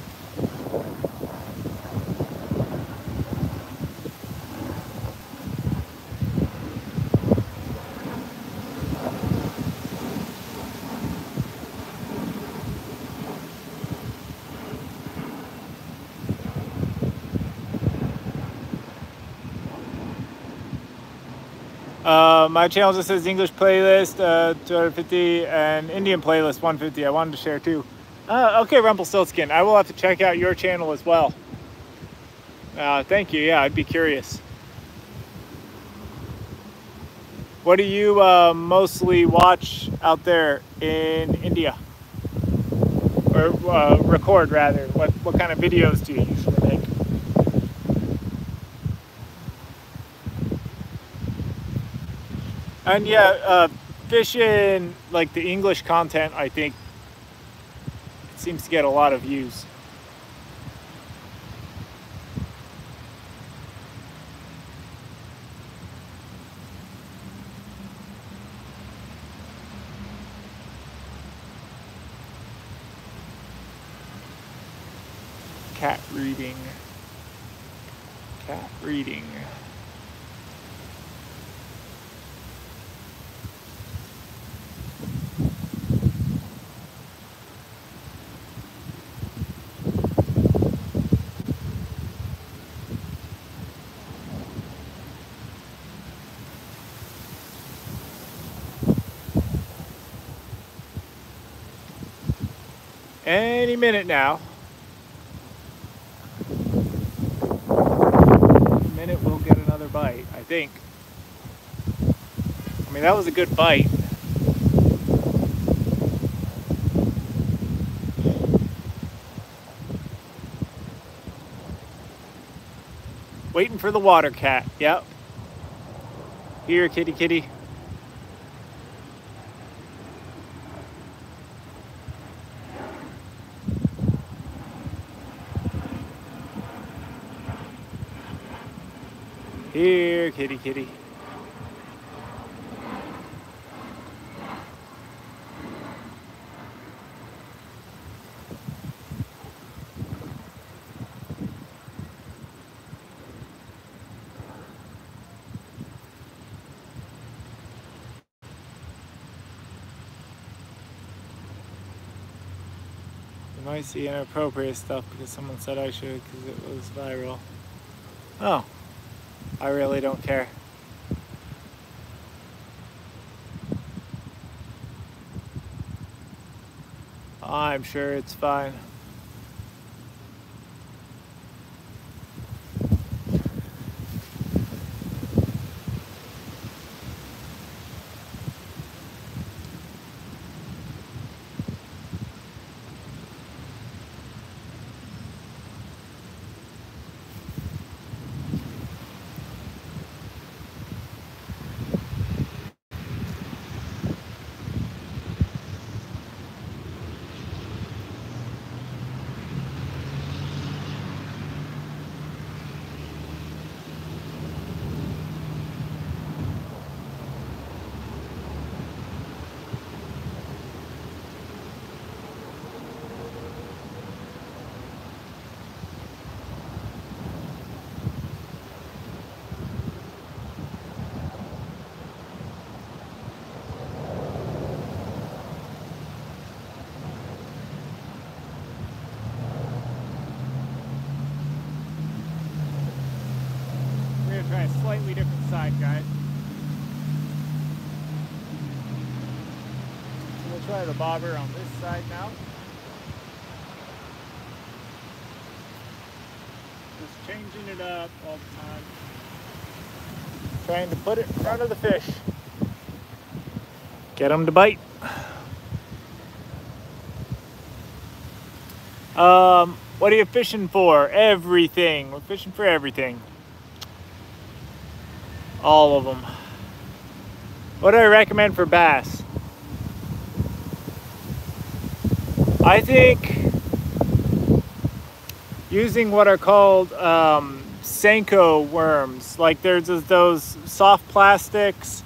My channel just says English playlist 250 and Indian playlist 150. I wanted to share too. Okay, Rumpelstiltskin, I will have to check out your channel as well. Thank you. Yeah, I'd be curious. What do you mostly watch out there in India? Or record, rather. What kind of videos do you usually make? And yeah, fishing, like the English content, I think, seems to get a lot of views. Cat reading. Any minute now. Minute we'll get another bite, I think. I mean, that was a good bite. Waiting for the water cat. Yep. Here, kitty, kitty. Here, kitty, kitty. You might see inappropriate stuff because someone said I should because it was viral. Oh, I really don't care. I'm sure it's fine. Try a slightly different side, guys. So we'll try the bobber on this side now. Just changing it up all the time. Trying to put it in front of the fish. Get them to bite. What are you fishing for? Everything. We're fishing for everything. All of them. What do I recommend for bass? I think using what are called Senko worms. Like there's those soft plastics.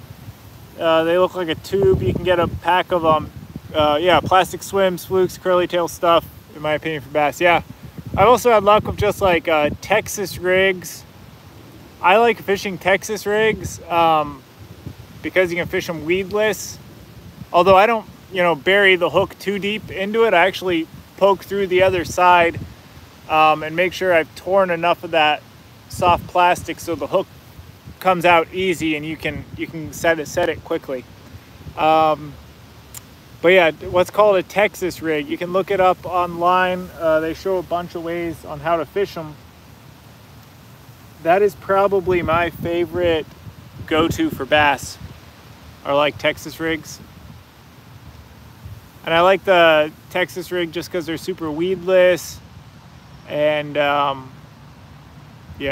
They look like a tube. You can get a pack of them. Yeah, plastic swims, flukes, curly tail stuff, in my opinion, for bass. Yeah. I've also had luck with just like Texas rigs. I like fishing Texas rigs because you can fish them weedless. Although I don't, bury the hook too deep into it. I actually poke through the other side and make sure I've torn enough of that soft plastic so the hook comes out easy and you can set it quickly. But yeah, what's called a Texas rig. You can look it up online. They show a bunch of ways on how to fish them. That is probably my favorite go-to for bass, are like Texas rigs. And I like the Texas rig just because they're super weedless. And yeah,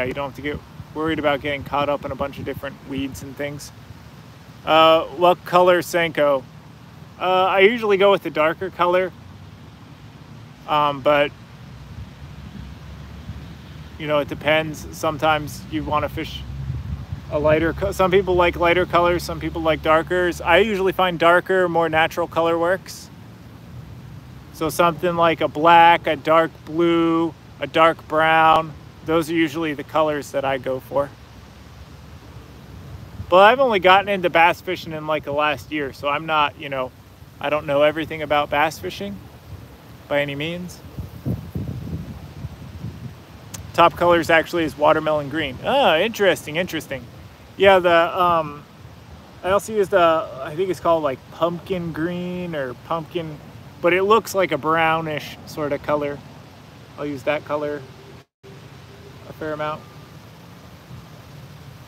you don't have to get worried about getting caught up in a bunch of different weeds and things. What color Senko? I usually go with the darker color. But it depends. Sometimes you want to fish a lighter, some people like lighter colors, some people like darkers. I usually find darker, more natural color works. So something like a black, a dark blue, a dark brown, those are usually the colors that I go for. But I've only gotten into bass fishing in like the last year, so I'm not, I don't know everything about bass fishing by any means. Top colors actually is watermelon green. Oh, interesting. Yeah, I also used I think it's called like pumpkin green or pumpkin, but it looks like a brownish sort of color. I'll use that color a fair amount.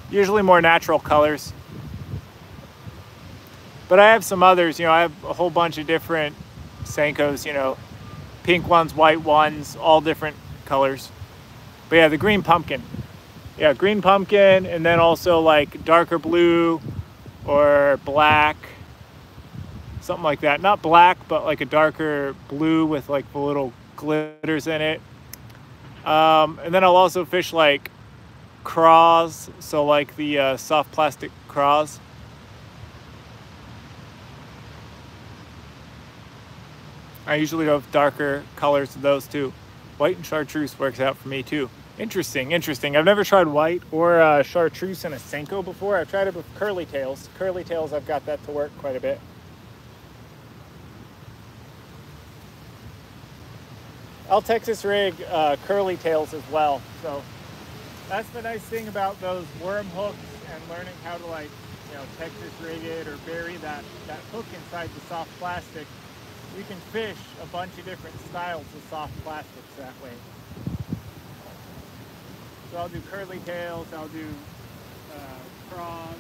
Usually more natural colors. But I have some others, I have a whole bunch of different Senkos, pink ones, white ones, all different colors. But yeah, the green pumpkin. Yeah, green pumpkin, and then also like darker blue or black, something like that. Not black, but like a darker blue with like the little glitters in it. And then I'll also fish like craws, so like the soft plastic craws. I usually have darker colors of those too. White and chartreuse works out for me too. Interesting, interesting. I've never tried white or chartreuse in a Senko before. I've tried it with curly tails. Curly tails, I've got that to work quite a bit. I'll Texas rig curly tails as well. So that's the nice thing about those worm hooks and learning how to, like, you know, Texas rig it or bury that hook inside the soft plastic. You can fish a bunch of different styles of soft plastics that way. So I'll do curly tails, I'll do craws.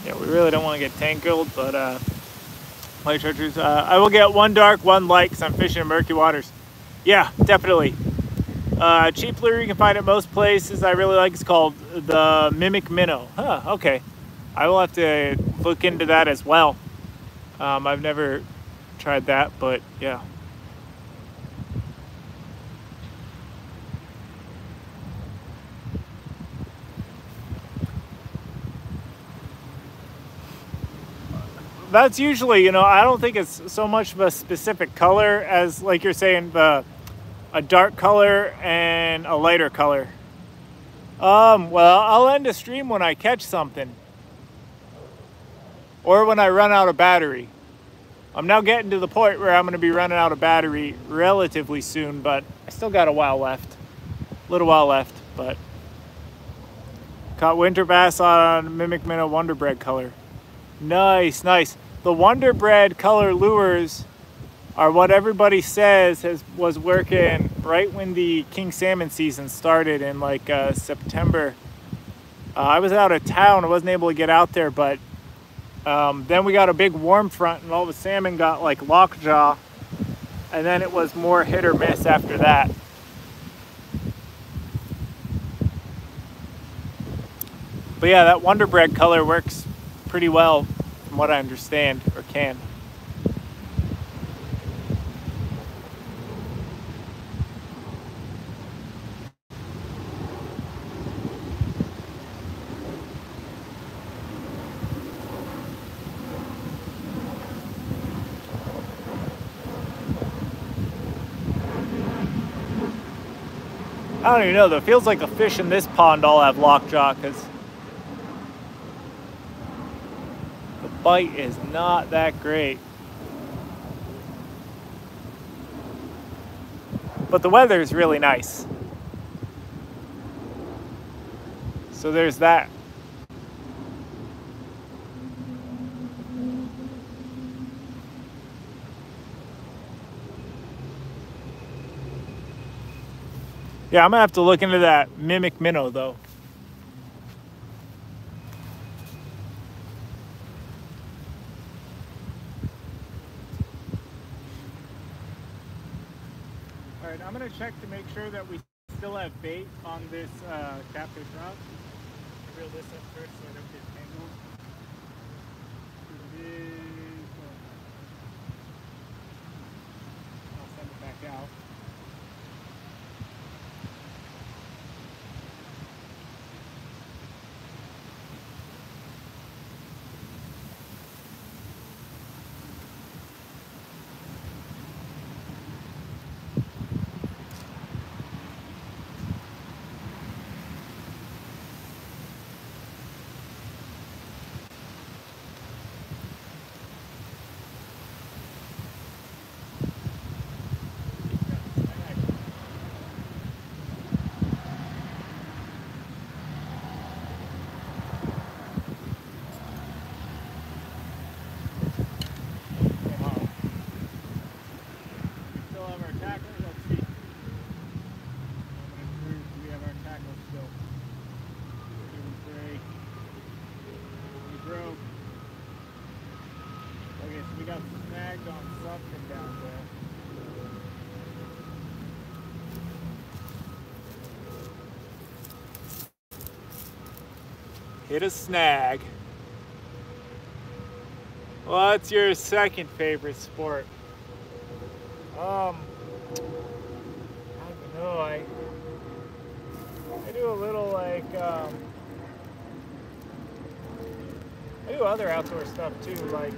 Yeah, we really don't want to get tangled, but light chartreuse. I will get one dark, one light, because I'm fishing in murky waters. Yeah, definitely. Cheap lure you can find at most places I really like is called the Mimic Minnow. Huh, okay. I will have to look into that as well. I've never tried that, but yeah. That's usually, you know, I don't think it's so much of a specific color as, like you're saying, a dark color and a lighter color. Well, I'll end a stream when I catch something. Or when I run out of battery. I'm now getting to the point where I'm going to be running out of battery relatively soon, but I still got a while left. A little while left, but caught winter bass on Mimic Minnow Wonder Bread color. Nice, nice. The Wonder Bread color lures are what everybody says was working right when the king salmon season started in like September. I was out of town. I wasn't able to get out there, but then we got a big warm front and all the salmon got like lockjaw, and then it was more hit or miss after that. But yeah, that Wonder Bread color works pretty well from what I understand, or can. I don't even know though. It feels like the fish in this pond all have lockjaw because the bite is not that great. But the weather is really nice. So there's that. Yeah, I'm gonna have to look into that Mimic Minnow though. All right, I'm gonna check to make sure that we still have bait on this catfish rod. Reel this up first so I don't get tangled. I'll send it back out. broke. Okay, so we got snagged on something down there. Hit a snag. What's your second favorite sport? I don't know. I do a little like I do other outdoor stuff too. Like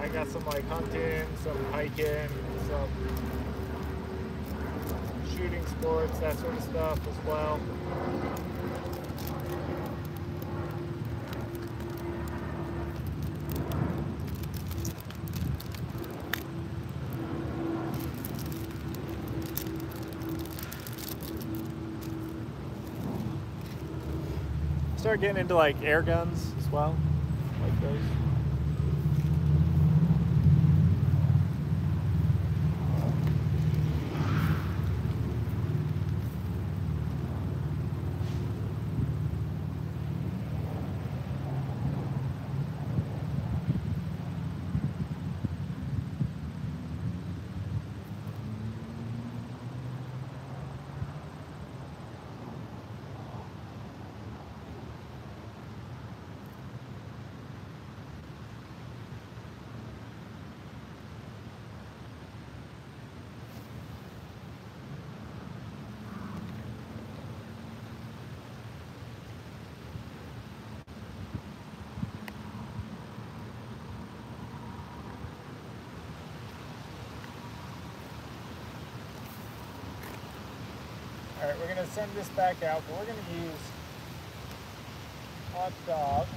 I got some like hunting, some hiking, some shooting sports, that sort of stuff as well. Start getting into like air guns as well, like those. All right, we're gonna send this back out, but we're gonna use hot dog.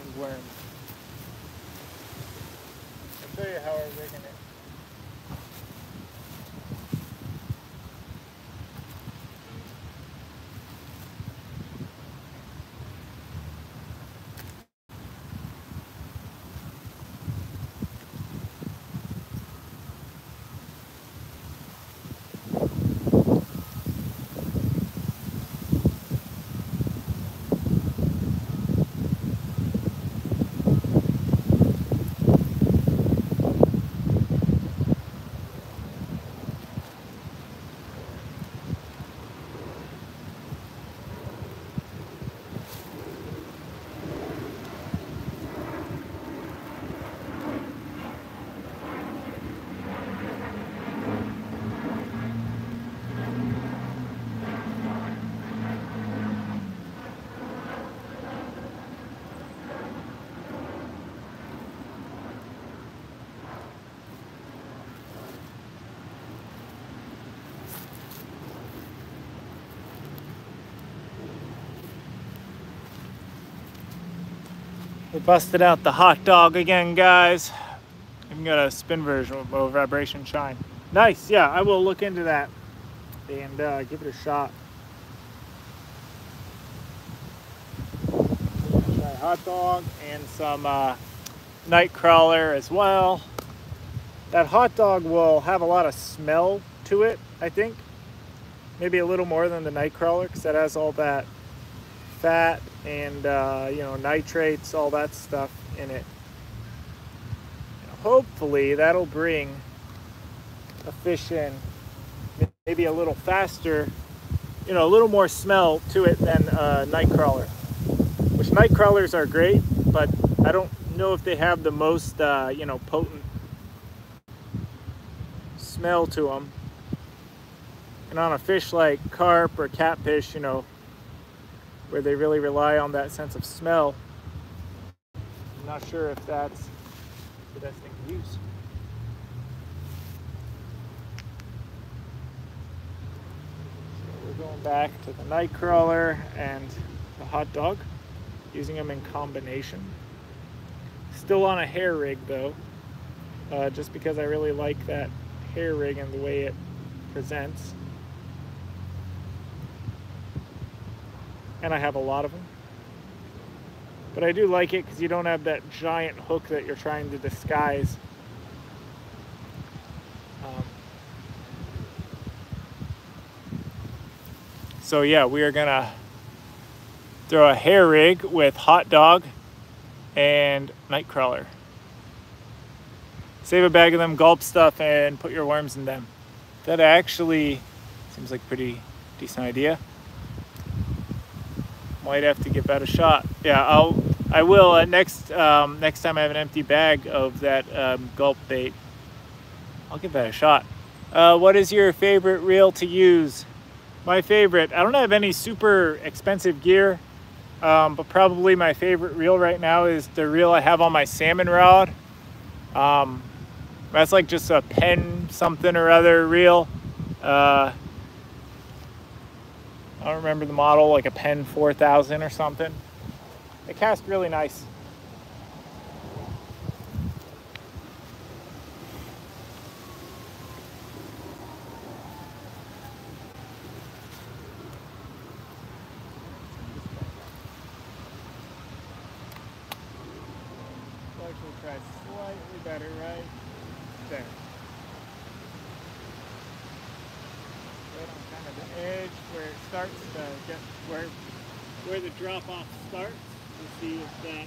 And worm. I'll show you how we're rigging it. We busted out the hot dog again, guys. Even got a spin version with low vibration shine. Nice, yeah, I will look into that and give it a shot. Try hot dog and some Nightcrawler as well. That hot dog will have a lot of smell to it, I think. Maybe a little more than the Nightcrawler because that has all that fat and you know, nitrates, all that stuff in it. Hopefully that'll bring a fish in maybe a little faster, you know, a little more smell to it than Nightcrawler. Which Nightcrawlers are great, but I don't know if they have the most you know, potent smell to them. And on a fish like carp or catfish, you know, where they really rely on that sense of smell, I'm not sure if that's the best thing to use. So we're going back to the Nightcrawler and the hot dog, using them in combination. Still on a hair rig though, just because I really like that hair rig and the way it presents. And I have a lot of them. But I do like it because you don't have that giant hook that you're trying to disguise. So yeah, we are gonna throw a hair rig with hot dog and nightcrawler. Save a bag of them, gulp stuff, and put your worms in them. That actually seems like a pretty decent idea. Might have to give that a shot. Yeah, I will next time I have an empty bag of that gulp bait. I'll give that a shot. What is your favorite reel to use? My favorite, I don't have any super expensive gear, but probably my favorite reel right now is the reel I have on my salmon rod. That's like just a Penn something or other reel. I don't remember the model, like a Penn 4000 or something. It cast really nice. Actually try slightly better, right there. Right on kind of the edge where it starts to get where the drop off starts. To see if that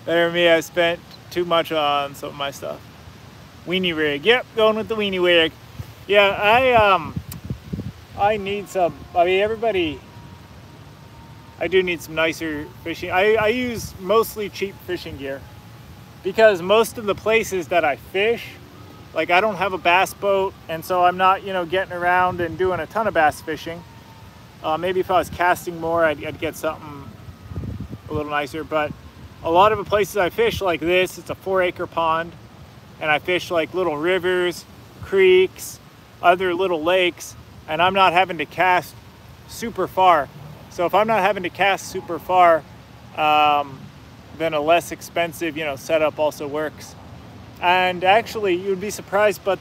better than me. I spent too much on some of my stuff. Weenie rig. Yep, going with the weenie rig. Yeah, I need some. I mean, everybody. I do need some nicer fishing. I use mostly cheap fishing gear because most of the places that I fish, like I don't have a bass boat, and so I'm not, you know, getting around and doing a ton of bass fishing. Maybe if I was casting more, I'd get something a little nicer, but a lot of the places I fish like this, it's a 4-acre pond, and I fish like little rivers, creeks, other little lakes, and I'm not having to cast super far. So if I'm not having to cast super far, then a less expensive, you know, setup also works. And actually, you'd be surprised, but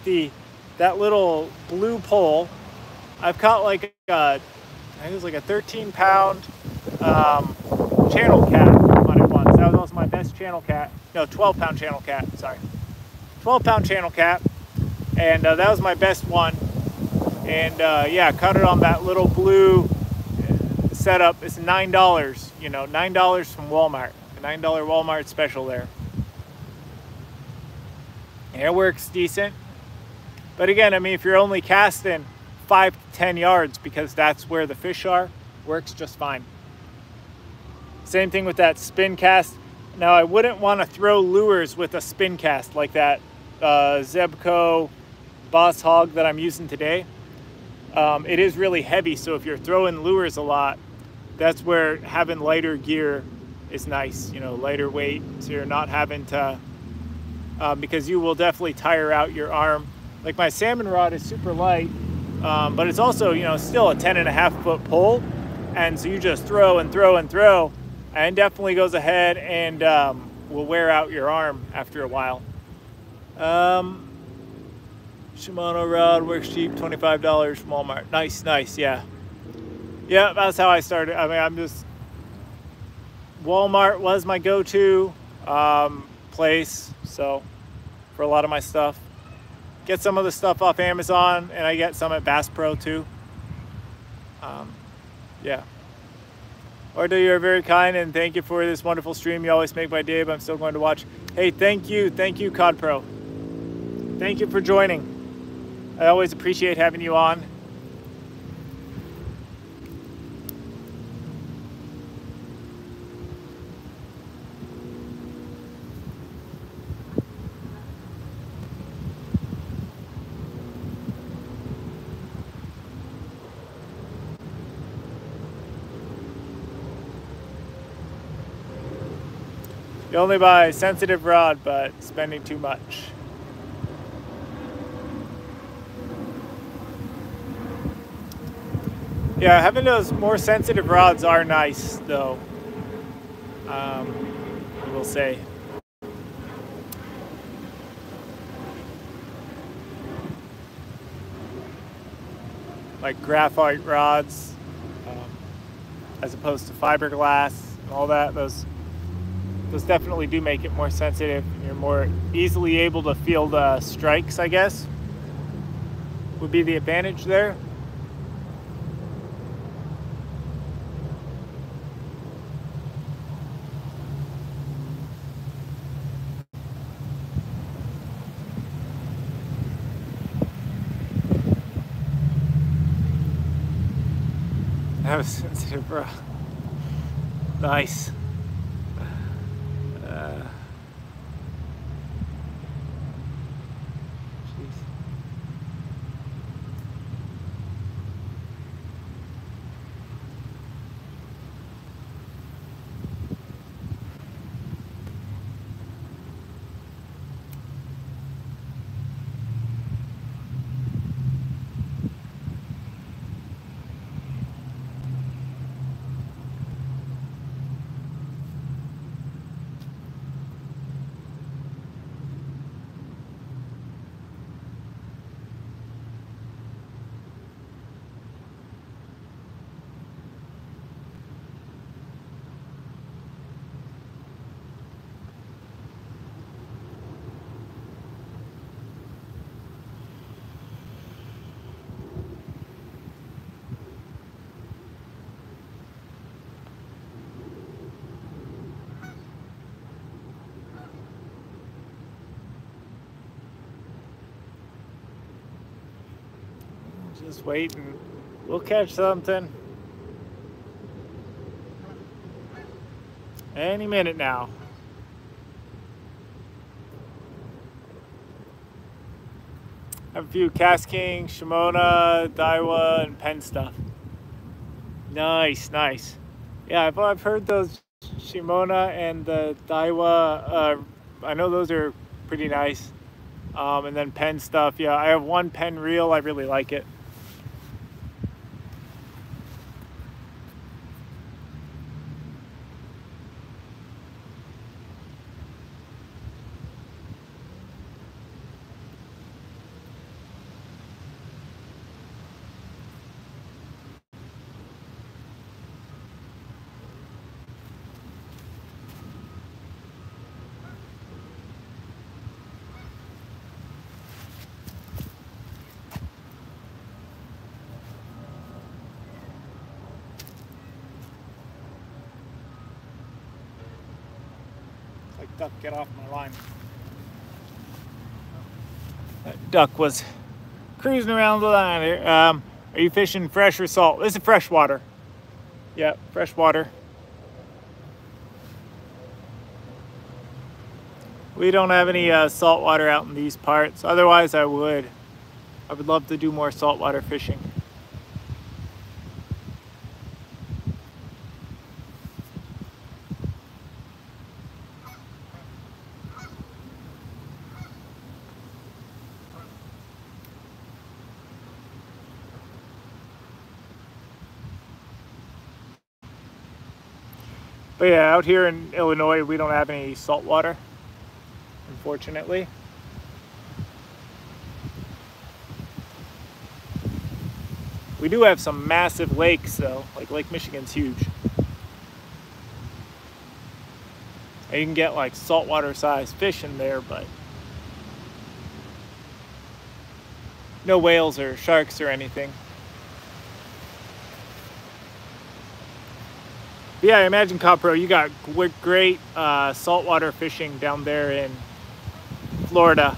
that little blue pole, I've caught like I think it was like a 13-pound channel cat on it once. That was also my best channel cat. No, 12-pound channel cat. Sorry, 12-pound channel cat, and that was my best one. And yeah, caught it on that little blue setup. It's $9. You know, $9 from Walmart. A $9 Walmart special there. And it works decent. But again, I mean, if you're only casting 5 to 10 yards because that's where the fish are, works just fine. Same thing with that spin cast. Now, I wouldn't want to throw lures with a spin cast like that Zebco Boss Hog that I'm using today. It is really heavy, so if you're throwing lures a lot, that's where having lighter gear is nice, you know, lighter weight, so you're not having to, because you will definitely tire out your arm. Like my salmon rod is super light, but it's also, you know, still a 10.5-foot pole, and so you just throw and throw and throw, and definitely goes ahead and will wear out your arm after a while. Shimano rod works cheap, $25 from Walmart. Nice, nice, yeah. Yeah, that's how I started. I mean, Walmart was my go-to place, so for a lot of my stuff. Get some of the stuff off Amazon, and I get some at Bass Pro too. Yeah. Ordo, you're very kind, and thank you for this wonderful stream. You always make my day, but I'm still going to watch. Hey, thank you, Cod Pro. Thank you for joining. I always appreciate having you on. You only buy a sensitive rod, but spending too much. Yeah, having those more sensitive rods are nice, though. I will say. Like graphite rods, as opposed to fiberglass and all that. Those definitely do make it more sensitive. You're more easily able to feel the strikes, I guess, would be the advantage there. That was sensitive, bro. Nice. Just wait and we'll catch something any minute now. Have a few Casking, Shimona, Daiwa, and Penn stuff. Nice, nice. Yeah, I've heard those Shimona and the Daiwa. I know those are pretty nice. And then Penn stuff. Yeah, I have one Penn reel. I really like it. Duck, get off my line. That duck was cruising around the line here. Are you fishing fresh or salt? This is freshwater. Yeah, freshwater. We don't have any saltwater out in these parts. Otherwise, I would love to do more saltwater fishing. But yeah, out here in Illinois, we don't have any salt water, unfortunately. We do have some massive lakes though, like Lake Michigan's huge. And you can get like saltwater sized fish in there, but no whales or sharks or anything. But yeah, I imagine, Copro, you got great saltwater fishing down there in Florida.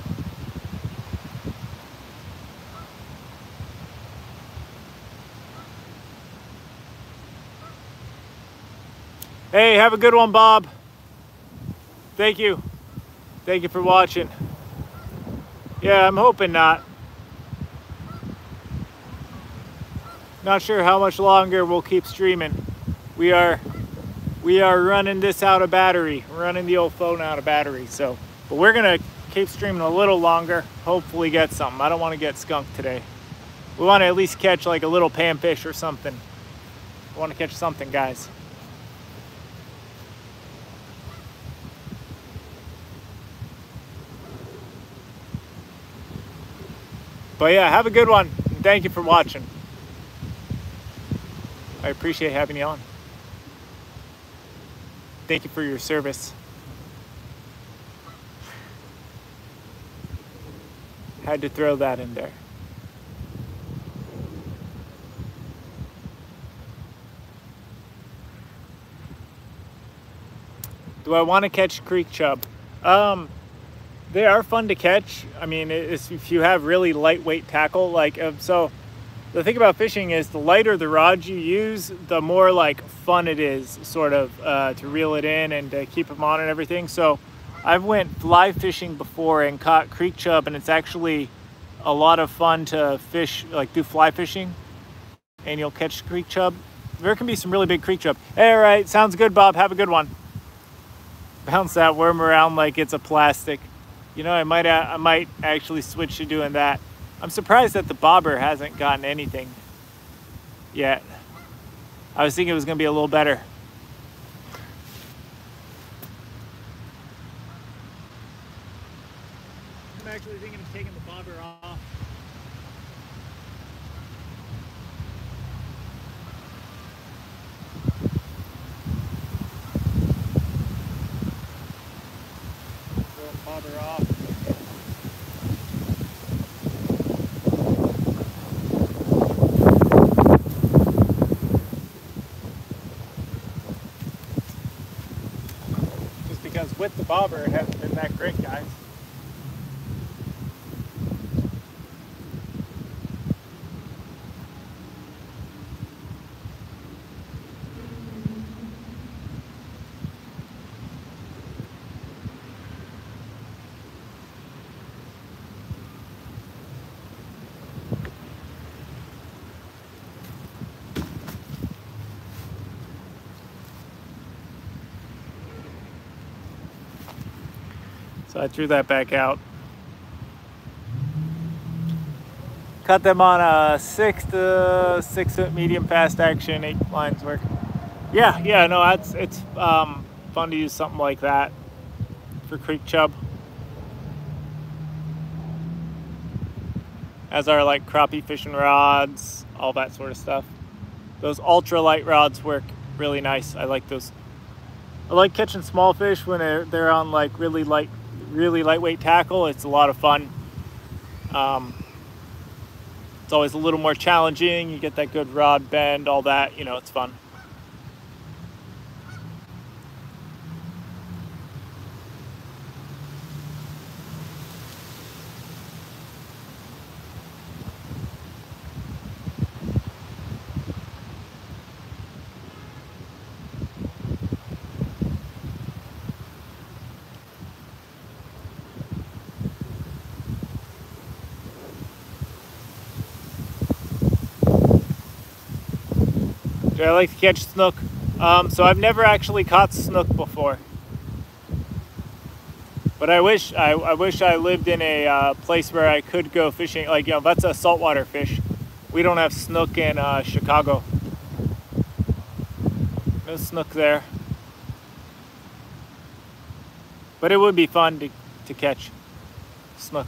Hey, have a good one, Bob. Thank you. Thank you for watching. Yeah, I'm hoping not. Not sure how much longer we'll keep streaming. We are running this out of battery. We're running the old phone out of battery. So, but we're gonna keep streaming a little longer. Hopefully get something. I don't want to get skunked today. We want to at least catch like a little panfish or something. I want to catch something, guys. But yeah, have a good one. And thank you for watching. I appreciate having you on. Thank you for your service. Had to throw that in there. Do I want to catch creek chub? They are fun to catch. I mean, if you have really lightweight tackle, like so. The thing about fishing is the lighter the rod you use, the more like fun it is, sort of, to reel it in and to keep them on and everything. So I've went fly fishing before and caught creek chub, and it's actually a lot of fun to fish, like do fly fishing, and you'll catch creek chub. There can be some really big creek chub. All right, sounds good, Bob. Have a good one. Bounce that worm around like it's a plastic. You know, I might actually switch to doing that. I'm surprised that the bobber hasn't gotten anything yet. I was thinking it was going to be a little better. I'm actually thinking of taking the bobber off. Throw the bobber off. Because with the bobber, it hasn't been that great, guys. So I threw that back out. Cut them on a 6 foot medium fast action, 8 lines work. Yeah, no, it's fun to use something like that for creek chub. As are like crappie fishing rods, all that sort of stuff. Those ultra light rods work really nice. I like those. I like catching small fish when they're on like really lightweight tackle. It's a lot of fun. It's always a little more challenging. You get that good rod bend, all that, you know, it's fun. I like to catch snook. So I've never actually caught snook before. But I wish I lived in a place where I could go fishing. Like, you know, that's a saltwater fish. We don't have snook in Chicago. No snook there. But it would be fun to catch snook.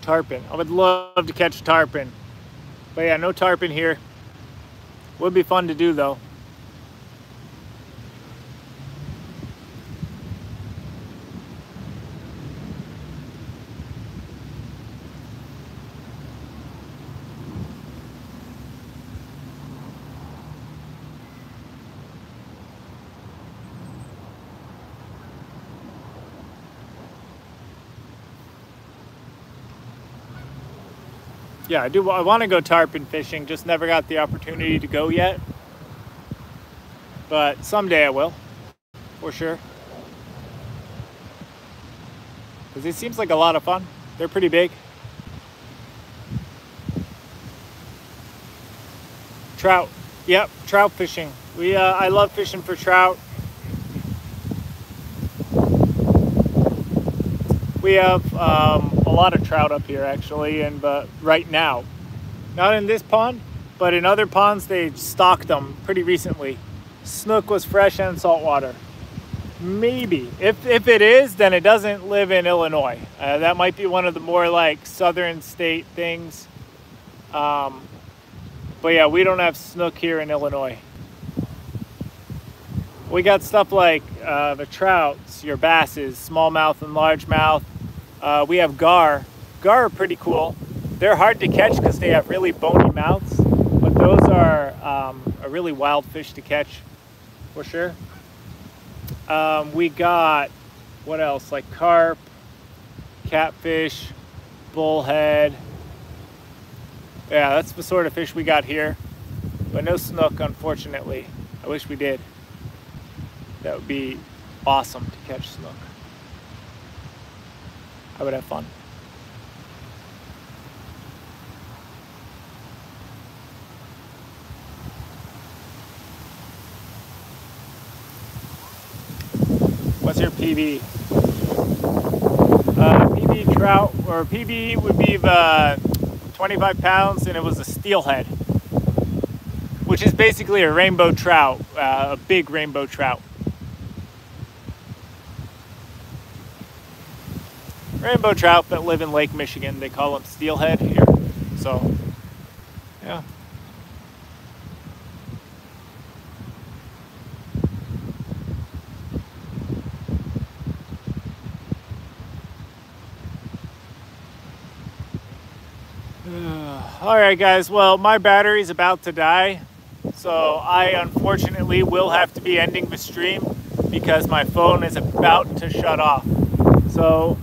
Tarpon. I would love to catch tarpon. But yeah, no tarpon here. Would be fun to do though. Yeah, I want to go tarpon fishing, just never got the opportunity to go yet. But someday I will. for sure. Because it seems like a lot of fun. They're pretty big. Trout. Yep, trout fishing. I love fishing for trout. We have a lot of trout up here actually, and right now, not in this pond, but in other ponds they stocked them pretty recently. Snook was fresh and saltwater. Maybe. If it is, then it doesn't live in Illinois. That might be one of the more like southern state things. But yeah, we don't have snook here in Illinois. We got stuff like the trouts, your basses, smallmouth and largemouth. We have gar. Gar are pretty cool. They're hard to catch because they have really bony mouths, but those are a really wild fish to catch for sure. We got, what else, like carp, catfish, bullhead. Yeah, that's the sort of fish we got here, but no snook, unfortunately. I wish we did. That would be awesome to catch snook. I would have fun. What's your PB? PB trout, or PB would be the 25 pounds, and it was a steelhead, which is basically a rainbow trout, a big rainbow trout. Rainbow trout that live in Lake Michigan. They call them steelhead here. So, yeah. All right, guys. Well, my battery's about to die, so I unfortunately will have to be ending the stream because my phone is about to shut off. So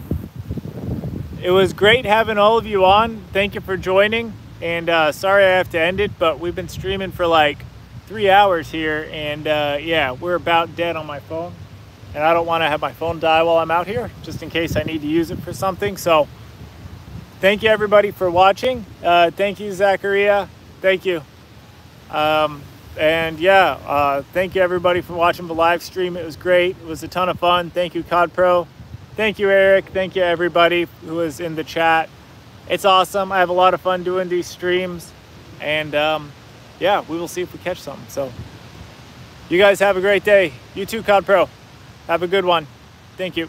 it was great having all of you on. Thank you for joining, and sorry I have to end it, but we've been streaming for like 3 hours here, and yeah, we're about dead on my phone, and I don't want to have my phone die while I'm out here, just in case I need to use it for something. So thank you everybody for watching. Thank you, Zachariah. Thank you. And yeah, thank you everybody for watching the live stream. It was great. It was a ton of fun. Thank you, COD Pro. Thank you, Eric. Thank you everybody who was in the chat. It's awesome. I have a lot of fun doing these streams, and yeah, we will see if we catch some. So you guys have a great day. You too, COD Pro. Have a good one. Thank you.